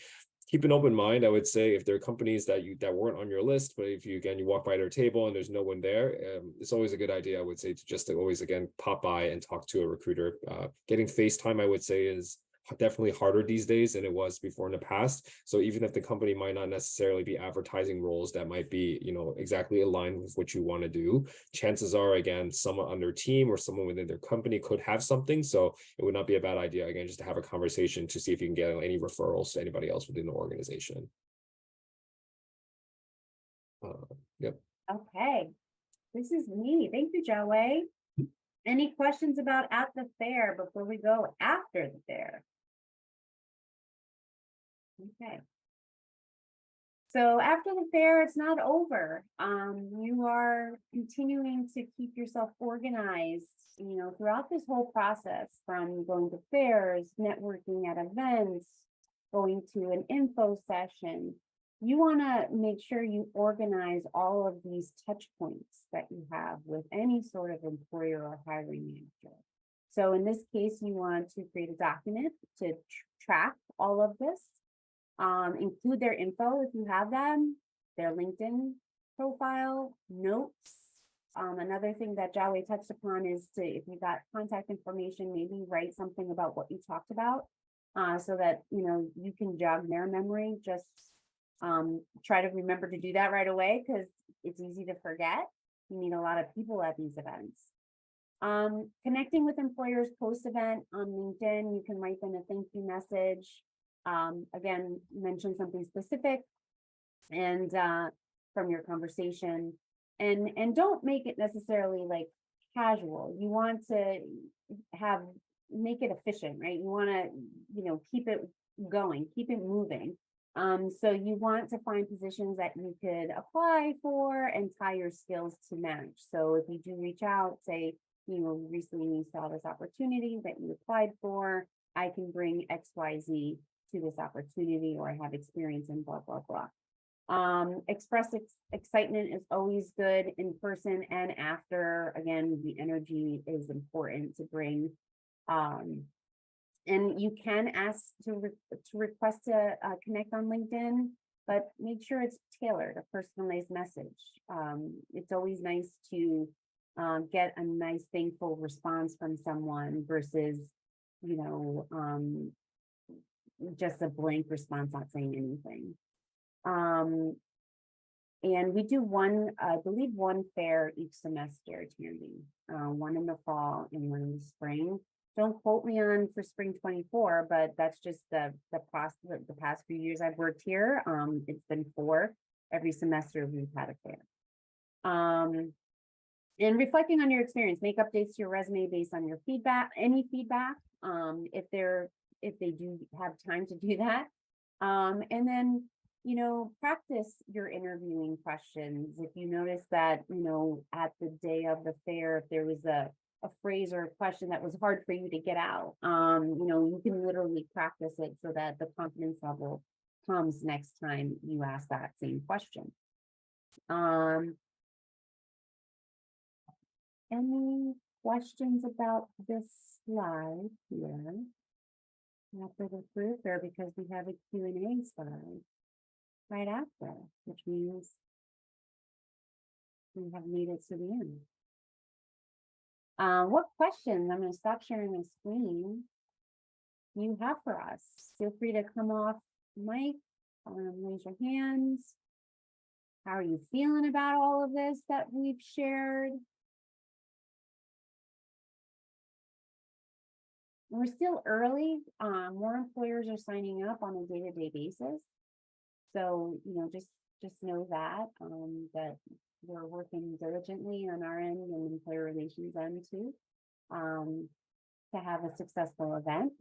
keep an open mind, I would say, if there are companies that weren't on your list, but if you walk by their table and there's no one there, it's always a good idea, I would say, to just always, again, pop by and talk to a recruiter. Getting FaceTime, I would say, is definitely harder these days than it was before in the past. So even if the company might not necessarily be advertising roles that might be, exactly aligned with what you want to do, chances are, again, someone on their team or someone within their company could have something. So it would not be a bad idea, again, just to have a conversation to see if you can get any referrals to anybody else within the organization. Yep. Okay. This is me. Thank you, Joey. Any questions about at the fair before we go after the fair? Okay. So after the fair, it's not over. You are continuing to keep yourself organized, throughout this whole process, from going to fairs, networking at events, going to an info session. You want to make sure you organize all of these touch points that you have with any sort of employer or hiring manager. So in this case, you want to create a document to track all of this. Include their info if you have them, their LinkedIn profile, notes. Another thing that Joey touched upon is if you got contact information, maybe write something about what you talked about, so that you can jog their memory. Just try to remember to do that right away, because it's easy to forget. You need a lot of people at these events. Connecting with employers post-event on LinkedIn, you can write them a thank you message. Again, mention something specific and from your conversation, and don't make it necessarily like casual. You want to make it efficient, right? You want to, keep it going, keep it moving. So you want to find positions that you could apply for and tie your skills to match. So if you do reach out, say, recently you saw this opportunity that you applied for, I can bring XYZ to this opportunity, or I have experience in blah, blah, blah. Express excitement is always good in person and after. Again, the energy is important to bring. And you can ask to request to connect on LinkedIn, but make sure it's tailored, a personalized message. It's always nice to get a nice, thankful response from someone versus, just a blank response, not saying anything. And we do I believe one fair each semester, Tandy, one in the fall and one in the spring. Don't quote me on for spring 24, but that's just the past few years I've worked here. It's been 4 every semester we've had a fair. And reflecting on your experience, make updates to your resume based on your feedback, any feedback, if they do have time to do that. And then, practice your interviewing questions. If you notice that, at the day of the fair, if there was a phrase or a question that was hard for you to get out, you can literally practice it so that the confidence level comes next time you ask that same question. Any questions about this slide here? After the career fair, because we have a Q&A slide right after, which means we have made it to the end. What questions, I'm going to stop sharing my screen, you have for us? Feel free to come off mic, raise your hands. How are you feeling about all of this that we've shared? We're still early. More employers are signing up on a day-to-day basis. So, just know that, that we're working diligently on our end and employer relations end too, to have a successful event.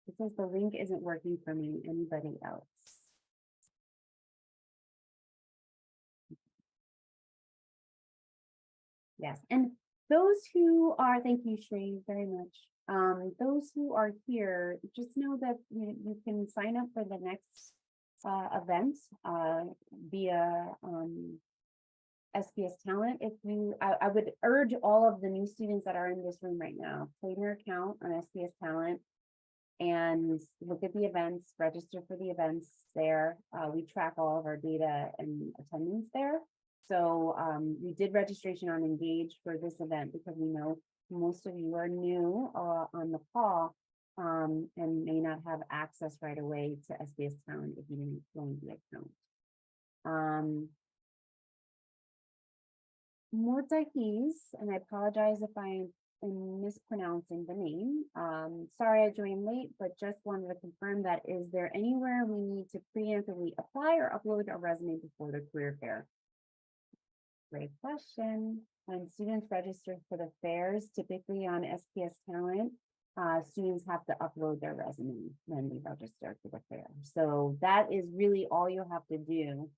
It says the link isn't working for me. Anybody else? Yes, and those who are, thank you, Shree, very much. Those who are here, just know that you can sign up for the next event via SPS Talent. If I would urge all of the new students that are in this room right now, claim your account on SPS Talent and look at the events, register for the events there. We track all of our data and attendance there. So we did registration on Engage for this event because we know most of you are new on the call and may not have access right away to SBS Talent if you didn't join the account. Murtahiz, and I apologize if I am mispronouncing the name. Sorry I joined late, but just wanted to confirm that, is there anywhere we need to preemptively apply or upload a resume before the career fair? Great question. When students register for the fairs, typically on SPS Talent, students have to upload their resume when they register for the fair. So that is really all you'll have to do,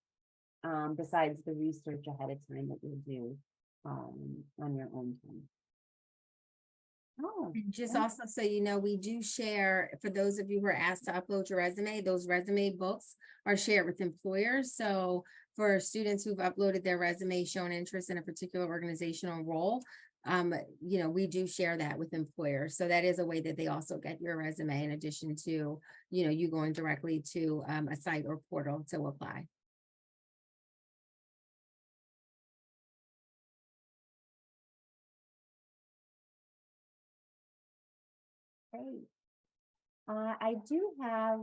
besides the research ahead of time that you'll do on your own time. Oh, just also so you know, we do share, for those of you who are asked to upload your resume, those resume books are shared with employers. So for students who've uploaded their resume, shown interest in a particular organizational role, we do share that with employers. So that is a way that they also get your resume in addition to, you going directly to a site or portal to apply. Great. I do have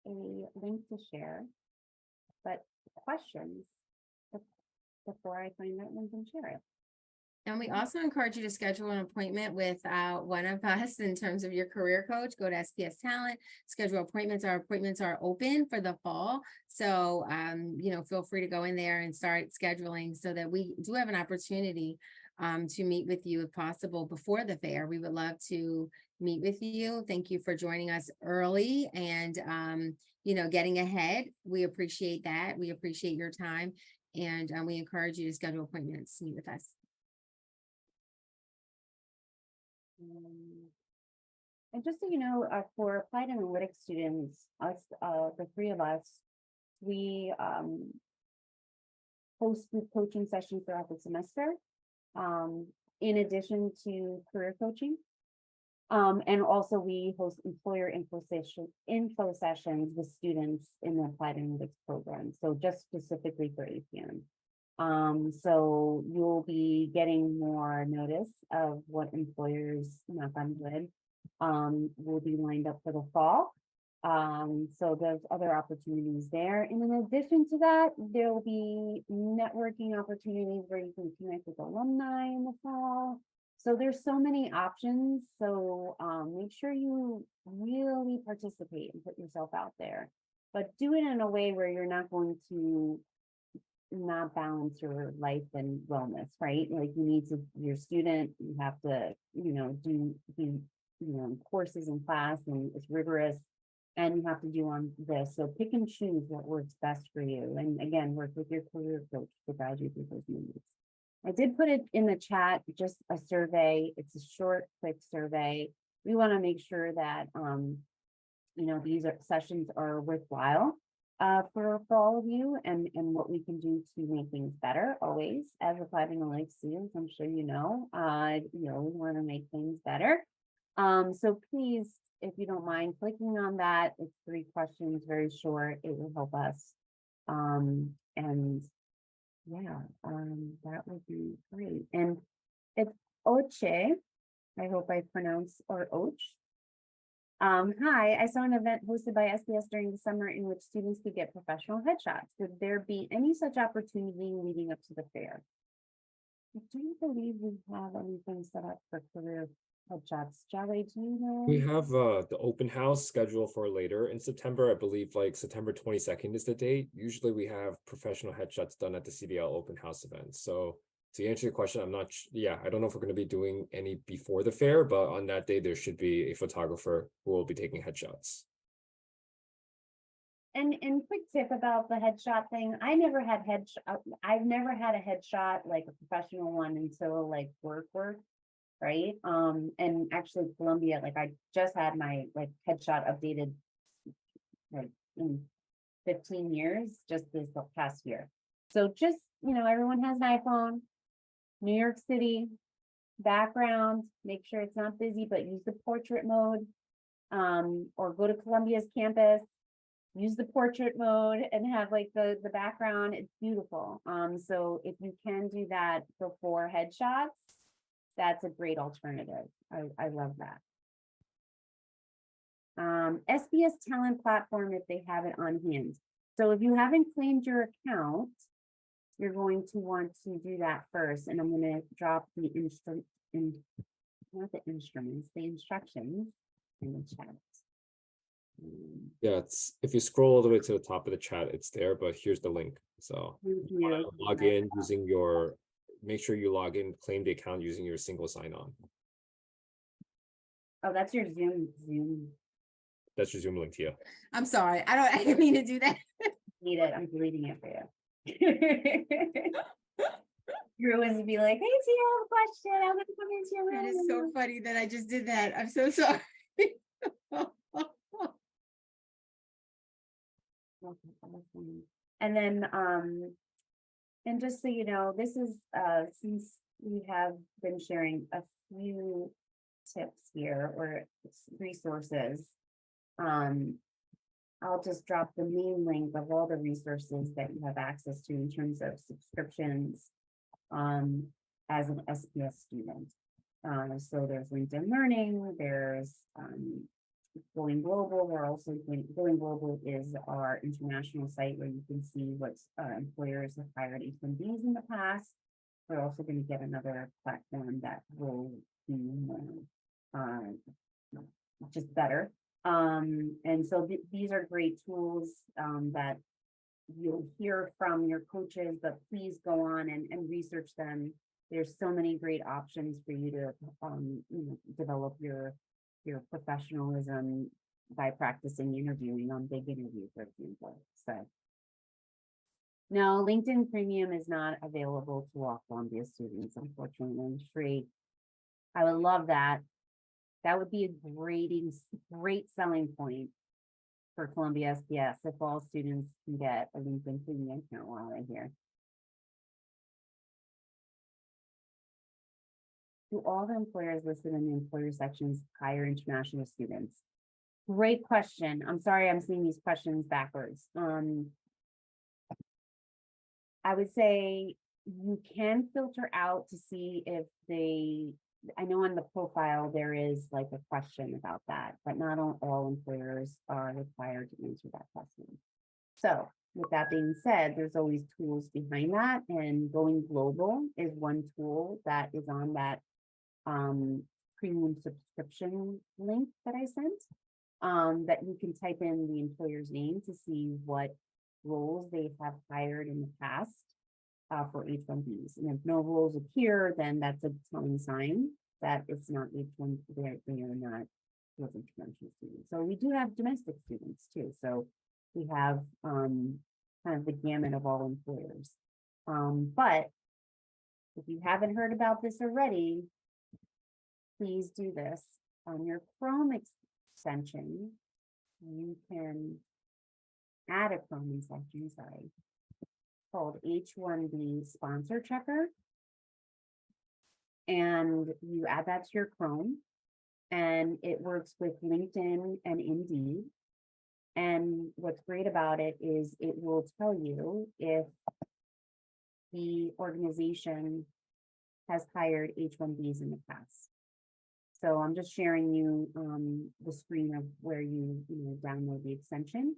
a link to share, but questions before I find that link and share it. And we also encourage you to schedule an appointment with one of us in terms of your career coach. Go to SPS Talent, schedule appointments. Our appointments are open for the fall. So, feel free to go in there and start scheduling so that we do have an opportunity to meet with you if possible before the fair. We would love to meet with you. Thank you for joining us early and, getting ahead. We appreciate that. We appreciate your time. And we encourage you to schedule appointments to meet with us. And just so you know, for applied analytics students, us, the three of us, we host group coaching sessions throughout the semester, in addition to career coaching. And also we host employer info sessions with students in the applied analytics program. So just specifically for APM. So you'll be getting more notice of what employers, knock on wood, will be lined up for the fall. So there's other opportunities there. And in addition to that, there will be networking opportunities where you can connect with alumni in the fall. So there's so many options. So make sure you really participate and put yourself out there, but do it in a way where you're not going to not balance your life and wellness, right? Like you need to, you're a student, you have to, do courses in class, and it's rigorous, and you have to do on this. So pick and choose what works best for you. And again, work with your career coach to guide you through those moments. I did put it in the chat, just a survey. It's a short, quick survey. We want to make sure that, these sessions are worthwhile for all of you, and what we can do to make things better always as applied analytics students. I'm sure we want to make things better. So please, if you don't mind clicking on that, it's 3 questions, very short. It will help us. That would be great. And it's Oche. I hope I pronounce, or Och. Hi, I saw an event hosted by SBS during the summer in which students could get professional headshots. Would there be any such opportunity leading up to the fair? I don't believe we have anything set up for career headshots. Jolly, do you know? We have the open house scheduled for later in September. I believe like September 22nd is the date. Usually we have professional headshots done at the CDL open house event. So to answer your question, I'm not, I don't know if we're going to be doing any before the fair, but on that day, there should be a photographer who will be taking headshots. And quick tip about the headshot thing. I've never had a headshot, like a professional one, until like work, right? And actually Columbia, like I just had my headshot updated like in 15 years, just this past year. So just, everyone has an iPhone. New York City, background, make sure it's not busy, but use the portrait mode, or go to Columbia's campus, use the portrait mode and have like the background. It's beautiful. So if you can do that before headshots, that's a great alternative. I love that. SBS talent platform, if they have it on hand. So if you haven't claimed your account, you're going to want to do that first. And I'm going to drop the instructions in the chat. Yeah, it's if you scroll all the way to the top of the chat, it's there, but here's the link. So you wanna log in using make sure you log in, claim the account using your single sign-on. Oh, that's your Zoom. That's your Zoom link to you. I'm sorry. I didn't mean to do that. Need it. I'm deleting it for you. Drew would be like, hey, Tia, I have a question. I'm gonna come into your room. That is so funny that I just did that. I'm so sorry. And then, and just so you know, this is since we have been sharing a few tips here or resources, I'll just drop the main link of all the resources that you have access to in terms of subscriptions as an SPS student. So there's LinkedIn Learning, there's Going Global. We're also Going Global is our international site where you can see what employers have hired H-1Bs in the past. We're also going to get another platform that will be just better. And so these are great tools that you'll hear from your coaches, but please go on and research them there's so many great options for you to, develop your professionalism by practicing interviewing on big interview, for example. So no, LinkedIn Premium is not available to all Columbia students, unfortunately. I'm afraid I would love that. That would be a great selling point for Columbia SPS if all students can get a LinkedIn Premium account while they're here. Do all the employers listed in the employer sections hire international students? Great question. I'm sorry, I'm seeing these questions backwards. I would say you can filter out to see if I know on the profile there is like a question about that, but not all employers are required to answer that question. So with that being said, there's always tools behind that, and going global is one tool that is on that premium subscription link that I sent, that you can type in the employer's name to see what roles they have hired in the past for H-1Bs. And if no roles appear, then that's a telling sign that it's not H-1, they are not those international students. So we do have domestic students too. So we have kind of the gamut of all employers. But if you haven't heard about this already, please do this. On your Chrome extension, you can add a Chrome extension, called H-1B Sponsor Checker. And you add that to your Chrome, and it works with LinkedIn and Indeed. And what's great about it is it will tell you if the organization has hired H-1Bs in the past. So I'm just sharing you the screen of where you download the extension.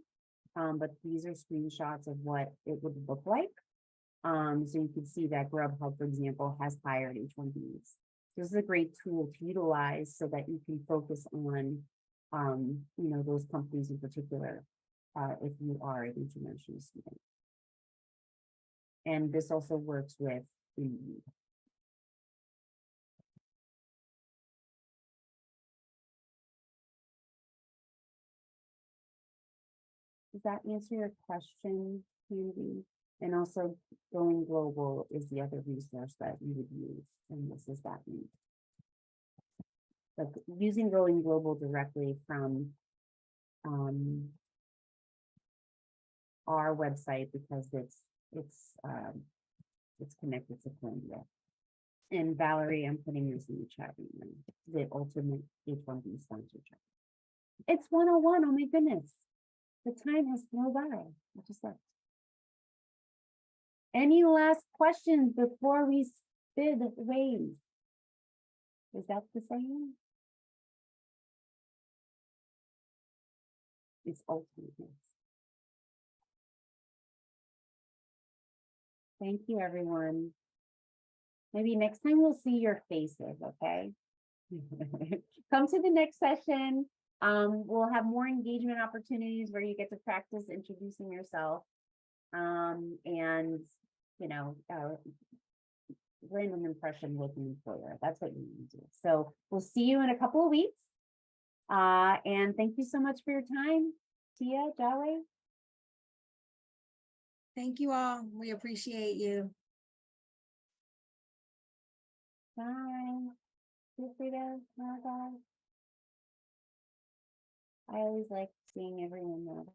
But these are screenshots of what it would look like. So you can see that Grubhub, for example, has hired H-1Bs. This is a great tool to utilize so that you can focus on, those companies in particular, if you are an international student. And this also works with Indeed. Does that answer your question, Candy? And also Going Global is the other resource that you would use, and this is that link. But using Going Global directly from our website, because it's connected to Columbia. And Valerie, I'm putting this in the chat right now. The ultimate H-1B sponsor check. It's 101. Oh my goodness. The time has flown by. I just left. Any last questions before we spid waves? Is that the same? It's ultimate. Thank you, everyone. Maybe next time we'll see your faces, okay? Come to the next session. We'll have more engagement opportunities where you get to practice introducing yourself. And land an impression with an employer. That's what you need to do. So we'll see you in a couple of weeks. And thank you so much for your time, Tia, Jawe. Thank you all. We appreciate you. Bye. Feel free to log on. I always like seeing everyone know.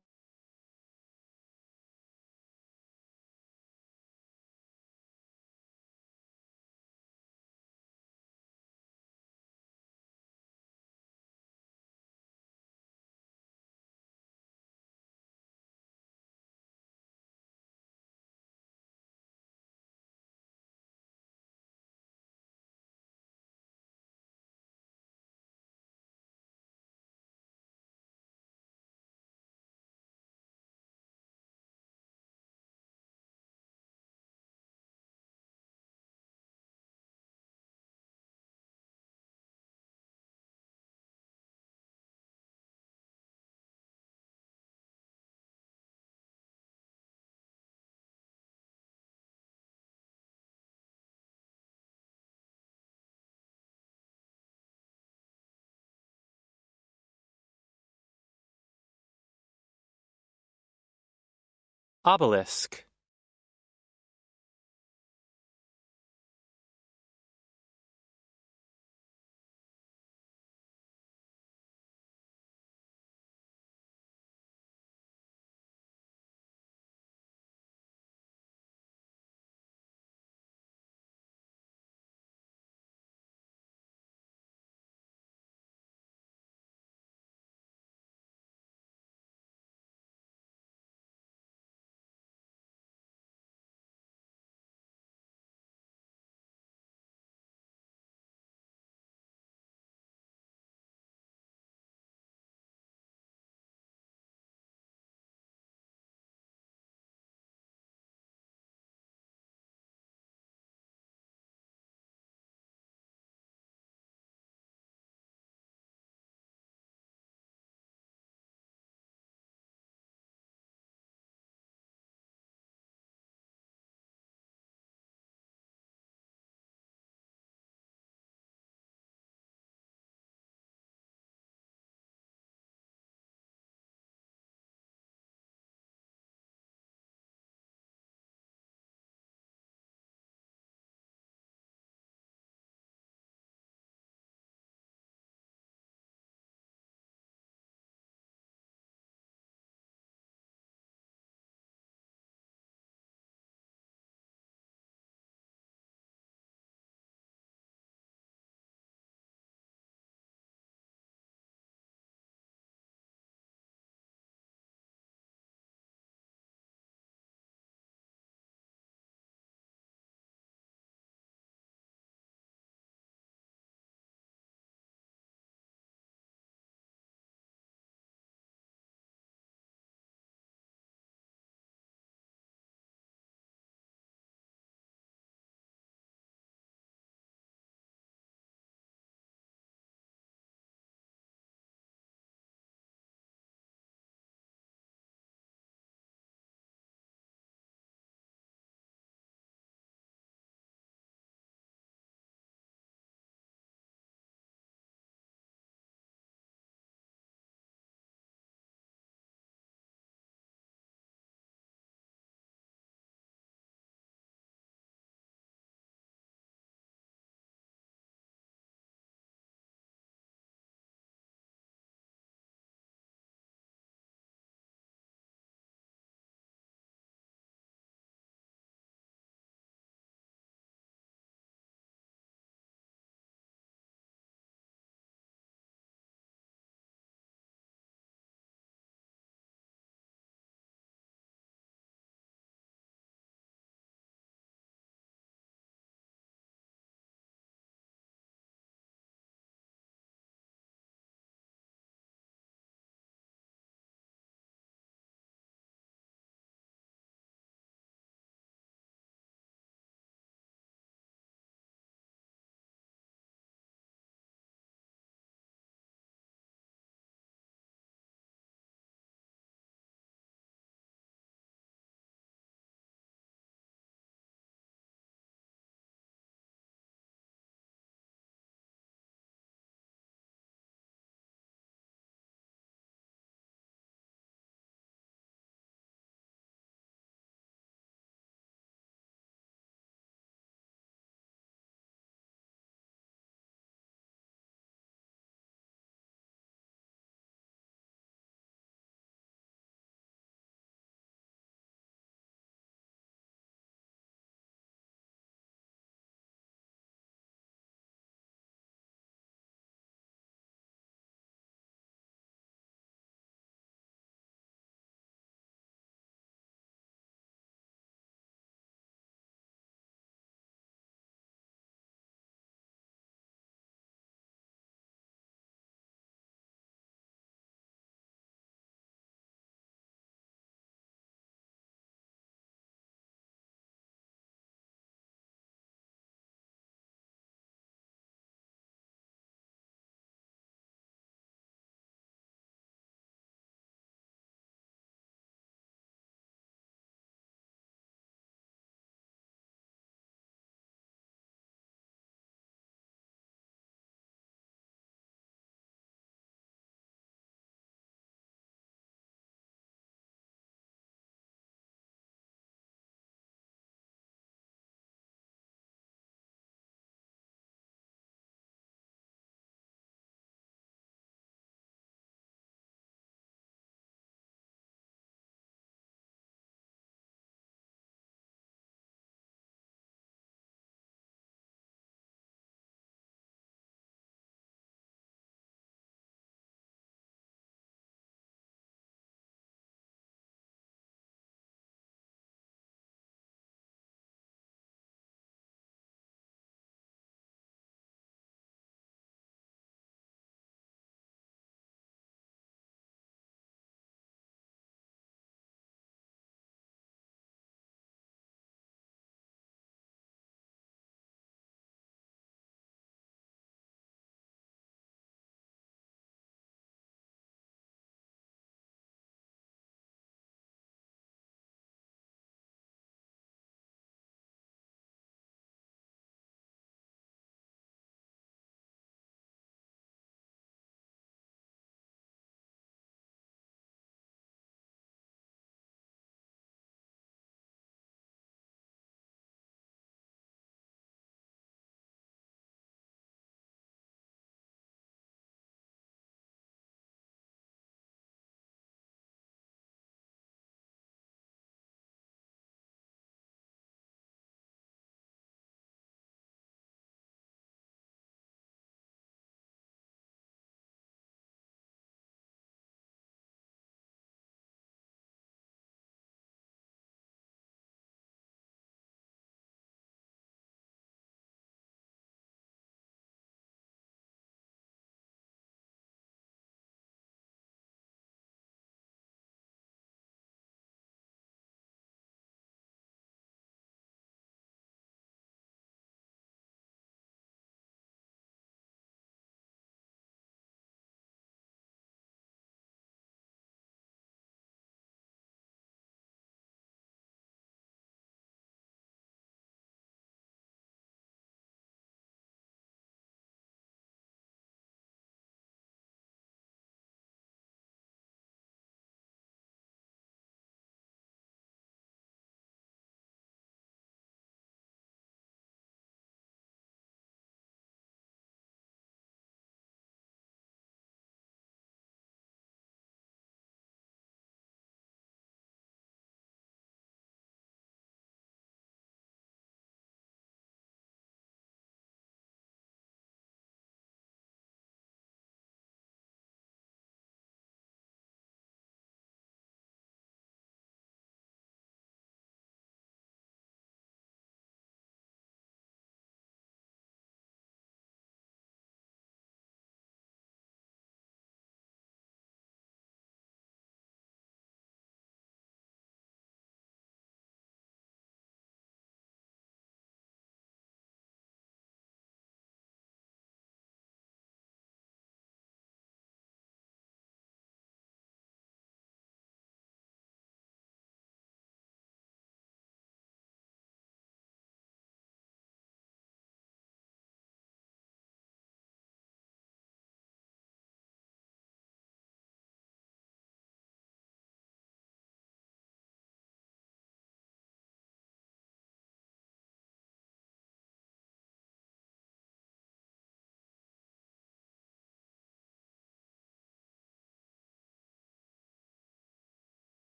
Obelisk.